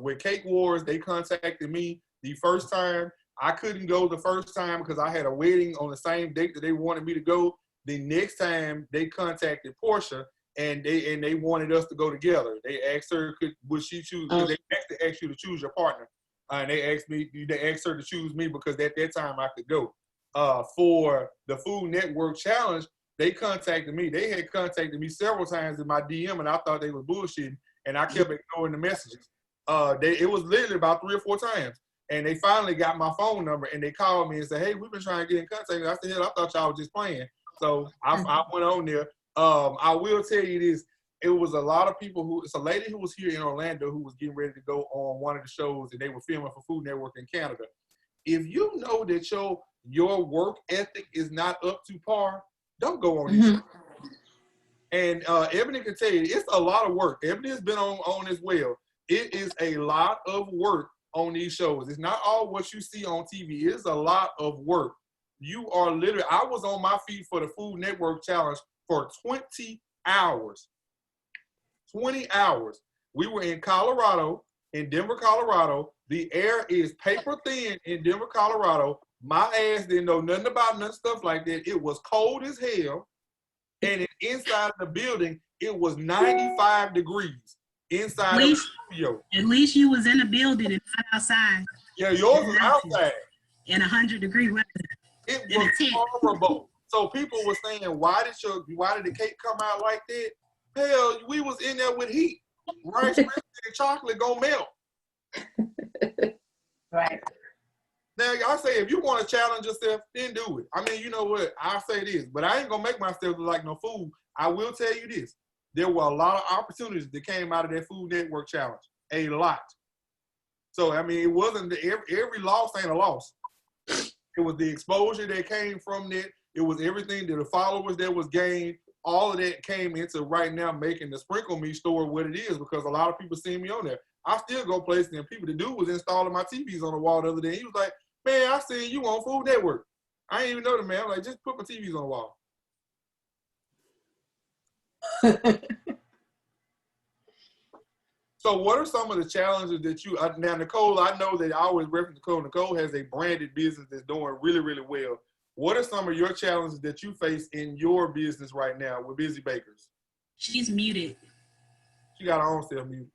With Cake Wars, they contacted me the first time. I couldn't go the first time because I had a wedding on the same date that they wanted me to go. The next time they contacted Portia and they wanted us to go together. They asked her, would she choose? They actually asked you to choose your partner, and they asked her to choose me because at that time I could go. For the Food Network Challenge, they contacted me. They had contacted me several times in my DM, and I thought they were bullshitting, and I kept ignoring the messages. It was literally about 3 or 4 times. And they finally got my phone number and they called me and said, hey, we've been trying to get in contact. I said, hell, I thought y'all was just playing. So I went on there. I will tell you this. It was a lot of people it's a lady who was here in Orlando who was getting ready to go on one of the shows and they were filming for Food Network in Canada. If you know that your work ethic is not up to par, don't go on these shows. And Ebony can tell you, it's a lot of work. Ebony has been on as well. It is a lot of work on these shows. It's not all what you see on TV. It's a lot of work. You are literally, I was on my feet for the Food Network Challenge for 20 hours. 20 hours. We were in Colorado, in Denver, Colorado. The air is paper thin in Denver, Colorado. My ass didn't know nothing about none stuff like that. It was cold as hell. And inside of the building, it was 95 degrees. Inside of the studio. At least you was in the building and not outside. Yeah, yours was outside. In 100-degree weather. It was horrible. So people were saying, why did the cake come out like that? Hell, we was in there with heat. Rice Krispies and chocolate gonna melt. Right. Now, I say, if you want to challenge yourself, then do it. I mean, you know what? I'll say this, but I ain't gonna make myself look like no fool. I will tell you this. There were a lot of opportunities that came out of that Food Network Challenge. A lot. So, I mean, it wasn't every loss ain't a loss. It was the exposure that came from that. It was everything that the followers that was gained. All of that came into right now making the Sprinkle Me store what it is because a lot of people see me on there. I still go places and people, the dude was installing my TVs on the wall the other day. He was like, man, I seen you on Food Network. I ain't even know the man. I'm like, just put my TVs on the wall. So what are some of the challenges that you, now Nicole, I know that I always reference Nicole. Nicole has a branded business that's doing really, really well. What are some of your challenges that you face in your business right now with Busy Bakers? She's muted. She got her own self muted.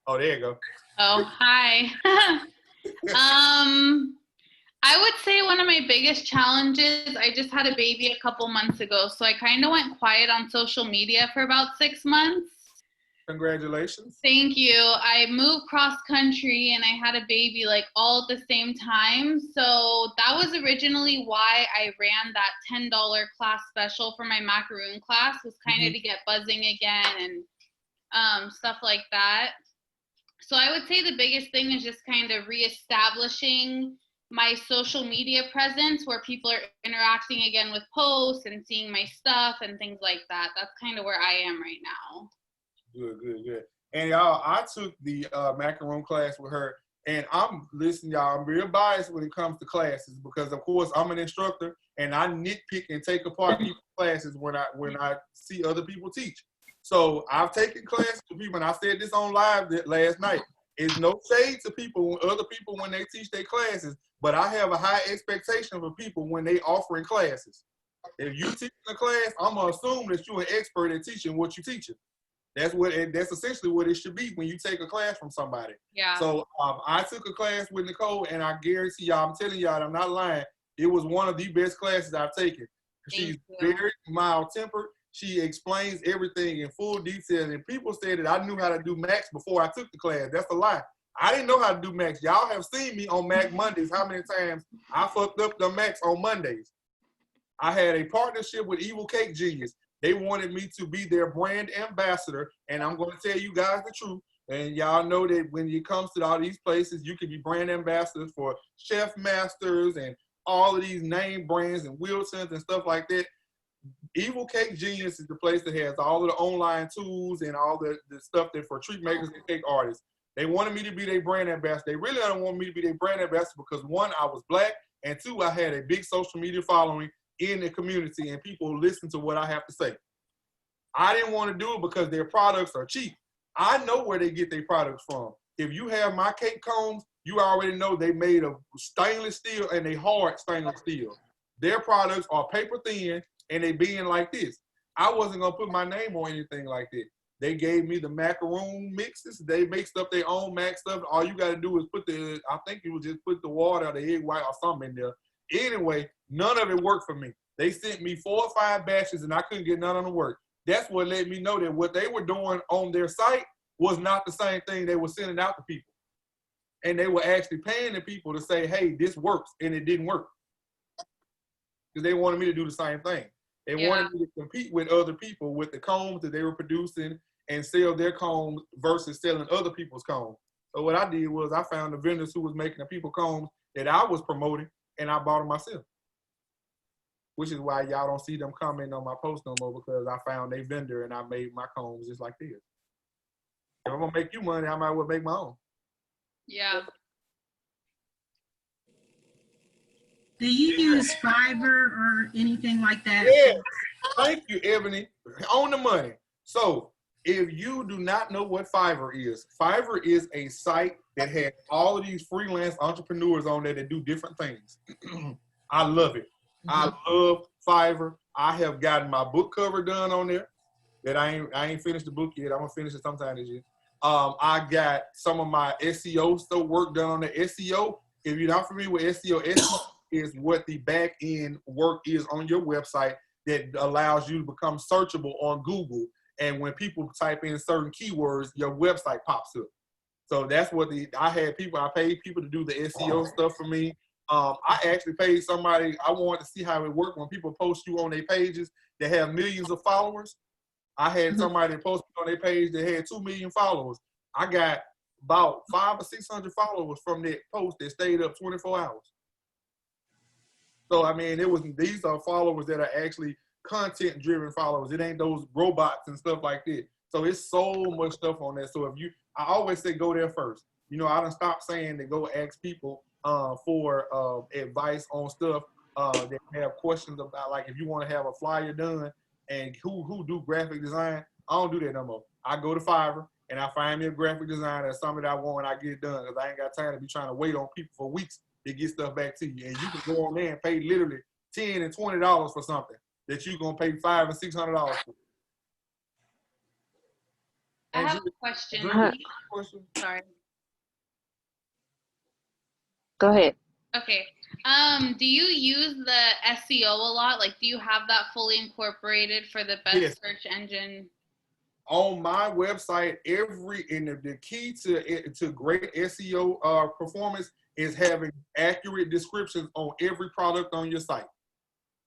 Oh, there you go. Oh, hi. I would say one of my biggest challenges, I just had a baby a couple months ago, so I kind of went quiet on social media for about 6 months. Congratulations. Thank you. I moved cross country and I had a baby like all at the same time. So that was originally why I ran that $10 class special for my macaroon class, was kind of to get buzzing again and stuff like that. So I would say the biggest thing is just kind of reestablishing my social media presence where people are interacting again with posts and seeing my stuff and things like that. That's kind of where I am right now. Good. And y'all, I took the macaroon class with her, and I'm real biased when it comes to classes because, of course, I'm an instructor, and I nitpick and take apart people's classes when I see other people teach. So I've taken classes with people, and I said this on live last night. It's no shade to other people when they teach their classes, but I have a high expectation for people when they offering classes. If you teach a class, I'm gonna assume that you're an expert at teaching what you're teaching. That's essentially what it should be when you take a class from somebody. Yeah. So I took a class with Nicole, and I guarantee y'all, I'm telling y'all, I'm not lying. It was one of the best classes I've taken. She's very mild-tempered. She explains everything in full detail. And people said that I knew how to do Max before I took the class. That's a lie. I didn't know how to do Max. Y'all have seen me on Mac Mondays. How many times I fucked up the Max on Mondays? I had a partnership with Evil Cake Genius. They wanted me to be their brand ambassador, and I'm going to tell you guys the truth. And y'all know that when it comes to all these places, you can be brand ambassadors for Chef Masters and all of these name brands and Wilsons and stuff like that. Evil Cake Genius is the place that has all of the online tools and all the stuff that for treat makers and cake artists. They wanted me to be their brand ambassador. They really don't want me to be their brand ambassador because one, I was black, and two, I had a big social media following in the community and people listen to what I have to say. I didn't want to do it because their products are cheap. I know where they get their products from. If you have my cake combs, you already know they made of stainless steel and they hard stainless steel. Their products are paper thin and they being like this. I wasn't gonna put my name on anything like that. They gave me the macaroon mixes. They mixed up their own mac stuff. All you gotta do is I think it was just put the water, the egg white or something in there. Anyway, none of it worked for me. They sent me 4 or 5 batches and I couldn't get none of them work. That's what let me know that what they were doing on their site was not the same thing they were sending out to people. And they were actually paying the people to say, hey, this works, and it didn't work. Because they wanted me to do the same thing. They wanted me to compete with other people with the combs that they were producing and sell their combs versus selling other people's combs. So what I did was I found the vendors who was making the people combs that I was promoting, and I bought them myself. Which is why y'all don't see them commenting on my post no more, because I found a vendor and I made my combs just like this. If I'm gonna make you money, I might as well make my own. Yeah. Do you use Fiverr or anything like that? Yeah. Thank you, Ebony. On the money. So if you do not know what Fiverr is a site that has all of these freelance entrepreneurs on there that do different things. I love it. I love Fiverr. I have gotten my book cover done on there. That I ain't finished the book yet. I'm gonna finish it sometime this year. I got some of my SEO stuff work done on the SEO. If you're not familiar with SEO, SEO is what the back end work is on your website that allows you to become searchable on Google. And when people type in certain keywords, your website pops up. So that's what I paid people to do the SEO stuff for me. I actually paid somebody, I wanted to see how it worked when people post you on their pages that have millions of followers. I had somebody post me on their page that had 2 million followers. I got about 500 or 600 followers from that post that stayed up 24 hours. So, I mean, these are followers that are actually content-driven followers. It ain't those robots and stuff like that. So it's so much stuff on there. So I always say go there first. You know, I done stopped saying to go ask people for advice on stuff that have questions about, like if you want to have a flyer done and who do graphic design. I don't do that no more. I go to Fiverr and I find me a graphic designer or something that I want and I get it done, because I ain't got time to be trying to wait on people for weeks to get stuff back to you. And you can go on there and pay literally $10 and $20 for something that you're gonna pay $500 and $600 for. I have a question. Sorry. Go ahead. Okay. Do you use the SEO a lot? Like, do you have that fully incorporated for the best search engine? On my website, the key to great SEO performance is having accurate descriptions on every product on your site.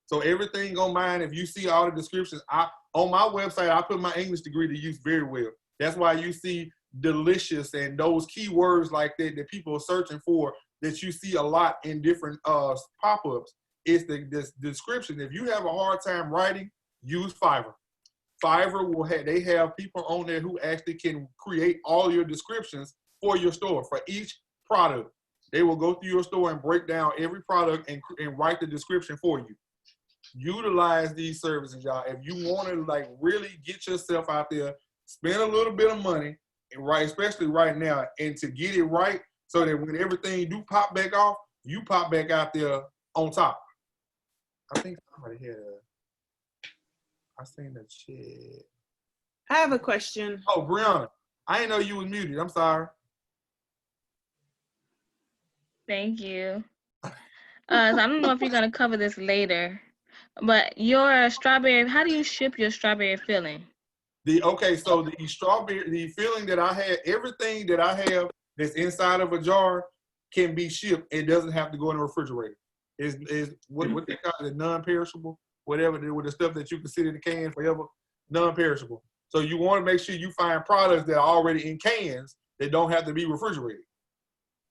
So everything on mine, if you see all the descriptions, on my website, I put my English degree to use very well. That's why you see delicious and those keywords like that people are searching for, that you see a lot in different pop-ups. It's the description. If you have a hard time writing, use Fiverr. Fiverr they have people on there who actually can create all your descriptions for your store, for each product. They will go through your store and break down every product and write the description for you. Utilize these services, y'all. If you want to like really get yourself out there, spend a little bit of money, and especially right now, and to get it right, so that when everything do pop back off, you pop back out there on top. I think somebody had I seen the chat. I have a question. Oh, Brianna, I didn't know you was muted. I'm sorry. Thank you. So I don't know if you're gonna cover this later, but your strawberry, how do you ship your strawberry filling? So the filling that I had, everything that I have that's inside of a jar can be shipped. It doesn't have to go in the refrigerator. Is what they call it, non-perishable, whatever, with the stuff that you can sit in the can forever, non-perishable. So you want to make sure you find products that are already in cans that don't have to be refrigerated.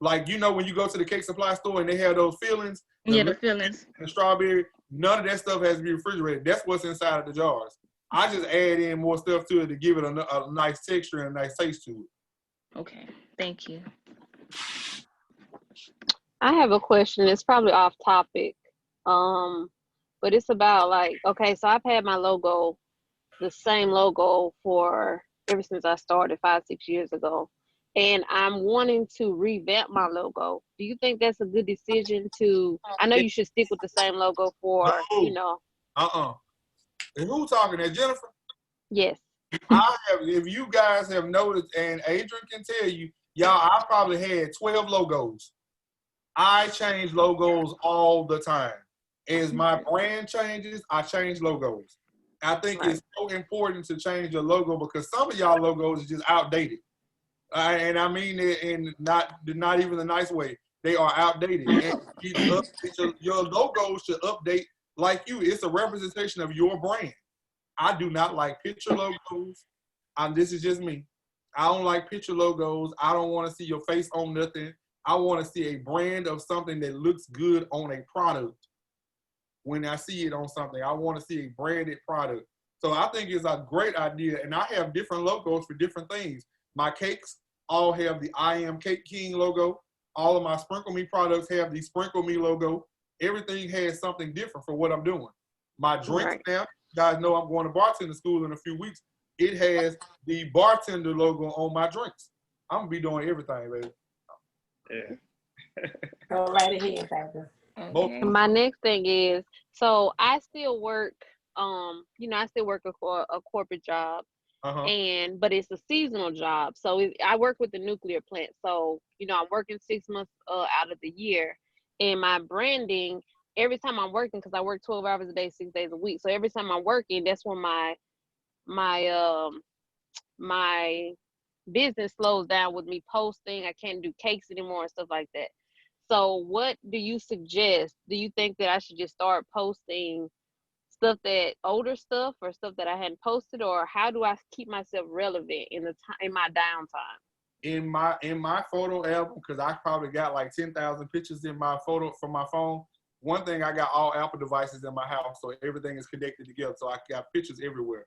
Like, you know, when you go to the cake supply store and they have those fillings, The fillings. and strawberry, none of that stuff has to be refrigerated. That's what's inside of the jars. I just add in more stuff to it to give it a nice texture and a nice taste to it. Okay, thank you. I have a question. It's probably off topic. But it's about like, okay, so I've had my logo, the same logo for ever since I started 5-6 years ago. And I'm wanting to revamp my logo. Do you think that's a good decision to, I know you should stick with the same logo for, you know. And who talking there, Jennifer? Yes. If you guys have noticed, and Adrian can tell you, y'all, I probably had 12 logos. I change logos all the time. As my brand changes, I change logos. I think it's so important to change your logo because some of y'all logos are just outdated. And I mean it in not even the nice way. They are outdated. And your logo should update like you. It's a representation of your brand. I do not like picture logos. This is just me. I don't like picture logos. I don't want to see your face on nothing. I want to see a brand of something that looks good on a product. When I see it on something, I want to see a branded product. So I think it's a great idea. And I have different logos for different things. My cakes all have the I Am Cake King logo. All of my Sprinkle Me products have the Sprinkle Me logo. Everything has something different for what I'm doing. My drinks now, you guys know I'm going to bartender school in a few weeks. It has the bartender logo on my drinks. I'm going to be doing everything, baby. Yeah. Go right ahead, baby. Okay. My next thing is, so I still work, you know, I still work a corporate job, but it's a seasonal job. So I work with the nuclear plant. So, you know, I'm working 6 months out of the year, and my branding, every time I'm working, because I work 12 hours a day, 6 days a week. So every time I'm working, that's when my business slows down with me posting. I can't do cakes anymore and stuff like that. So what do you suggest? Do you think that I should just start posting stuff older stuff or stuff that I hadn't posted, or how do I keep myself relevant in my downtime? In my photo album, because I probably got like 10,000 pictures in my photo from my phone. One thing, I got all Apple devices in my house, so everything is connected together. So I got pictures everywhere.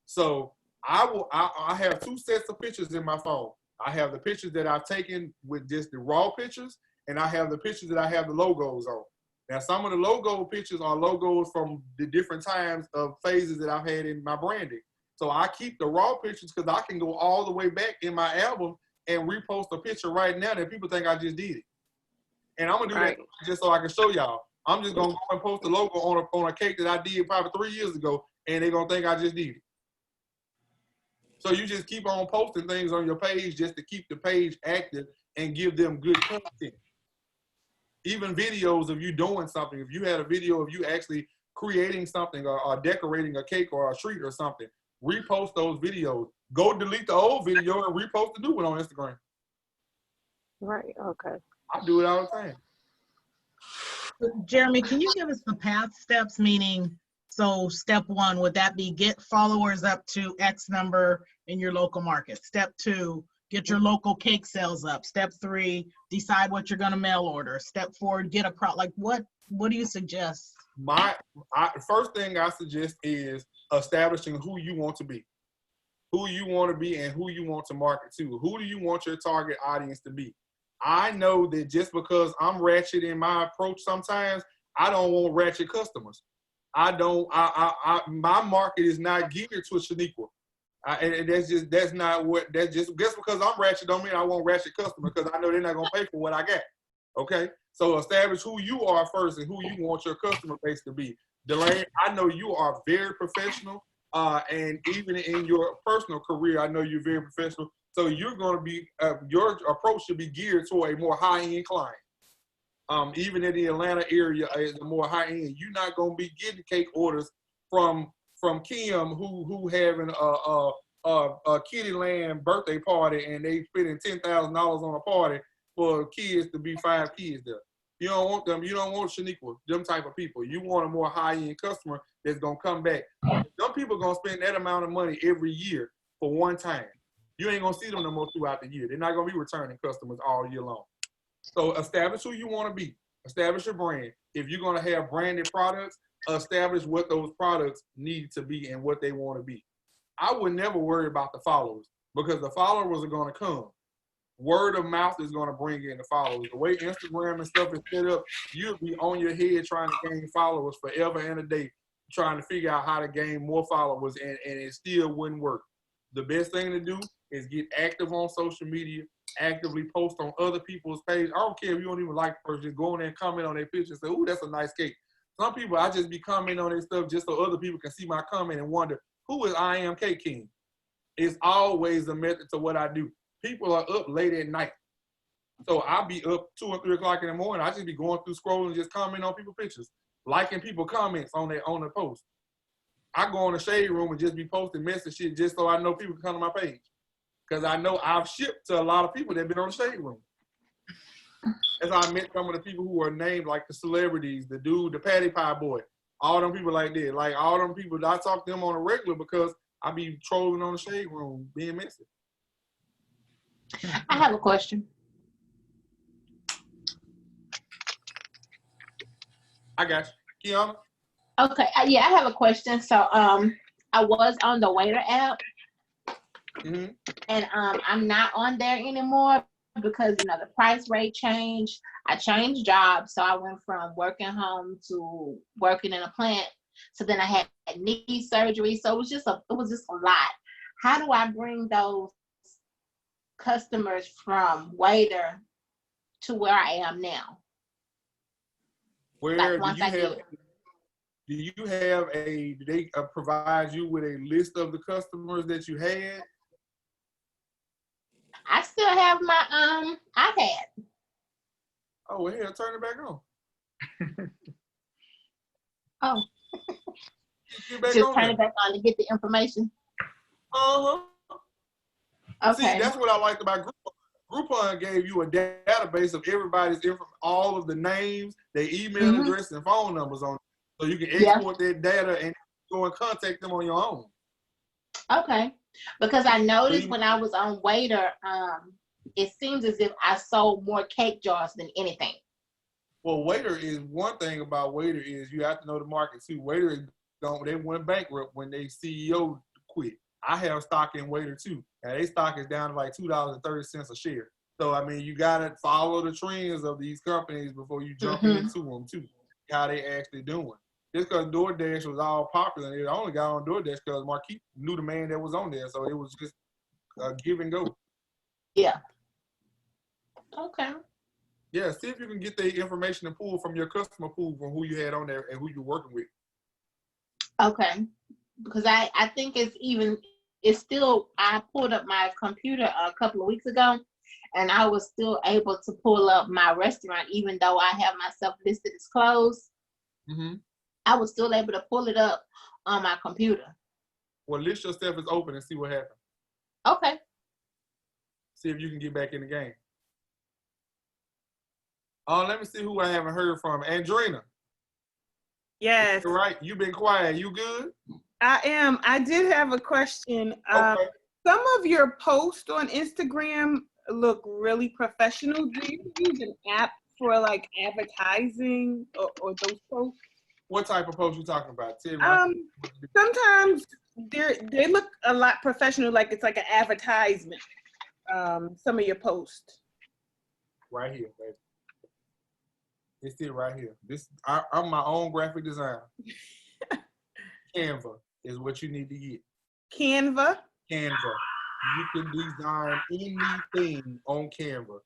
So I have 2 sets of pictures in my phone. I have the pictures that I've taken with just the raw pictures, and I have the pictures that I have the logos on. Now, some of the logo pictures are logos from the different times of phases that I've had in my branding. So I keep the raw pictures because I can go all the way back in my album and repost a picture right now that people think I just did it. And I'm gonna do that just so I can show y'all. I'm just gonna go and post the logo on a cake that I did probably 3 years ago, and they're gonna think I just did it. So you just keep on posting things on your page just to keep the page active and give them good content. Even videos of you doing something. If you had a video of you actually creating something or decorating a cake or a treat or something, repost those videos. Go delete the old video and repost the new one on Instagram. Right, okay. I do it all the time. Jeremy, can you give us the path steps, meaning, so step 1, would that be get followers up to X number in your local market? Step 2, get your local cake sales up. Step 3, decide what you're gonna mail order. Step 4, get a like what do you suggest? First thing I suggest is establishing who you want to be. Who you want to be and who you want to market to. Who do you want your target audience to be? I know that just because I'm ratchet in my approach sometimes, I don't want ratchet customers. My market is not geared to Shaniqua. And just because I'm ratchet don't mean I want ratchet customers, because I know they're not gonna pay for what I got. Okay, so establish who you are first and who you want your customer base to be. Delane, I know you are very professional, and even in your personal career, I know you're very professional. So you're gonna be your approach should be geared toward a more high-end client. Even in the Atlanta area, is a more high-end. You're not gonna be getting cake orders from Kim who having a Kittyland birthday party and they spending $10,000 on a party for kids to be 5 kids there. You don't want them. You don't want Shaniqua, them type of people. You want a more high-end customer that's gonna come back. Some people gonna spend that amount of money every year for one time. You ain't gonna see them no more throughout the year. They're not gonna be returning customers all year long. So establish who you want to be. Establish your brand. If you're going to have branded products, establish what those products need to be and what they want to be. I would never worry about the followers because the followers are going to come. Word of mouth is going to bring in the followers. The way Instagram and stuff is set up, you'll be on your head trying to gain followers forever and a day, trying to figure out how to gain more followers, and it still wouldn't work. The best thing to do is get active on social media, actively post on other people's pages. I don't care if you don't even like the person, just go in there and comment on their picture and say, ooh, that's a nice cake. Some people, I just be commenting on their stuff just so other people can see my comment and wonder, who is I Am Cake King? It's always a method to what I do. People are up late at night. So I'll be up 2 or 3 o'clock in the morning. I just be going through scrolling and just commenting on people's pictures, liking people comments on their post. I go in the shade room and just be posting message shit just so I know people can come to my page. Because I know I've shipped to a lot of people that have been on the shade room. That's how I met some of the people who are named, like the celebrities, the dude, the Patty Pie boy, all them people like that. Like all them people, I talk to them on a regular because I be trolling on the shade room, being messy. I have a question. I got you. Kiana? Okay, yeah, I have a question. So I was on the Waiter app, and I'm not on there anymore because the price rate changed. I changed jobs, so I went from working home to working in a plant. So then I had knee surgery, so it was just a lot. How do I bring those customers from Waiter to where I am now? Where do you have do they provide you with a list of the customers that you had? I still have my iPad. Oh, well, here, turn it back on. Oh. Just turn it back on to get the information. Uh-huh. Okay. See, that's what I liked about Groupon. Groupon gave you a database of everybody's all of the names, their email address, and phone numbers on it. So you can export that data and go and contact them on your own. Okay. Because I noticed when I was on Waiter, it seems as if I sold more cake jars than anything. Well, Waiter is one thing about Waiter is you have to know the market too. Waiter they went bankrupt when their CEO quit. I have stock in Waiter too. Now their stock is down to like $2.30 a share. So I mean, you gotta follow the trends of these companies before you jump into them too. How they actually doing. Just because DoorDash was all popular, it only got on DoorDash because Marquis knew the man that was on there, so it was just a give and go. Yeah. Okay. Yeah, see if you can get the information and pull from your customer pool from who you had on there and who you're working with. Okay. Because I think it's still, I pulled up my computer a couple of weeks ago, and I was still able to pull up my restaurant, even though I have myself listed as closed. I was still able to pull it up on my computer. Well, list your stuff as open and see what happens. Okay. See if you can get back in the game. Let me see who I haven't heard from. Andrina. Yes. All right, you've been quiet. You good? I am. I did have a question. Okay. Some of your posts on Instagram look really professional. Do you use an app for like advertising or those posts? What type of post you talking about? Sometimes they look a lot professional, like it's like an advertisement. Some of your posts. Right here, baby. It's it right here. I'm my own graphic designer. Canva is what you need to get. Canva? Canva. You can design anything on Canva.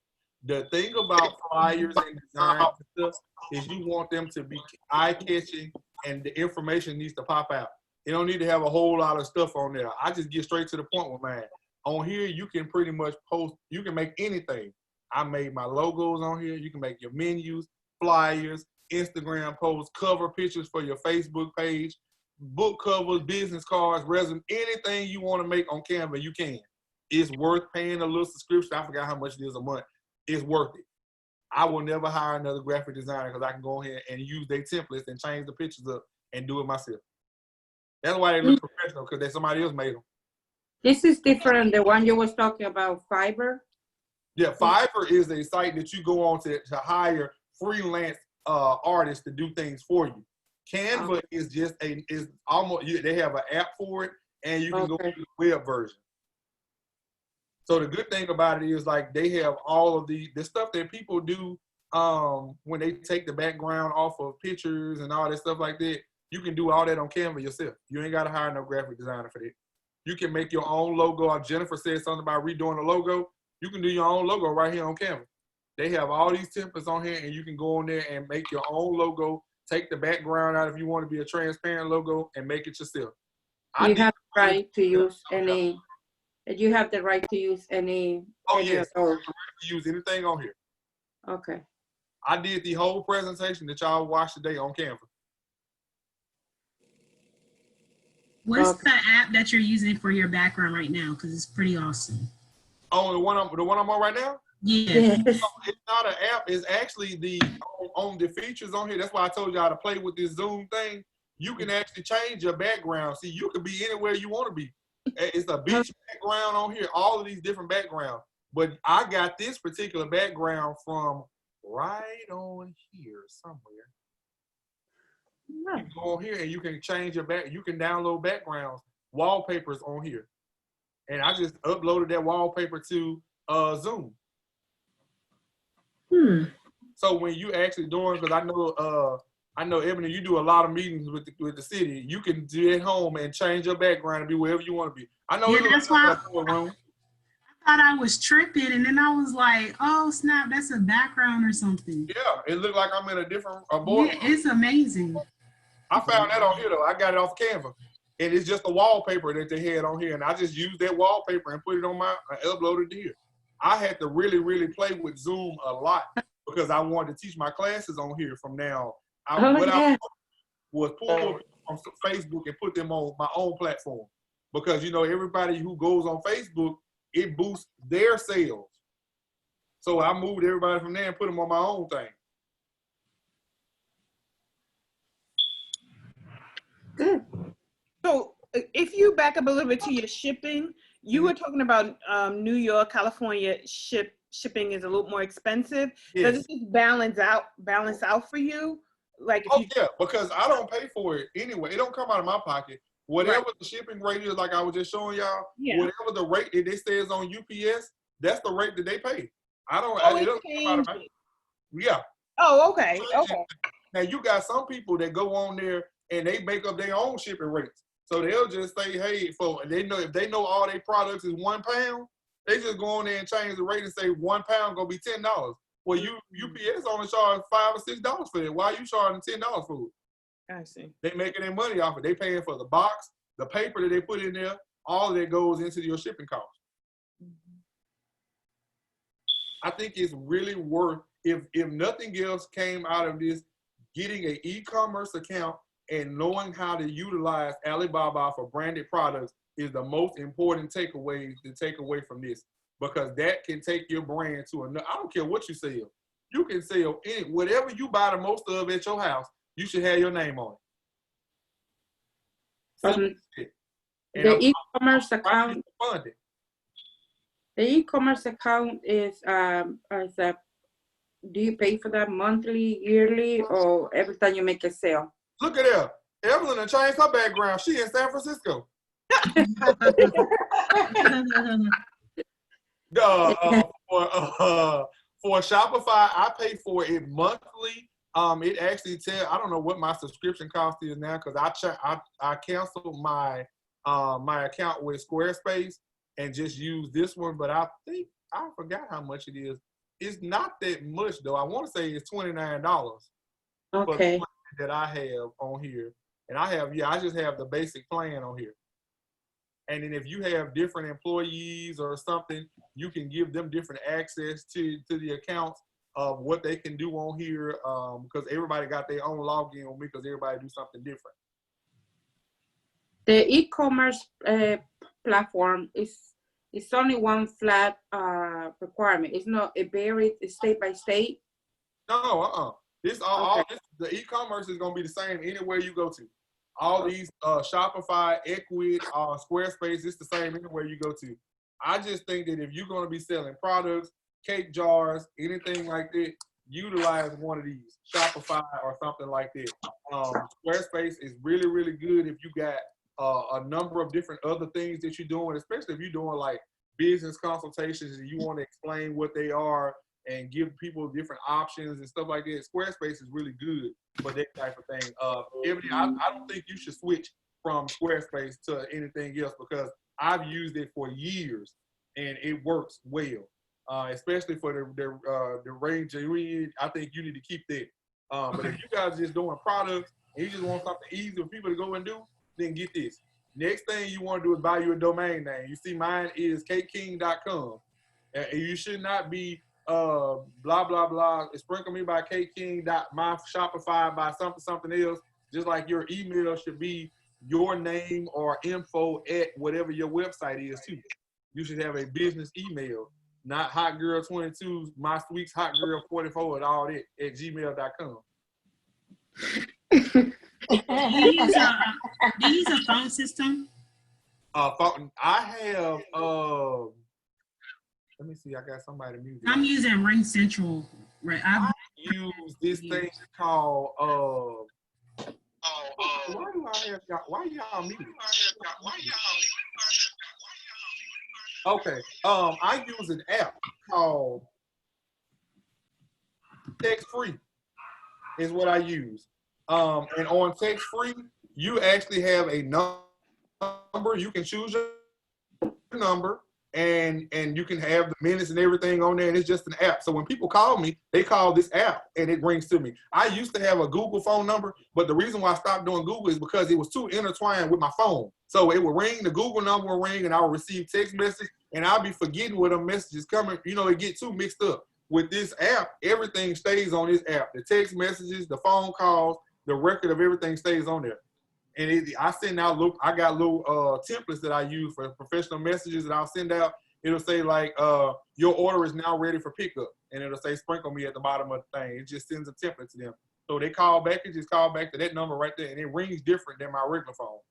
The thing about flyers and design stuff is you want them to be eye-catching and the information needs to pop out. You don't need to have a whole lot of stuff on there. I just get straight to the point with mine. On here, you can pretty much post, you can make anything. I made my logos on here. You can make your menus, flyers, Instagram posts, cover pictures for your Facebook page, book covers, business cards, resume, anything you want to make on Canva, you can. It's worth paying a little subscription. I forgot how much it is a month. It's worth it. I will never hire another graphic designer because I can go ahead and use their templates and change the pictures up and do it myself. That's why they look professional, because somebody else made them. This is different. The one you was talking about, Fiverr. Yeah, Fiverr is a site that you go on to hire freelance artists to do things for you. Canva is just they have an app for it, and you can go to the web version. So the good thing about it is like they have all of the stuff that people do when they take the background off of pictures and all that stuff like that. You can do all that on Canva yourself. You ain't got to hire no graphic designer for that. You can make your own logo. Jennifer said something about redoing the logo. You can do your own logo right here on Canva. They have all these templates on here, and you can go on there and make your own logo. Take the background out if you want to be a transparent logo, and make it yourself. You have the right to use any. You have the right to use any. Oh yes, I have the right to use anything on here. Okay. I did the whole presentation that y'all watched today on Canva. What's the app that you're using for your background right now? Because it's pretty awesome. Oh, the one I'm on right now? Yeah. It's not an app. It's actually on the features on here. That's why I told y'all to play with this Zoom thing. You can actually change your background. See, you can be anywhere you want to be. It's a beach background on here, all of these different backgrounds. But I got this particular background from right on here somewhere. You go on here and you can change your back. You can download backgrounds, wallpapers on here. And I just uploaded that wallpaper to Zoom. So when you actually doing, because I know Ebony, you do a lot of meetings with the city. You can do it at home and change your background and be wherever you want to be. I know. Yeah, that's why I thought I was tripping, and then I was like, "Oh snap, that's a background or something." Yeah, it looked like I'm in a different board. Yeah, it's amazing. I found that on here though. I got it off Canva, and it's just a wallpaper that they had on here, and I just used that wallpaper and put it on I uploaded it here. I had to really play with Zoom a lot because I wanted to teach my classes on here from now. I was pull from Facebook and put them on my own platform because you know everybody who goes on Facebook, it boosts their sales. So I moved everybody from there and put them on my own thing. Good. So if you back up a little bit to your shipping, you were talking about New York, California shipping is a little more expensive. Yes. Does it just balance out for you? Like if yeah, because I don't pay for it anyway. It don't come out of my pocket. Whatever the shipping rate is, like I was just showing y'all, whatever the rate that they say is on UPS, that's the rate that they pay. I don't. It doesn't come out of my. Yeah. Oh, okay. Okay. Now you got some people that go on there and they make up their own shipping rates. So they'll just say, hey, if they know all their products is £1, they just go on there and change the rate and say £1 gonna be $10. Well, UPS only charge $5 or $6 for it. Why are you charging $10 for it? I see. They making their money off it. They paying for the box, the paper that they put in there. All of that goes into your shipping cost. I think it's really worth, if nothing else came out of this, getting an e-commerce account and knowing how to utilize Alibaba for branded products is the most important takeaway to take away from this. Because that can take your brand to another. I don't care what you sell. You can sell whatever you buy the most of at your house, you should have your name on it. The e-commerce account. The e-commerce account is do you pay for that monthly, yearly, or every time you make a sale? Look at her. Evelyn has changed her background. She in San Francisco. For Shopify, I pay for it monthly. It actually I don't know what my subscription cost is now because I canceled my account with Squarespace and just use this one. But I think I forgot how much it is. It's not that much though. I want to say it's $29. Okay. That I have on here, and I just have the basic plan on here. And then if you have different employees or something, you can give them different access to the accounts of what they can do on here because everybody got their own login on me because everybody do something different. The e-commerce platform is only one flat requirement. It's not a varied state by state. No, the e-commerce is gonna be the same anywhere you go to. All these Shopify, Ecwid, Squarespace, it's the same anywhere you go to. I just think that if you're going to be selling products, cake jars, anything like that, utilize one of these, Shopify or something like that. Squarespace is really, really good if you got a number of different other things that you're doing, especially if you're doing like business consultations and you want to explain what they are and give people different options and stuff like that. Squarespace is really good for that type of thing. Ebony, I don't think you should switch from Squarespace to anything else because I've used it for years and it works well. Especially for the range you need, I think you need to keep that. But if you guys are just doing products and you just want something easy for people to go and do, then get this. Next thing you want to do is buy you a domain name. You see mine is cakeking.com. And you should not be blah, blah, blah. Sprinkle me by cakeking. My Shopify by something else. Just like your email should be your name or info at whatever your website is too. You should have a business email. Not Hot Girl 22, My Sweets Hot Girl 44 and all that at gmail.com. Do you use a phone system? Phone, I have, let me see, I got somebody muted. I'm using Ring Central. Right. I use this thing called, why y'all muted? Okay, I use an app called Text Free is what I use. And on Text Free, you actually have a number. You can choose your number and you can have the minutes and everything on there, and it's just an app. So when people call me, they call this app and it rings to me. I used to have a Google phone number, but the reason why I stopped doing Google is because it was too intertwined with my phone. So it would ring, the Google number would ring, and I would receive text messages, and I'll be forgetting where the messages coming. You know, it get too mixed up. With this app, everything stays on this app. The text messages, the phone calls, the record of everything stays on there. And I send out I got little templates that I use for professional messages that I'll send out. It'll say like, your order is now ready for pickup. And it'll say sprinkle me at the bottom of the thing. It just sends a template to them. So they call back, it just call back to that number right there. And it rings different than my regular phone.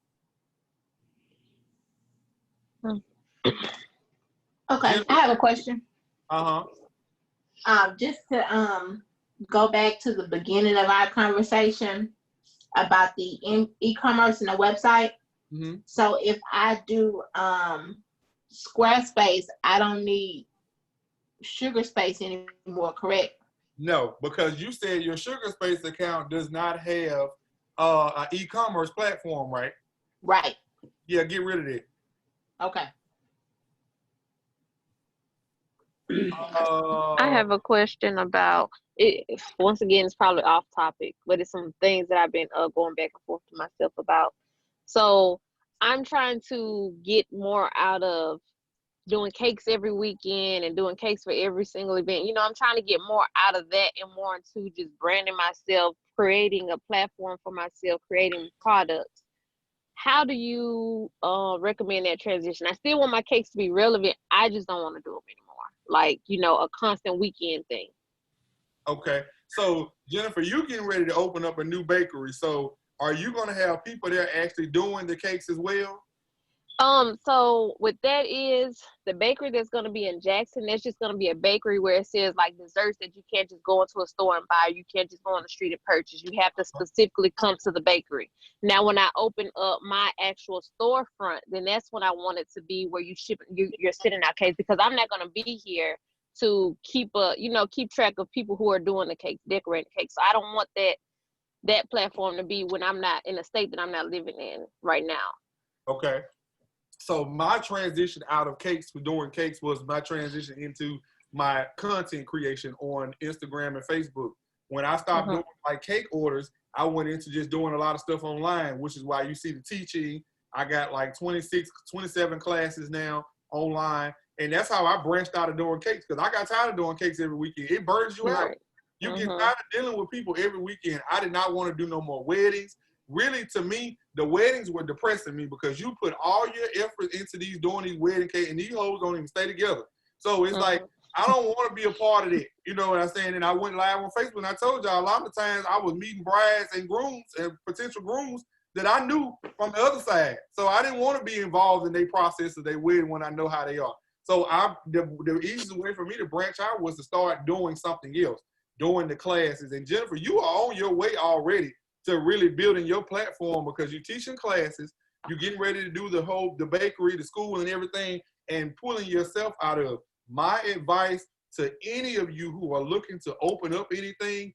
Okay, I have a question. Just to go back to the beginning of our conversation about the e-commerce and the website. Mm-hmm. So if I do Squarespace, I don't need SugarSpace anymore, correct? No, because you said your SugarSpace account does not have an e-commerce platform, right? Right. Yeah, get rid of it. Okay. I have a question about it. Once again, it's probably off topic, but it's some things that I've been going back and forth to myself about. So I'm trying to get more out of doing cakes every weekend and doing cakes for every single event. You know, I'm trying to get more out of that and more into just branding myself, creating a platform for myself, creating products. How do you recommend that transition? I still want my cakes to be relevant. I just don't want to do them anymore. Like, you know, a constant weekend thing. Okay. So, Jennifer, you getting ready to open up a new bakery. So, are you going to have people there actually doing the cakes as well? So what that is, the bakery that's going to be in Jackson, that's just going to be a bakery where it says like desserts that you can't just go into a store and buy. You can't just go on the street and purchase. You have to specifically come to the bakery. Now, when I open up my actual storefront, then that's when I want it to be where you're sitting out cakes, because I'm not going to be here to keep track of people who are doing the cakes, decorating cakes. So I don't want that platform to be when I'm not in a state that I'm not living in right now. Okay. So my transition out of cakes for doing cakes was my transition into my content creation on Instagram and Facebook. When I stopped doing like cake orders, I went into just doing a lot of stuff online, which is why you see the teaching. I got like 27 classes now online. And that's how I branched out of doing cakes, because I got tired of doing cakes every weekend. It burns you out. You get tired of dealing with people every weekend. I did not want to do no more weddings. Really, to me, the weddings were depressing me, because you put all your effort into doing these wedding cakes, and these hoes don't even stay together. So it's like, I don't want to be a part of it. You know what I'm saying? And I went live on Facebook, and I told y'all a lot of times I was meeting brides and grooms and potential grooms that I knew from the other side. So I didn't want to be involved in their process of their wedding when I know how they are. So the easiest way for me to branch out was to start doing something else, doing the classes. And Jennifer, you are on your way already to really building your platform because you're teaching classes, you're getting ready to do the bakery, the school and everything, and pulling yourself out of. My advice to any of you who are looking to open up anything,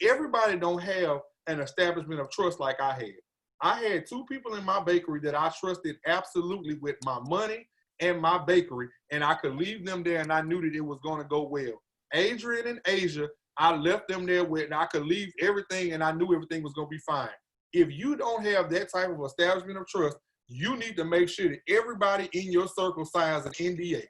everybody don't have an establishment of trust like I had. I had 2 people in my bakery that I trusted absolutely with my money and my bakery, and I could leave them there and I knew that it was going to go well. Adrian and Asia, I left them there with, and I could leave everything and I knew everything was going to be fine. If you don't have that type of establishment of trust, you need to make sure that everybody in your circle signs an NDA.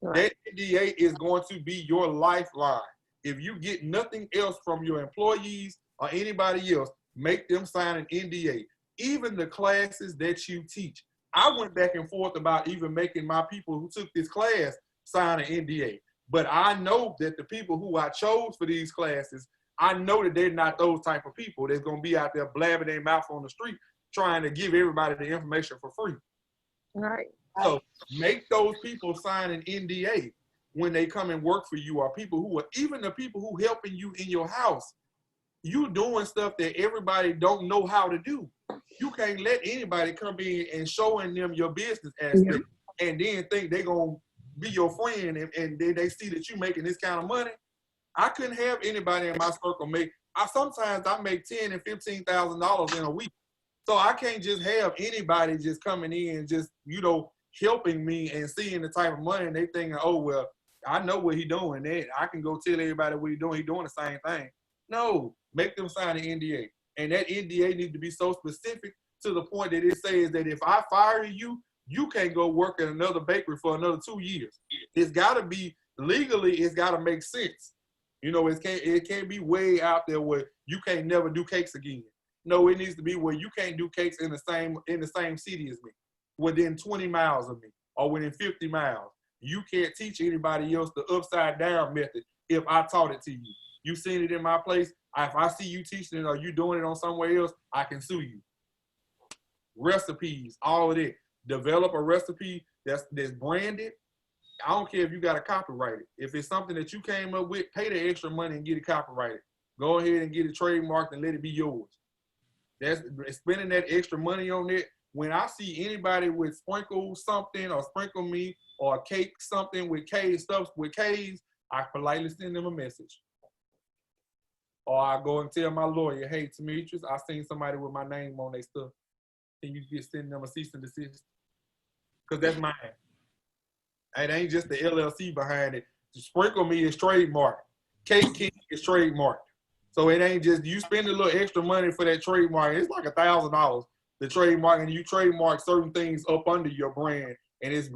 That NDA is going to be your lifeline. If you get nothing else from your employees or anybody else, make them sign an NDA. Even the classes that you teach. I went back and forth about even making my people who took this class sign an NDA. But I know that the people who I chose for these classes, I know that they're not those type of people that's going to be out there blabbing their mouth on the street trying to give everybody the information for free. Right. So make those people sign an NDA when they come and work for you, or people who are, even the people who helping you in your house. You doing stuff that everybody don't know how to do. You can't let anybody come in and showing them your business aspect and then think they're going to be your friend and they see that you making this kind of money. I couldn't have anybody in my circle sometimes I make $10,000 and $15,000 in a week. So I can't just have anybody just coming in and just, helping me and seeing the type of money and they thinking, oh, well, I know what he doing. I can go tell everybody what he doing. He doing the same thing. No, make them sign an NDA. And that NDA needs to be so specific to the point that it says that if I fire you, you can't go work at another bakery for another 2 years. It's got to be, legally, it's got to make sense. It can't be way out there where you can't never do cakes again. No, it needs to be where you can't do cakes in the same city as me, within 20 miles of me, or within 50 miles. You can't teach anybody else the upside down method if I taught it to you. You seen it in my place. If I see you teaching it or you doing it on somewhere else, I can sue you. Recipes, all of that. Develop a recipe that's branded. I don't care if you got to copyright it. If it's something that you came up with, pay the extra money and get it copyrighted. Go ahead and get it trademarked and let it be yours. That's spending that extra money on it. When I see anybody with sprinkle something or sprinkle me or cake something with K stuff with K's, I politely send them a message. Or I go and tell my lawyer, hey, Demetrius, I seen somebody with my name on their stuff. Can you just send them a cease and desist? Because that's mine. It ain't just the LLC behind it. Sprinkle Me is trademarked. Cake King is trademarked. So it ain't just you spend a little extra money for that trademark. It's like $1,000. The trademark, and you trademark certain things up under your brand. And it's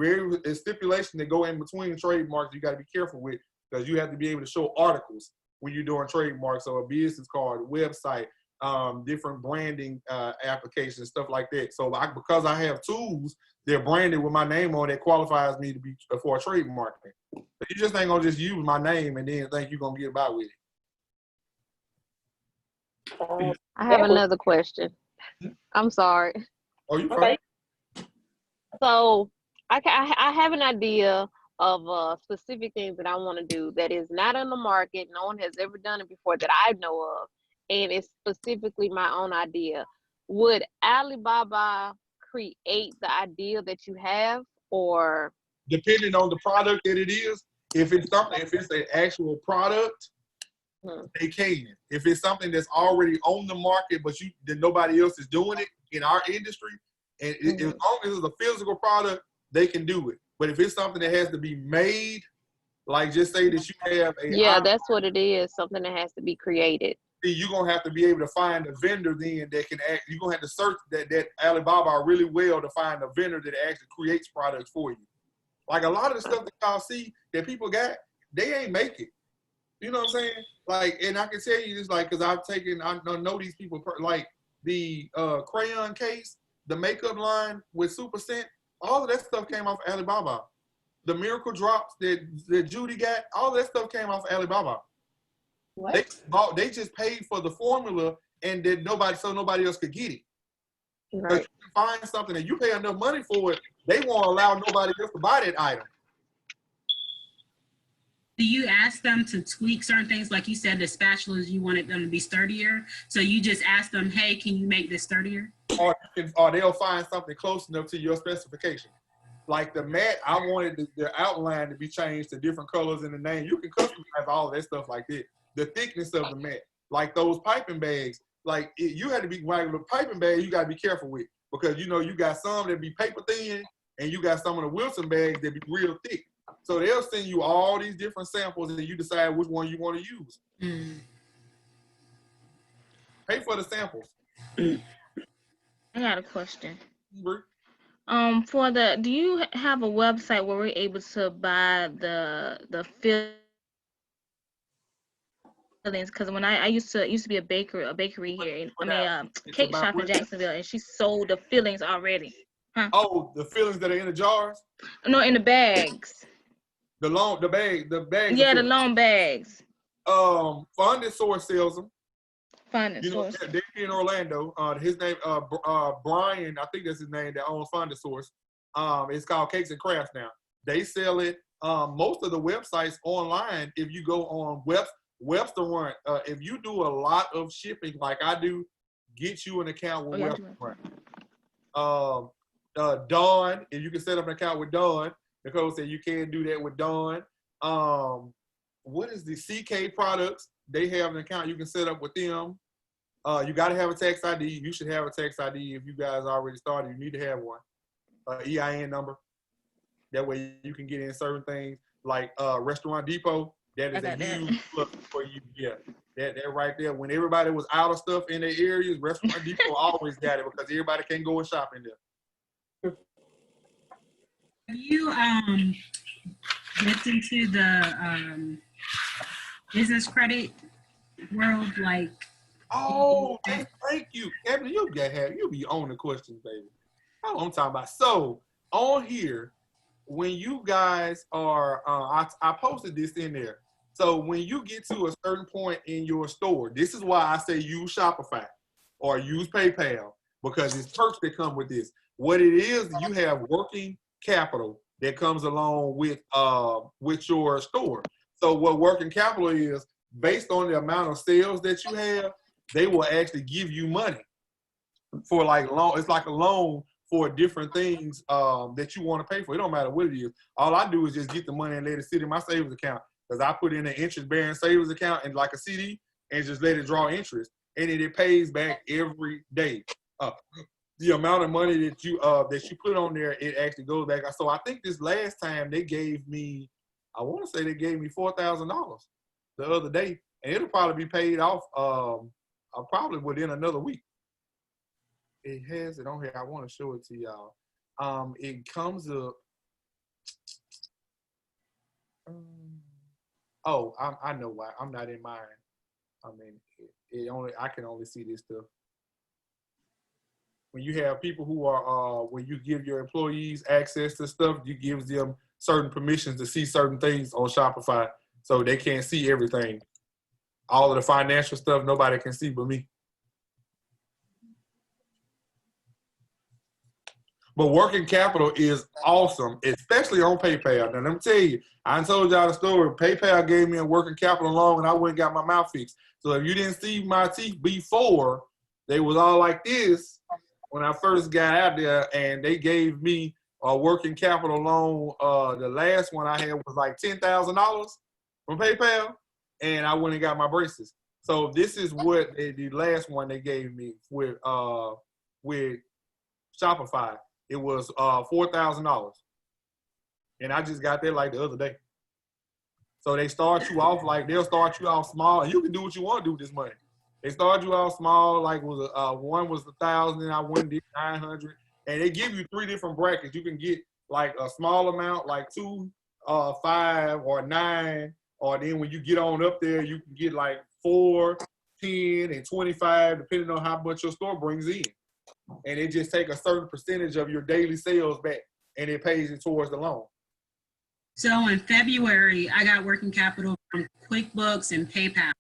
stipulation that go in between trademarks you got to be careful with because you have to be able to show articles when you're doing trademarks, so a business card, website, different branding applications, stuff like that. So because I have tools, they're branded with my name on it, qualifies me to be for a trademark. But you just ain't gonna just use my name and then think you're gonna get by with it. I have another question. I'm sorry. Oh, you fine. So I have an idea of specific things that I want to do that is not on the market. No one has ever done it before that I know of. And it's specifically my own idea. Would Alibaba create the idea that you have, or? Depending on the product that it is, if it's an actual product, they can. If it's something that's already on the market, but then nobody else is doing it in our industry, and as long as it's a physical product, they can do it. But if it's something that has to be made, like just say that you have a that's what it is. Something that has to be created. You're gonna have to be able to find a vendor then that can act. You're gonna have to search that Alibaba really well to find a vendor that actually creates products for you. Like a lot of the stuff that y'all see that people got, they ain't make it. You know what I'm saying? Like, and I can tell you this, like, because I know these people, like the crayon case, the makeup line with Super Scent, all of that stuff came off Alibaba. The Miracle Drops that Judy got, all that stuff came off Alibaba. What? They just paid for the formula and nobody else could get it. Because you can find something and you pay enough money for it, they won't allow nobody else to buy that item. Do you ask them to tweak certain things? Like you said, the spatulas, you wanted them to be sturdier. So you just ask them, hey, can you make this sturdier? Or they'll find something close enough to your specification. Like the mat, I wanted the outline to be changed to different colors in the name. You can customize all that stuff like that. The thickness of the mat, like those piping bags, like you had to be, like the piping bag, you got to be careful with, because you know you got some that be paper thin and you got some of the Wilson bags that be real thick. So they'll send you all these different samples and you decide which one you want to use. Pay for the samples. I got a question. Do you have a website where we're able to buy the fillings? Because when I used to be a bakery here, cake shop in Jacksonville, and she sold the fillings already. Huh? Oh, the fillings that are in the jars? No, in the bags. The bags. Yeah, the long bags. Funded Source sells them. Funded Source. They're in Orlando. His name, Brian, I think that's his name, that owns Funded Source. It's called Cakes and Crafts now. They sell it. Most of the websites online, if you go on Webster Run, if you do a lot of shipping like I do, get you an account with Webster Run. Dawn, if you can set up an account with Dawn, Nicole said you can do that with Dawn. What is the CK Products? They have an account you can set up with them. You got to have a tax ID. You should have a tax ID if you guys already started. You need to have one. EIN number. That way you can get in certain things like Restaurant Depot. That is a huge plus for you. Yeah, that right there. When everybody was out of stuff in their areas, Restaurant Depot always got it because everybody can go and shop in there. Have you looked into the business credit world? Like, oh, thank you, Kevin. You be on the questions, baby. Oh, I'm talking about. So on here, when you guys are, I posted this in there. So when you get to a certain point in your store, this is why I say use Shopify or use PayPal, because it's perks that come with this. What it is, you have working capital that comes along with your store. So what working capital is, based on the amount of sales that you have, they will actually give you money for like loan. It's like a loan for different things that you want to pay for. It don't matter what it is. All I do is just get the money and let it sit in my savings account, because I put in an interest-bearing savings account and like a CD and just let it draw interest, and it pays back every day. The amount of money that you put on there, it actually goes back. So I think this last time they gave me, I want to say they gave me $4,000 the other day, and it'll probably be paid off probably within another week. It has it on here. I want to show it to y'all. It comes up. Oh, I know why. I'm not in mine. I mean, I can only see this stuff. When you have people who are, when you give your employees access to stuff, you give them certain permissions to see certain things on Shopify, so they can't see everything. All of the financial stuff, nobody can see but me. But working capital is awesome, especially on PayPal. Now, let me tell you, I told y'all the story. PayPal gave me a working capital loan, and I went and got my mouth fixed. So if you didn't see my teeth before, they was all like this when I first got out there, and they gave me a working capital loan. The last one I had was like $10,000 from PayPal, and I went and got my braces. So this is what the last one they gave me with Shopify. It was $4,000, and I just got there like the other day. So they start you off like, they'll start you off small, and you can do what you want to do with this money. They start you off small, like one was 1,000, and I went did 900, and they give you 3 different brackets. You can get like a small amount, like 2, 5, or 9, or then when you get on up there, you can get like 4, 10, and 25, depending on how much your store brings in. And it just take a certain percentage of your daily sales back, and it pays it towards the loan. So in February, I got working capital from QuickBooks and PayPal.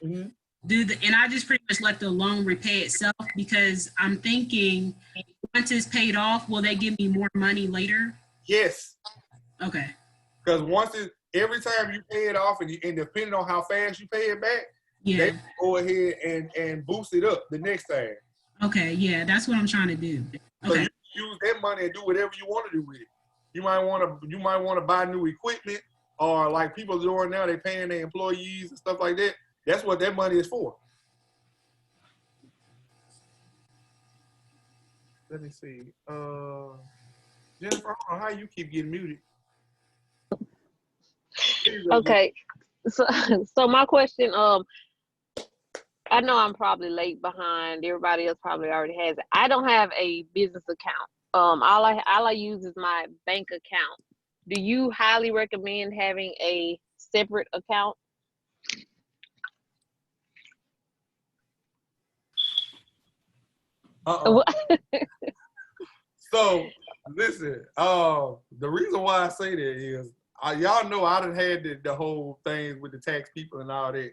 Mm-hmm. and I just pretty much let the loan repay itself, because I'm thinking once it's paid off, will they give me more money later? Yes. Okay. Because every time you pay it off, and depending on how fast you pay it back, they go ahead and boost it up the next time. Okay, yeah, that's what I'm trying to do. So Okay. you can use that money and do whatever you want to do with it. You might want to buy new equipment, or like people are doing now, they're paying their employees and stuff like that. That's what that money is for. Let me see. Jennifer, I don't know how you keep getting muted. Okay, so my question, I know I'm probably late behind. Everybody else probably already has it. I don't have a business account. All I use is my bank account. Do you highly recommend having a separate account? So listen, the reason why I say that is y'all know I done had the whole thing with the tax people and all that.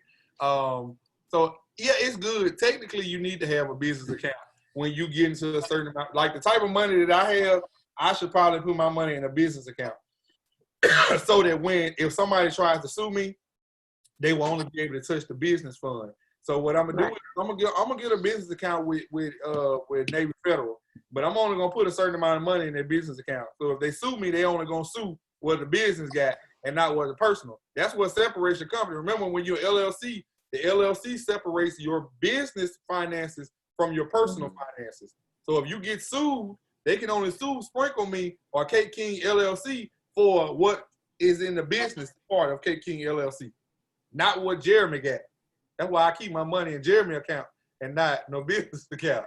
So yeah, it's good. Technically, you need to have a business account when you get into a certain amount. Like the type of money that I have, I should probably put my money in a business account so that if somebody tries to sue me, they will only be able to touch the business fund. So what I'm gonna do is I'm gonna get a business account with Navy Federal, but I'm only gonna put a certain amount of money in their business account. So if they sue me, they only gonna sue what the business got and not what the personal. That's what separates your company. Remember, when you're LLC, the LLC separates your business finances from your personal finances. So if you get sued, they can only sue Sprinkle Me or Cake King LLC for what is in the business part of Cake King LLC, not what Jeremy got. That's why I keep my money in Jeremy account and not no business account.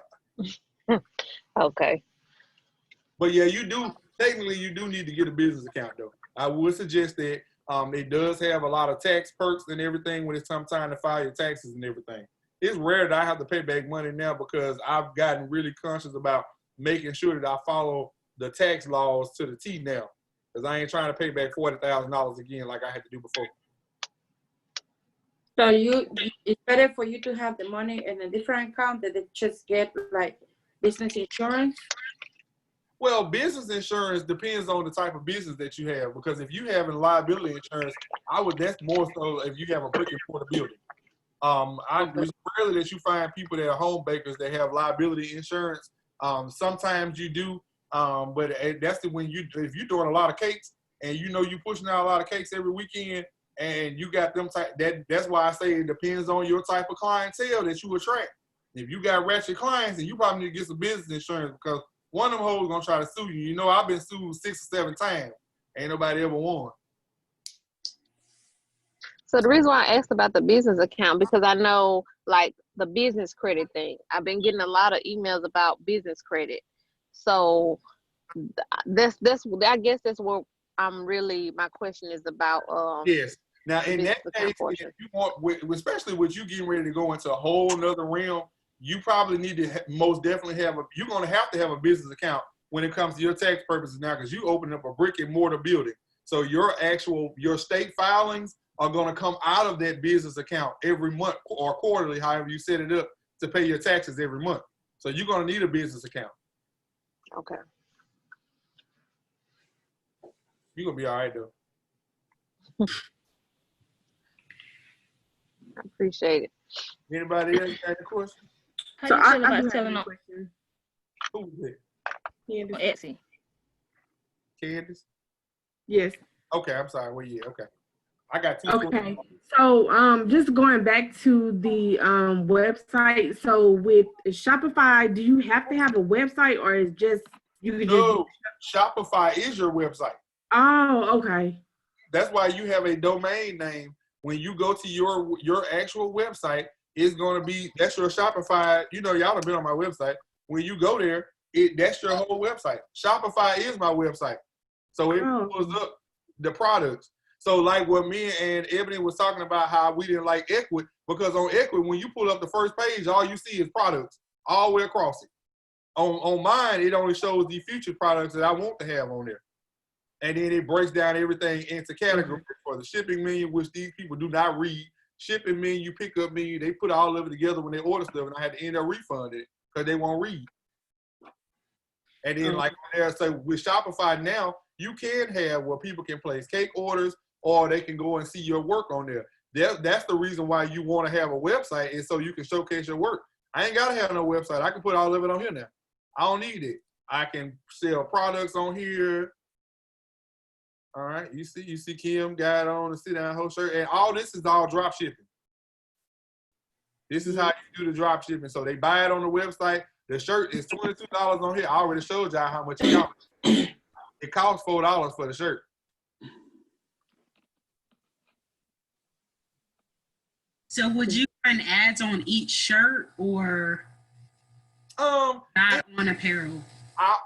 Okay. But yeah, technically you do need to get a business account though. I would suggest that. It does have a lot of tax perks and everything when it's time to file your taxes and everything. It's rare that I have to pay back money now because I've gotten really conscious about making sure that I follow the tax laws to the T now. Because I ain't trying to pay back $40,000 again like I had to do before. So it's better for you to have the money in a different account than to just get like business insurance? Well, business insurance depends on the type of business that you have. Because if you have liability insurance, that's more so if you have a brick and mortar building. It's rarely that you find people that are home bakers that have liability insurance. Sometimes you do, but that's if you're doing a lot of cakes and you're pushing out a lot of cakes every weekend, and you got them that's why I say it depends on your type of clientele that you attract. If you got ratchet clients, then you probably need to get some business insurance because one of them hoes gonna try to sue you. You know, I've been sued 6 or 7 times. Ain't nobody ever won. So the reason why I asked about the business account, because I know like the business credit thing. I've been getting a lot of emails about business credit. So I guess that's what my question is about. Yes. Now in that case, if you want, especially with you getting ready to go into a whole nother realm, you probably need to most definitely you're going to have a business account when it comes to your tax purposes now, because you open up a brick and mortar building. So your state filings are going to come out of that business account every month or quarterly, however you set it up to pay your taxes every month. So you're going to need a business account. Okay. You're going to be all right though. I appreciate it. Anybody else got a question? How So you feel about selling on Who's it? on Etsy? Candace? Yes. Okay, I'm sorry. Well, yeah, okay. I got 2 Okay. So just going back to the website. So with Shopify, do you have to have a website or is just you can No, Shopify is your website. Oh, okay. That's why you have a domain name. When you go to your actual website, it's going to be, that's your Shopify. You know, y'all have been on my website. When you go there, that's your whole website. Shopify is my website. So it pulls up the products. So like what me and Ebony was talking about, how we didn't like Ecwid, because on Ecwid, when you pull up the first page, all you see is products all the way across it. On mine, it only shows the future products that I want to have on there. And then it breaks down everything into categories for the shipping menu, which these people do not read. shipping menu, pickup menu. They put all of it together when they order stuff, and I had to end up refunding it because they won't read. And then like there, so with Shopify now, you can have where people can place cake orders, or they can go and see your work on there. That's the reason why you want to have a website, is so you can showcase your work. I ain't gotta have no website. I can put all of it on here now. I don't need it. I can sell products on here. All right, you see Kim got on the sit down whole shirt, and all this is all drop shipping. This is how you do the drop shipping. So they buy it on the website. The shirt is $22 on here. I already showed y'all how much it costs. It costs $4 for the shirt. So would you run ads on each shirt or not on apparel?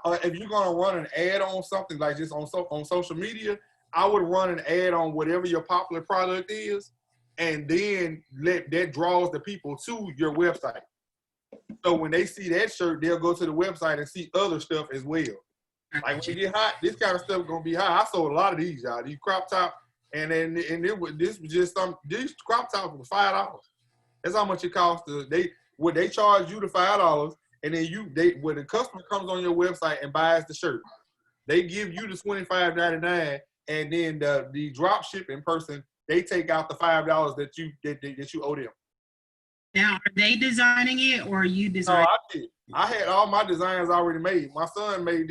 If you're gonna run an ad on something like just on social media, I would run an ad on whatever your popular product is, and then that draws the people to your website. So when they see that shirt, they'll go to the website and see other stuff as well. Like when it get hot, this kind of stuff gonna be hot. I sold a lot of these, y'all. These crop top, and this was just these crop tops was $5. That's how much it costs. They charge you the $5, and then when the customer comes on your website and buys the shirt, they give you the $25.99, and then the drop shipping person, they take out the $5 that you owe them. Now, are they designing it, or are you designing? No, I did. I had all my designs already made. My son made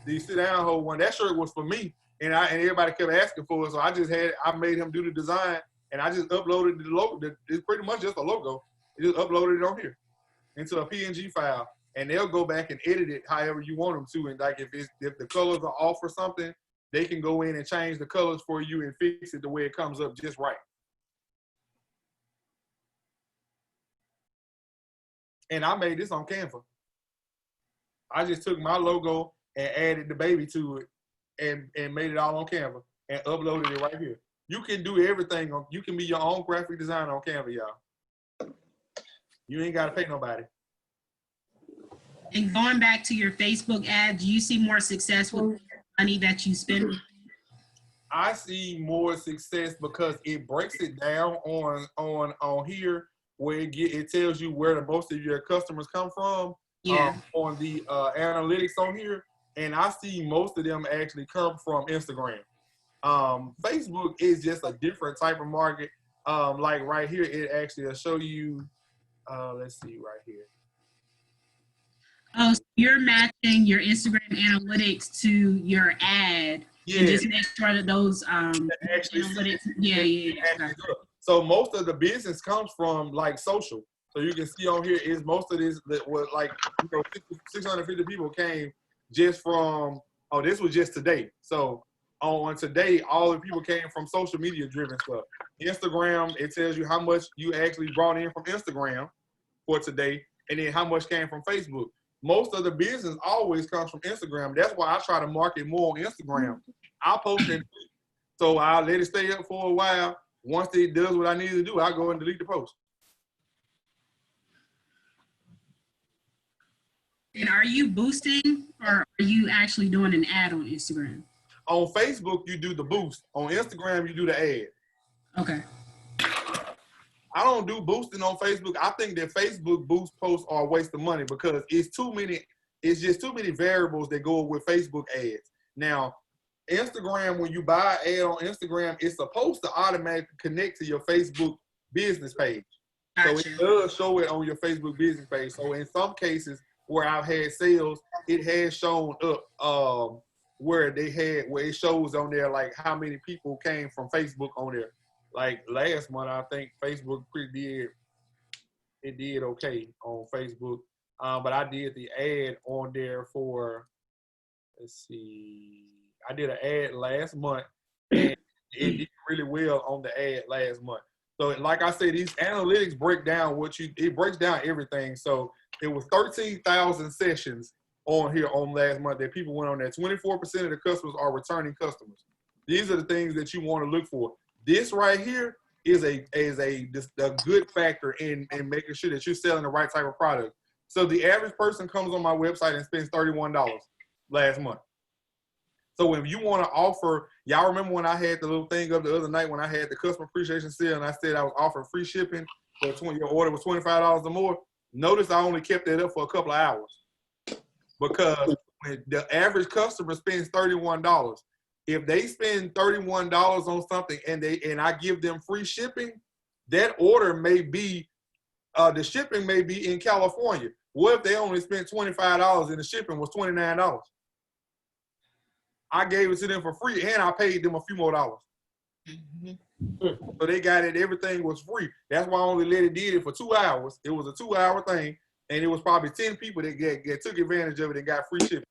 the sit down whole one. That shirt was for me, and everybody kept asking for it, so I made him do the design, and I just uploaded the logo. It's pretty much just a logo. I just uploaded it on here into a PNG file, and they'll go back and edit it however you want them to. And like if the colors are off or something, they can go in and change the colors for you and fix it the way it comes up just right. And I made this on Canva. I just took my logo and added the baby to it and made it all on Canva and uploaded it right here. You can do everything. You can be your own graphic designer on Canva, y'all. You ain't got to pay nobody. And going back to your Facebook ads, do you see more success with money that you spend? I see more success because it breaks it down on here where it tells you where most of your customers come from. Yeah. On the analytics on here, and I see most of them actually come from Instagram. Facebook is just a different type of market. Like right here, it actually will show you. Let's see right here. Oh, so you're matching your Instagram analytics to your ad. Yeah. And just make sure that those analytics. Yeah. Okay. So most of the business comes from like social. So you can see on here is most of this that was like 650 people came just from. Oh, this was just today. So on today, all the people came from social media driven stuff. Instagram, it tells you how much you actually brought in from Instagram for today, and then how much came from Facebook. Most of the business always comes from Instagram. That's why I try to market more on Instagram. I'll post it, so I'll let it stay up for a while. Once it does what I need to do, I'll go and delete the post. And are you boosting, or are you actually doing an ad on Instagram? On Facebook, you do the boost. On Instagram, you do the ad. Okay. I don't do boosting on Facebook. I think that Facebook boost posts are a waste of money because it's just too many variables that go with Facebook ads. Now, Instagram, when you buy an ad on Instagram, it's supposed to automatically connect to your Facebook business page. Gotcha. So it does show it on your Facebook business page. So in some cases where I've had sales, it has shown up where it shows on there like how many people came from Facebook on there. Like last month, I think Facebook did okay on Facebook. But I did the ad on there for, let's see, I did an ad last month and it did really well on the ad last month. So like I said, these analytics break down it breaks down everything. So it was 13,000 sessions on here on last month that people went on there. 24% of the customers are returning customers. These are the things that you want to look for. This right here is a good factor in making sure that you're selling the right type of product. So the average person comes on my website and spends $31 last month. So if you want to offer, y'all remember when I had the little thing up the other night when I had the customer appreciation sale and I said I was offering free shipping for your order was $25 or more? Notice I only kept that up for a couple of hours because when the average customer spends $31. If they spend $31 on something and I give them free shipping, that order may be, the shipping may be in California. What if they only spent $25 and the shipping was $29? I gave it to them for free and I paid them a few more dollars. So they got it, everything was free. That's why I only let it did it for 2 hours. It was a 2-hour thing and it was probably 10 people that took advantage of it and got free shipping.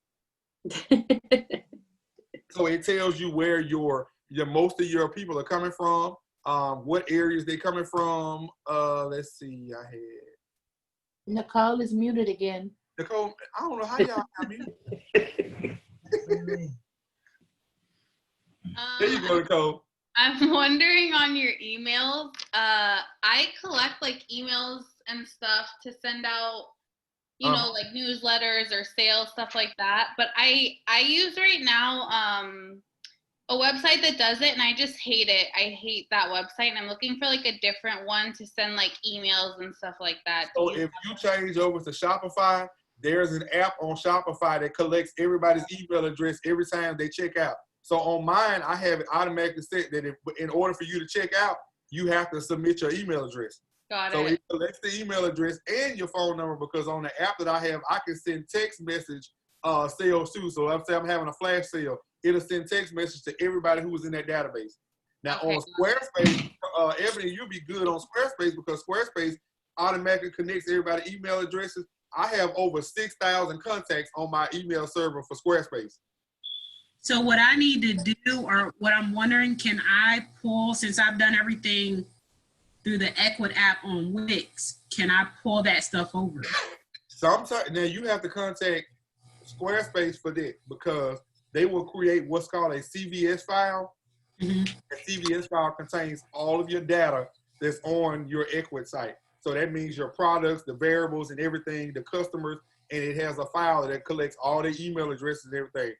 So it tells you where your most of your people are coming from, what areas they coming from. Let's see, I had Nicole is muted again. Nicole, I don't know how y'all got muted. There you go, Nicole. I'm wondering on your emails. I collect like emails and stuff to send out, you know, like newsletters or sales, stuff like that. But I use right now a website that does it, and I just hate it. I hate that website, and I'm looking for like a different one to send like emails and stuff like that. So if you change over to Shopify, there's an app on Shopify that collects everybody's email address every time they check out. So on mine, I have it automatically set that in order for you to check out, you have to submit your email address. Got So it. it collects the email address and your phone number because on the app that I have, I can send text message sales too. So let's say I'm having a flash sale, it'll send text message to everybody who was in that database. Now on Squarespace, Ebony, you'll be good on Squarespace because Squarespace automatically connects everybody's email addresses. I have over 6,000 contacts on my email server for Squarespace. So what I need to do, or what I'm wondering, can I pull, since I've done everything through the Equid app on Wix, can I pull that stuff over? Sometimes, now you have to contact Squarespace for that because they will create what's called a CVS file. A CVS file contains all of your data that's on your Equid site. So that means your products, the variables and everything, the customers, and it has a file that collects all the email addresses and everything.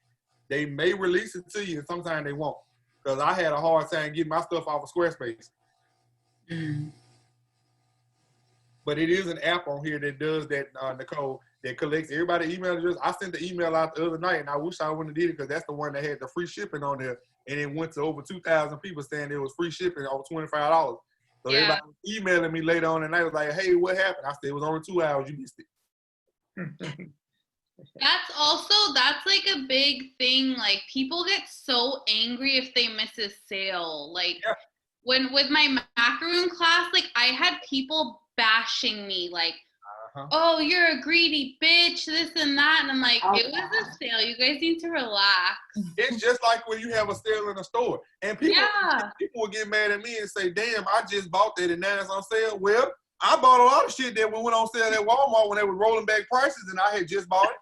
They may release it to you and sometimes they won't. Because I had a hard time getting my stuff off of Squarespace. But it is an app on here that does that, Nicole, that collects everybody's email address. I sent the email out the other night and I wish I wouldn't have did it because that's the one that had the free shipping on there. And it went to over 2,000 people saying it was free shipping over $25. So everybody was emailing me later on and they was like, hey, what happened? I said, it was only 2 hours, you missed it. That's like a big thing. Like people get so angry if they miss a sale. Like when with my macaroon class, like I had people bashing me like, oh, you're a greedy bitch, this and that. And I'm like, it was a sale. You guys need to relax. It's just like when you have a sale in a store. And people will get mad at me and say, damn, I just bought that and now it's on sale. Well, I bought a lot of shit that went on sale at Walmart when they were rolling back prices and I had just bought it.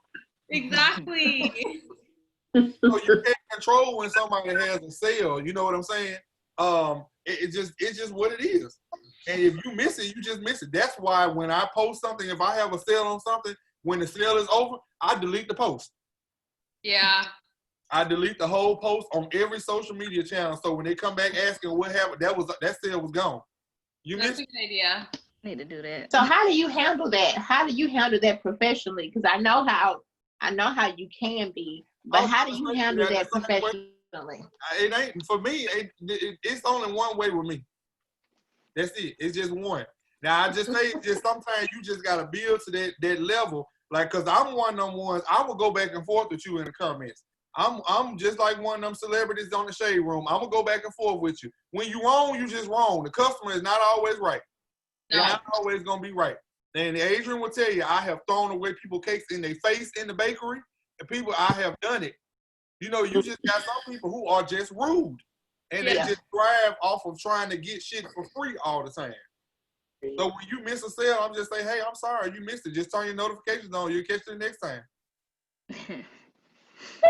Exactly. So you can't control when somebody has a sale. You know what I'm saying? It's just what it is. And if you miss it, you just miss it. That's why when I post something, if I have a sale on something, when the sale is over, I delete the post. Yeah. I delete the whole post on every social media channel. So when they come back asking what happened, that sale was gone. You That's missed a good idea. Need to do that. So how do you handle that? How do you handle that professionally? Because I know how you can be, but how do you handle that professionally? It ain't for me. It's only one way with me. That's it. It's just one. Now I just say, just sometimes you just gotta build to that level. Like, cause I'm one of them ones. I will go back and forth with you in the comments. I'm just like one of them celebrities on the shade room. I'm gonna go back and forth with you. When you wrong, you just wrong. The customer is not always right. They're not always gonna be right. And Adrian will tell you, I have thrown away people cakes in their face in the bakery, and people, I have done it. You know, you just got some people who are just rude, and they just thrive off of trying to get shit for free all the time. So when you miss a sale, I'm just saying, hey, I'm sorry, you missed it. Just turn your notifications on. You'll catch it next time.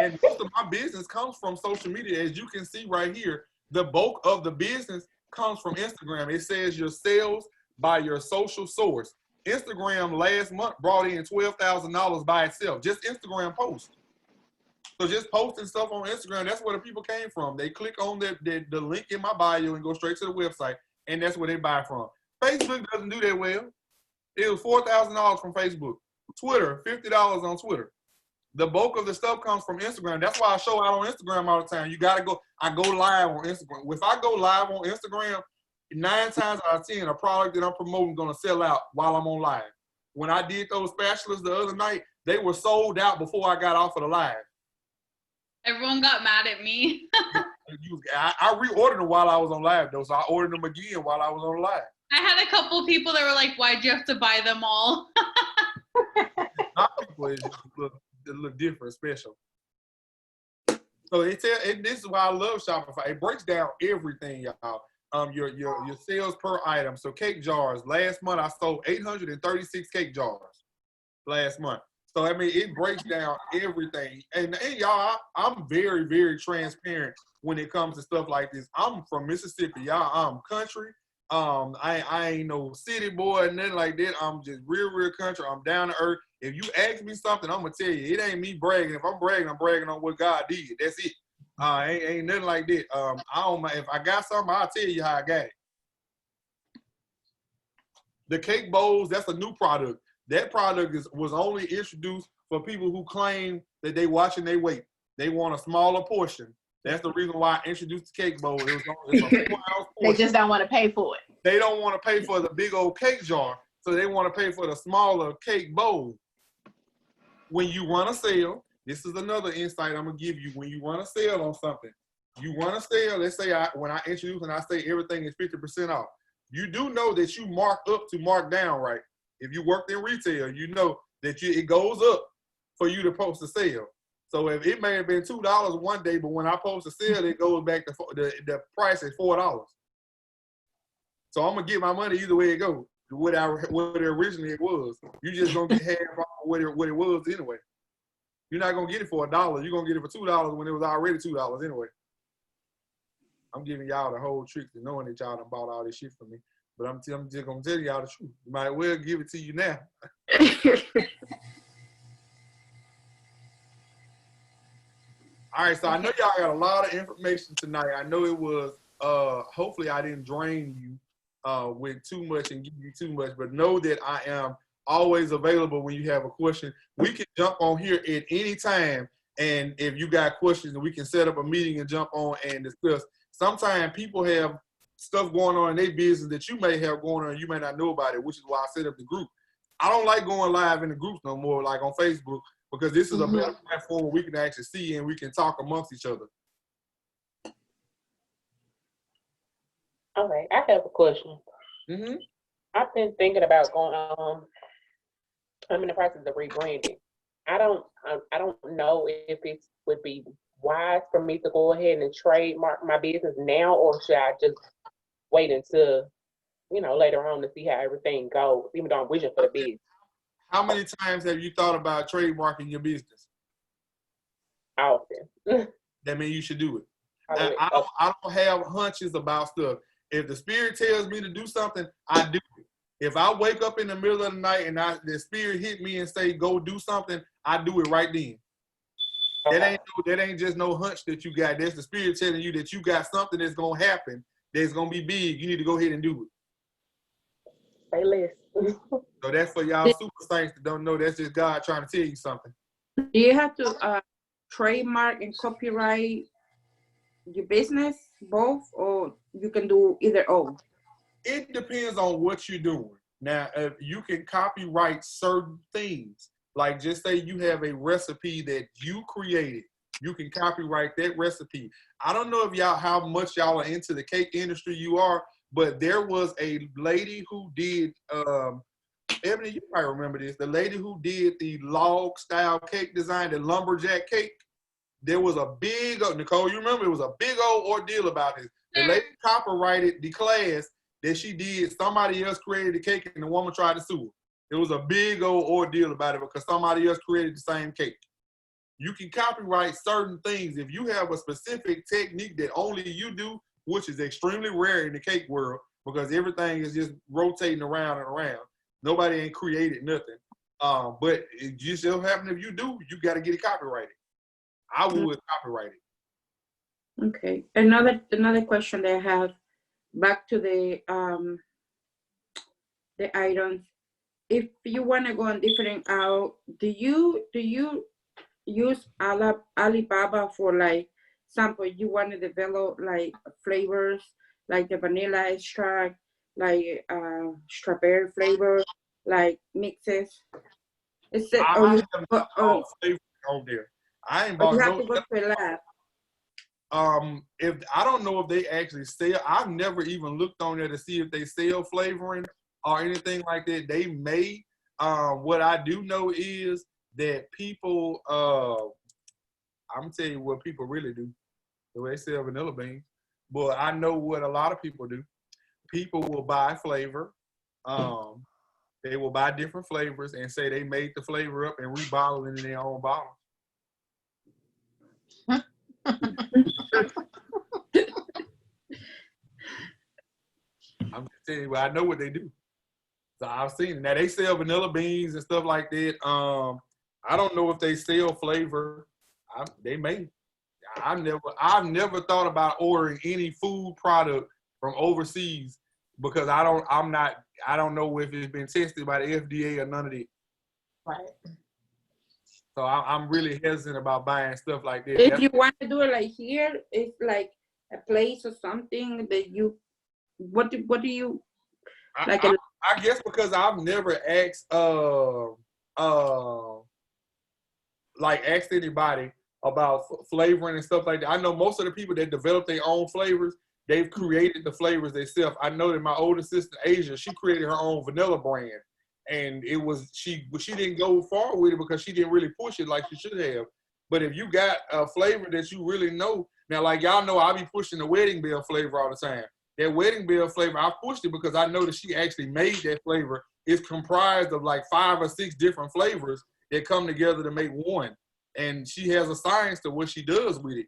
And most of my business comes from social media. As you can see right here, the bulk of the business comes from Instagram. It says your sales by your social source. Instagram last month brought in $12,000 by itself, just Instagram posts. So just posting stuff on Instagram, that's where the people came from. They click on the link in my bio and go straight to the website, and that's where they buy from. Facebook doesn't do that well. It was $4,000 from Facebook. Twitter, $50 on Twitter. The bulk of the stuff comes from Instagram. That's why I show out on Instagram all the time. You gotta go. I go live on Instagram. If I go live on Instagram, 9 times out of 10, a product that I'm promoting is gonna sell out while I'm on live. When I did those spatulas the other night, they were sold out before I got off of the live. Everyone got mad at me. I reordered them while I was on live though, so I ordered them again while I was on live. I had a couple people that were like, "Why'd you have to buy them all?" My people is just a little different, special. So this is why I love Shopify. It breaks down everything, y'all. Your sales per item. So cake jars. Last month I sold 836 cake jars. Last month. So I mean, it breaks down everything. And y'all, I'm very, very transparent when it comes to stuff like this. I'm from Mississippi, y'all. I'm country. I ain't no city boy, nothing like that. I'm just real country. I'm down to earth. If you ask me something, I'm gonna tell you. It ain't me bragging. If I'm bragging on what God did. That's it. Ain't nothing like that. I don't mind. If I got something, I'll tell you how I got it. The cake bowls, that's a new product. That product was only introduced for people who claim that they watching their weight. They want a smaller portion. That's the reason why I introduced the cake bowl. It's a 4-ounce portion. They just don't want to pay for it. They don't want to pay for the big old cake jar, so they want to pay for the smaller cake bowl. When you run a sale, this is another insight I'm gonna give you. When you run a sale on something, you run a sale. Let's say when I introduce and I say everything is 50% off. You do know that you mark up to mark down, right? If you worked in retail, you know that it goes up for you to post a sale. So if it may have been $2 one day, but when I post a sale, it goes back to the price is $4. So I'm gonna get my money either way it goes. What originally it was. You just gonna get half off what it was anyway. You're not gonna get it for $1. You're gonna get it for $2 when it was already $2 anyway. I'm giving y'all the whole trick to knowing that y'all done bought all this shit from me. But I'm just gonna tell y'all the truth. Might well give it to you now. All right, so I know y'all got a lot of information tonight. I know it was, hopefully I didn't drain you with too much and give you too much, but know that I am always available when you have a question. We can jump on here at any time, and if you got questions, we can set up a meeting and jump on and discuss. Sometimes people have stuff going on in their business that you may have going on and you may not know about it, which is why I set up the group. I don't like going live in the groups no more, like on Facebook, because this is a better platform where we can actually see and we can talk amongst each other. All right, I have a question. Mm-hmm. I've been thinking about going I'm in the process of rebranding. I don't know if it would be wise for me to go ahead and trademark my business now, or should I just wait until, later on to see how everything goes, even though I'm wishing for the business. How many times have you thought about trademarking your business? Often. That means you should do it. I don't have hunches about stuff. If the spirit tells me to do something, I do it. If I wake up in the middle of the night and the spirit hit me and say, go do something, I do it right then. Okay. That ain't just no hunch that you got. That's the spirit telling you that you got something that's going to happen, that's going to be big. You need to go ahead and do it. Say less. So that's for y'all super saints that don't know. That's just God trying to tell you something. Do you have to trademark and copyright your business, both, or you can do either or? It depends on what you're doing. Now, if you can copyright certain things, like just say you have a recipe that you created, you can copyright that recipe. I don't know if how much y'all are into the cake industry you are, but there was a lady who did, Ebony, you might remember this, the lady who did the log style cake design, the lumberjack cake. There was a big, Nicole, you remember, it was a big old ordeal about this. The lady copyrighted the class that she did. Somebody else created the cake and the woman tried to sue her. It was a big old ordeal about it because somebody else created the same cake. You can copyright certain things. If you have a specific technique that only you do, which is extremely rare in the cake world because everything is just rotating around and around. Nobody ain't created nothing. But it just so happen if you do, you got to get it copyrighted. I would copyright it. Okay. Another question that I have, back to the items. If you want to go on different out, do you use Alibaba for, like, example, you want to develop like flavors like the vanilla extract, like strawberry flavor, like mixes? Is it, or you, Flavor on there. I ain't or bought you have no. to go to a lab? If I don't know if they actually sell, I've never even looked on there to see if they sell flavoring or anything like that. They may. What I do know is that people, I'm gonna tell you what people really do. The way they sell vanilla beans, but I know what a lot of people do. People will buy flavor. They will buy different flavors and say they made the flavor up and rebottle it in their own bottle. I'm just telling you, I know what they do. So I've seen it. Now they sell vanilla beans and stuff like that. I don't know if they sell flavor. They may. I've never thought about ordering any food product from overseas because I don't know if it's been tested by the FDA or none of that. Right. So I'm really hesitant about buying stuff like that. If you want to do it like here, it's like a place or something that you, what do you like? I guess because I've never asked asked anybody about flavoring and stuff like that. I know most of the people that develop their own flavors, they've created the flavors themselves. I know that my older sister Asia, she created her own vanilla brand, and it was she didn't go far with it because she didn't really push it like she should have. But if you got a flavor that you really know, now like y'all know, I be pushing the Wedding Bell flavor all the time. That Wedding Bell flavor, I pushed it because I know that she actually made that flavor. It's comprised of like 5 or 6 different flavors that come together to make one. And she has a science to what she does with it.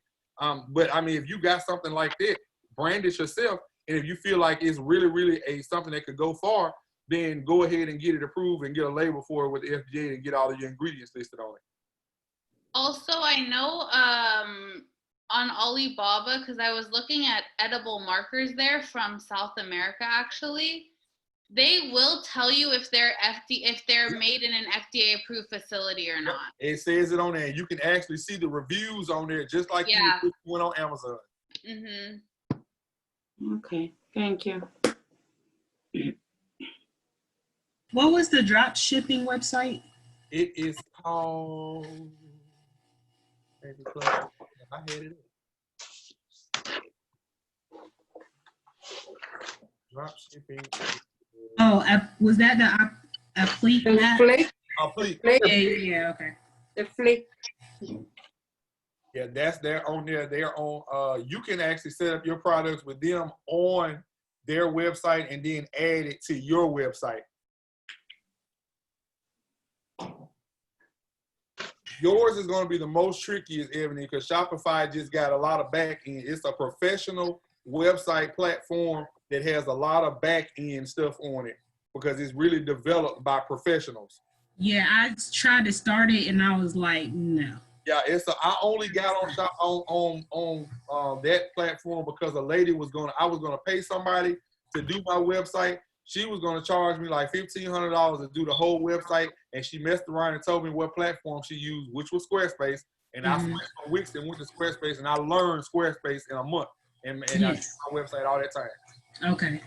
But I mean, if you got something like that, brand it yourself. And if you feel like it's really, really something that could go far, then go ahead and get it approved and get a label for it with the FDA and get all of your ingredients listed on it. Also, I know on Alibaba, because I was looking at edible markers there from South America, actually, they will tell you if they're made in an FDA approved facility or not. It says it on there. You can actually see the reviews on there, just like you went on Amazon. Mm-hmm. Okay, thank you. What was the drop shipping website? It is called. I had it. Drop shipping. Oh, was that the Fleet app? Fleet. Yeah, okay. The Fleet. Yeah, they're on there. They're on. You can actually set up your products with them on their website and then add it to your website. Yours is going to be the most trickiest, Ebony, because Shopify just got a lot of back end. It's a professional website platform that has a lot of back end stuff on it because it's really developed by professionals. Yeah, I tried to start it and I was like, no. Yeah, I only got on that platform because a lady I was gonna pay somebody to do my website. She was gonna charge me like $1,500 to do the whole website, and she messed around and told me what platform she used, which was Squarespace. And I switched from Wix and went to Squarespace, and I learned Squarespace in a month, and I did my website all that time. Okay.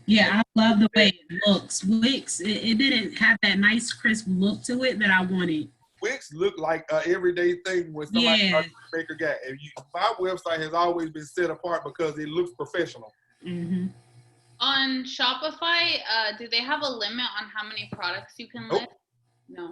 Yeah, I love the way it looks. Wix, it didn't have that nice crisp look to it that I wanted. Wix looked like an everyday thing when somebody make a guy. My website has always been set apart because it looks professional. Mm-hmm. On Shopify, do they have a limit on how many products you can list? No.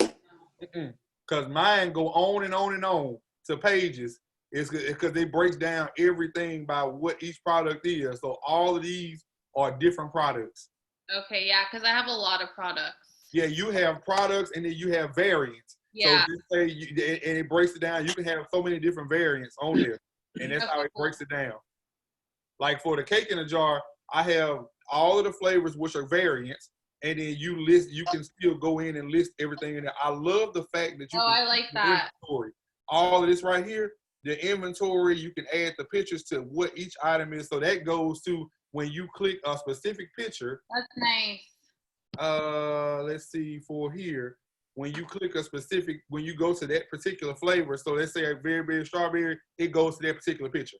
Because mine go on and on and on to pages. It's because they break down everything by what each product is. So all of these are different products. Okay, yeah, because I have a lot of products. Yeah, you have products and then you have variants. Yeah. So just say and it breaks it down. You can have so many different variants on there, and that's how it breaks it down. Like for the cake in a jar, I have all of the flavors which are variants, and then you can still go in and list everything in there. I love the fact that you can I like that. inventory. all of this right here, the inventory, you can add the pictures to what each item is. So that goes to when you click a specific picture. That's nice. Let's see for here. When you click a specific, when you go to that particular flavor, so let's say a very, very strawberry, it goes to that particular picture.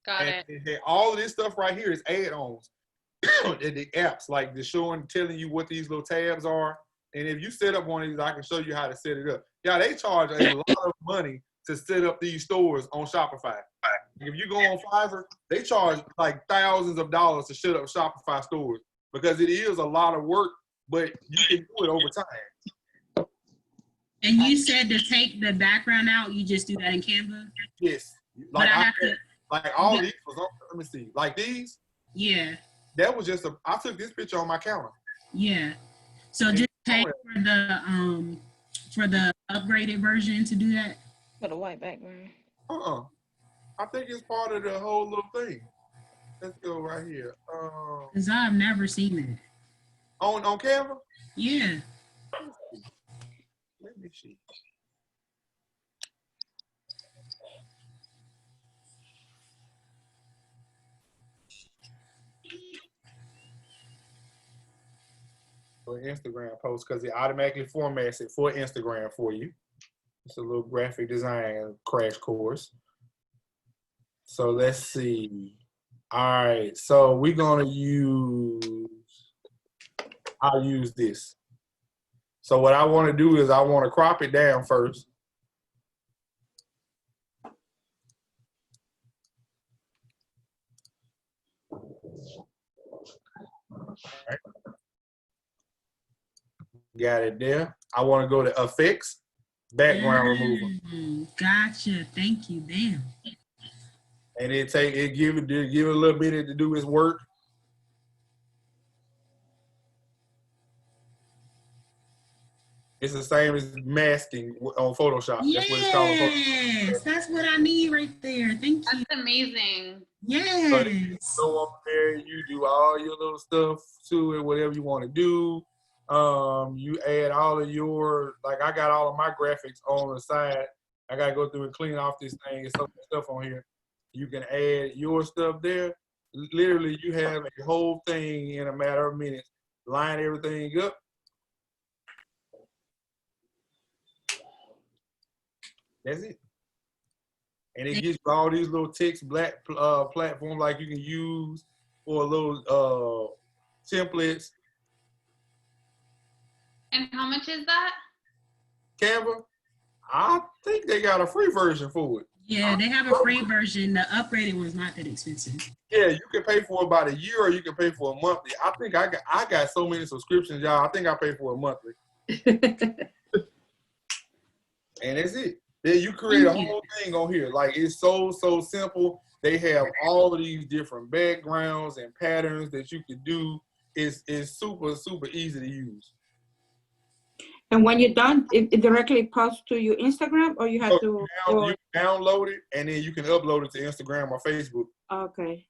Got it. And all of this stuff right here is add-ons. The apps, like the showing, telling you what these little tabs are. And if you set up one of these, I can show you how to set it up. Yeah, they charge a lot of money to set up these stores on Shopify. If you go on Fiverr, they charge like thousands of dollars to set up Shopify stores because it is a lot of work, but you can do it over time. And you said to take the background out, you just do that in Canva? Yes. Like, all these was on, let me see, like these? Yeah. That was just I took this picture on my counter. Yeah. So just pay for the upgraded version to do that? For the white background. I think it's part of the whole little thing. Let's go right here. Because I've never seen that. On Canva? Yeah. Let me see. For Instagram post because it automatically formats it for Instagram for you. It's a little graphic design crash course. So let's see. All right, so we're gonna I'll use this. So what I want to do is I want to crop it down first. All right. Got it there. I want to go to effects, background remover. Gotcha. Thank you. Damn. And give it a little bit to do its work. It's the same as masking on Photoshop. Yes, that's what it's called. Photoshop. That's what I need right there. Thank you. That's amazing. Yes. So you go up there, you do all your little stuff to it, whatever you want to do. You add all of your, like I got all of my graphics on the side. I gotta go through and clean off this thing. There's so much stuff on here. You can add your stuff there. Literally, you have a whole thing in a matter of minutes. Line everything up. That's it. And it gives you all these little text platforms like you can use for little templates. And how much is that? Canva, I think they got a free version for it. Yeah, they have a free version. The upgraded one's not that expensive. Yeah, you can pay for about a year or you can pay for a monthly. I think I got so many subscriptions, y'all. I think I pay for a monthly. And that's it. Then you create a whole thing on here. Like it's so simple. They have all of these different backgrounds and patterns that you can do. It's super easy to use. And when you're done, it directly posts to your Instagram, or you have to you download it and then you can upload it to Instagram or Facebook. Okay.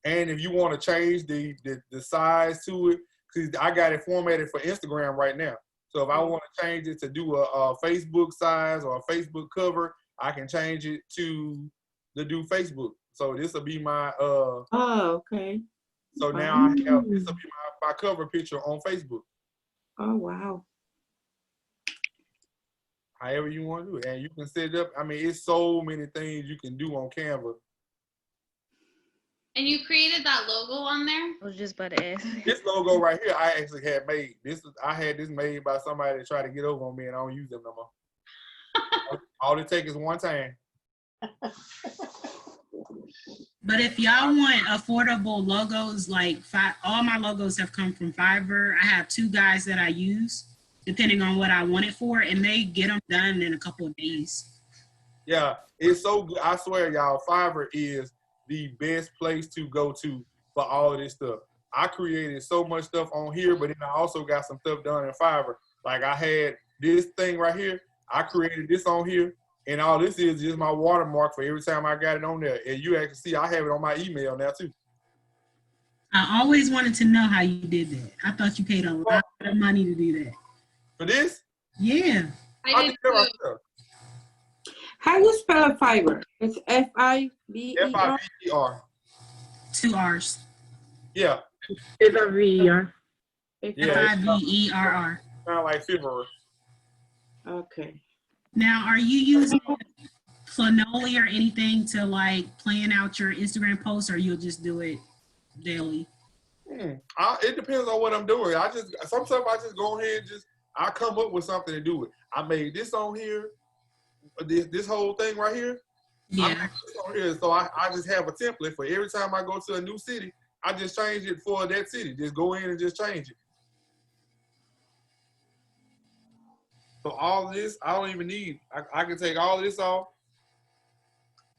And if you want to change the size to it, because I got it formatted for Instagram right now. So if I want to change it to do a Facebook size or a Facebook cover, I can change it to do Facebook. So this will be my okay. So now I have this will be my cover picture on Facebook. Oh wow. However you want to do it. And you can set it up. I mean, it's so many things you can do on Canva. And you created that logo on there? I was just about to ask. This logo right here, I actually had made. I had this made by somebody that tried to get over on me, and I don't use them no more. All it takes is one time. But if y'all want affordable logos, like all my logos have come from Fiverr. I have 2 guys that I use, depending on what I want it for, and they get them done in a couple of days. Yeah, it's so good. I swear, y'all, Fiverr is the best place to go to for all of this stuff. I created so much stuff on here, but then I also got some stuff done in Fiverr. Like I had this thing right here. I created this on here, and all this is just my watermark for every time I got it on there. And you actually see I have it on my email now too. I always wanted to know how you did that. I thought you paid a lot of money to do that. For this? Yeah. I did too. How you spell fiber? It's F-I-B-E-R? F-I-B-E-R. 2 R's. Yeah. It's a VR. Yeah. F-I-V-E-R-R. Sound like Fibber. Okay. Now, are you using Planoly or anything to like plan out your Instagram posts, or you'll just do it daily? It depends on what I'm doing. Sometimes I just go ahead and I come up with something to do it. I made this on here, this whole thing right here. Yeah. I made this on here, so I just have a template for every time I go to a new city. I just change it for that city. Just go in and just change it. So all of this, I don't even need. I can take all of this off.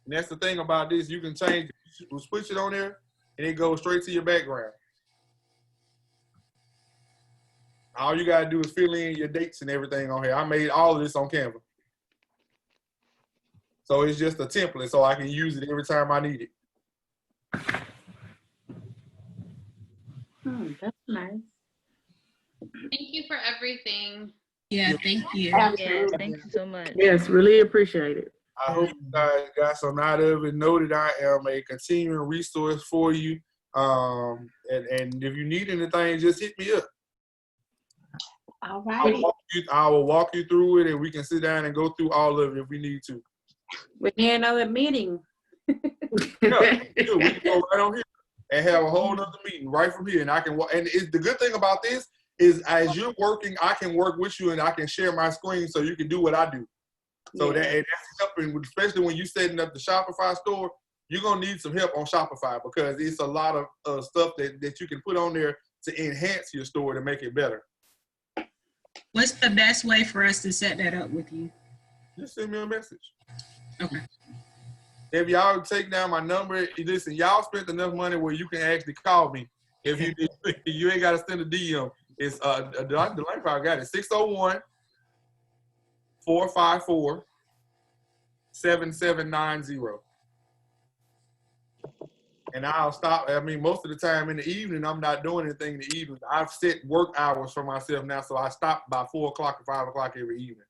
And that's the thing about this. You can change it. You switch it on there, and it goes straight to your background. All you gotta do is fill in your dates and everything on here. I made all of this on Canva. So it's just a template, so I can use it every time I need it. Oh, that's nice. Thank you for everything. Yeah, thank you. Yes, thank you so much. Yes, really appreciate it. I hope you guys got something out of it. Know that I am a continuing resource for you. And if you need anything, just hit me up. All right. I will walk you through it, and we can sit down and go through all of it if we need to. We need another meeting. Yeah, we can go right on here and have a whole nother meeting right from here. And I can, the good thing about this is as you're working, I can work with you and I can share my screen so you can do what I do. So that's helping, especially when you're setting up the Shopify store. You're gonna need some help on Shopify because it's a lot of stuff that you can put on there to enhance your store to make it better. What's the best way for us to set that up with you? Just send me a message. Okay. If y'all take down my number, listen, y'all spent enough money where you can actually call me. If you ain't got to send a DM. It's the line I got it 601-454-7790. And I'll stop. I mean, most of the time in the evening, I'm not doing anything in the evening. I've set work hours for myself now, so I stop by 4 o'clock or 5 o'clock every evening.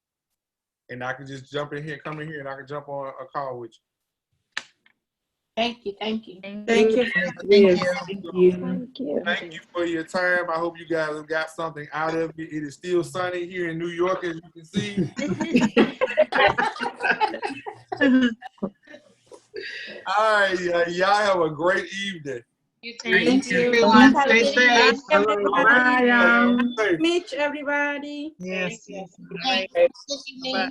And I can just jump in here, come in here, and I can jump on a call with you. Thank you. Thank you. Thank you. Thank you for your time. I hope you guys have got something out of it. It is still sunny here in New York, as you can see. All right, y'all have a great evening. Thank you. Stay safe. Bye. Mitch, everybody. Yes. Thank you. Bye.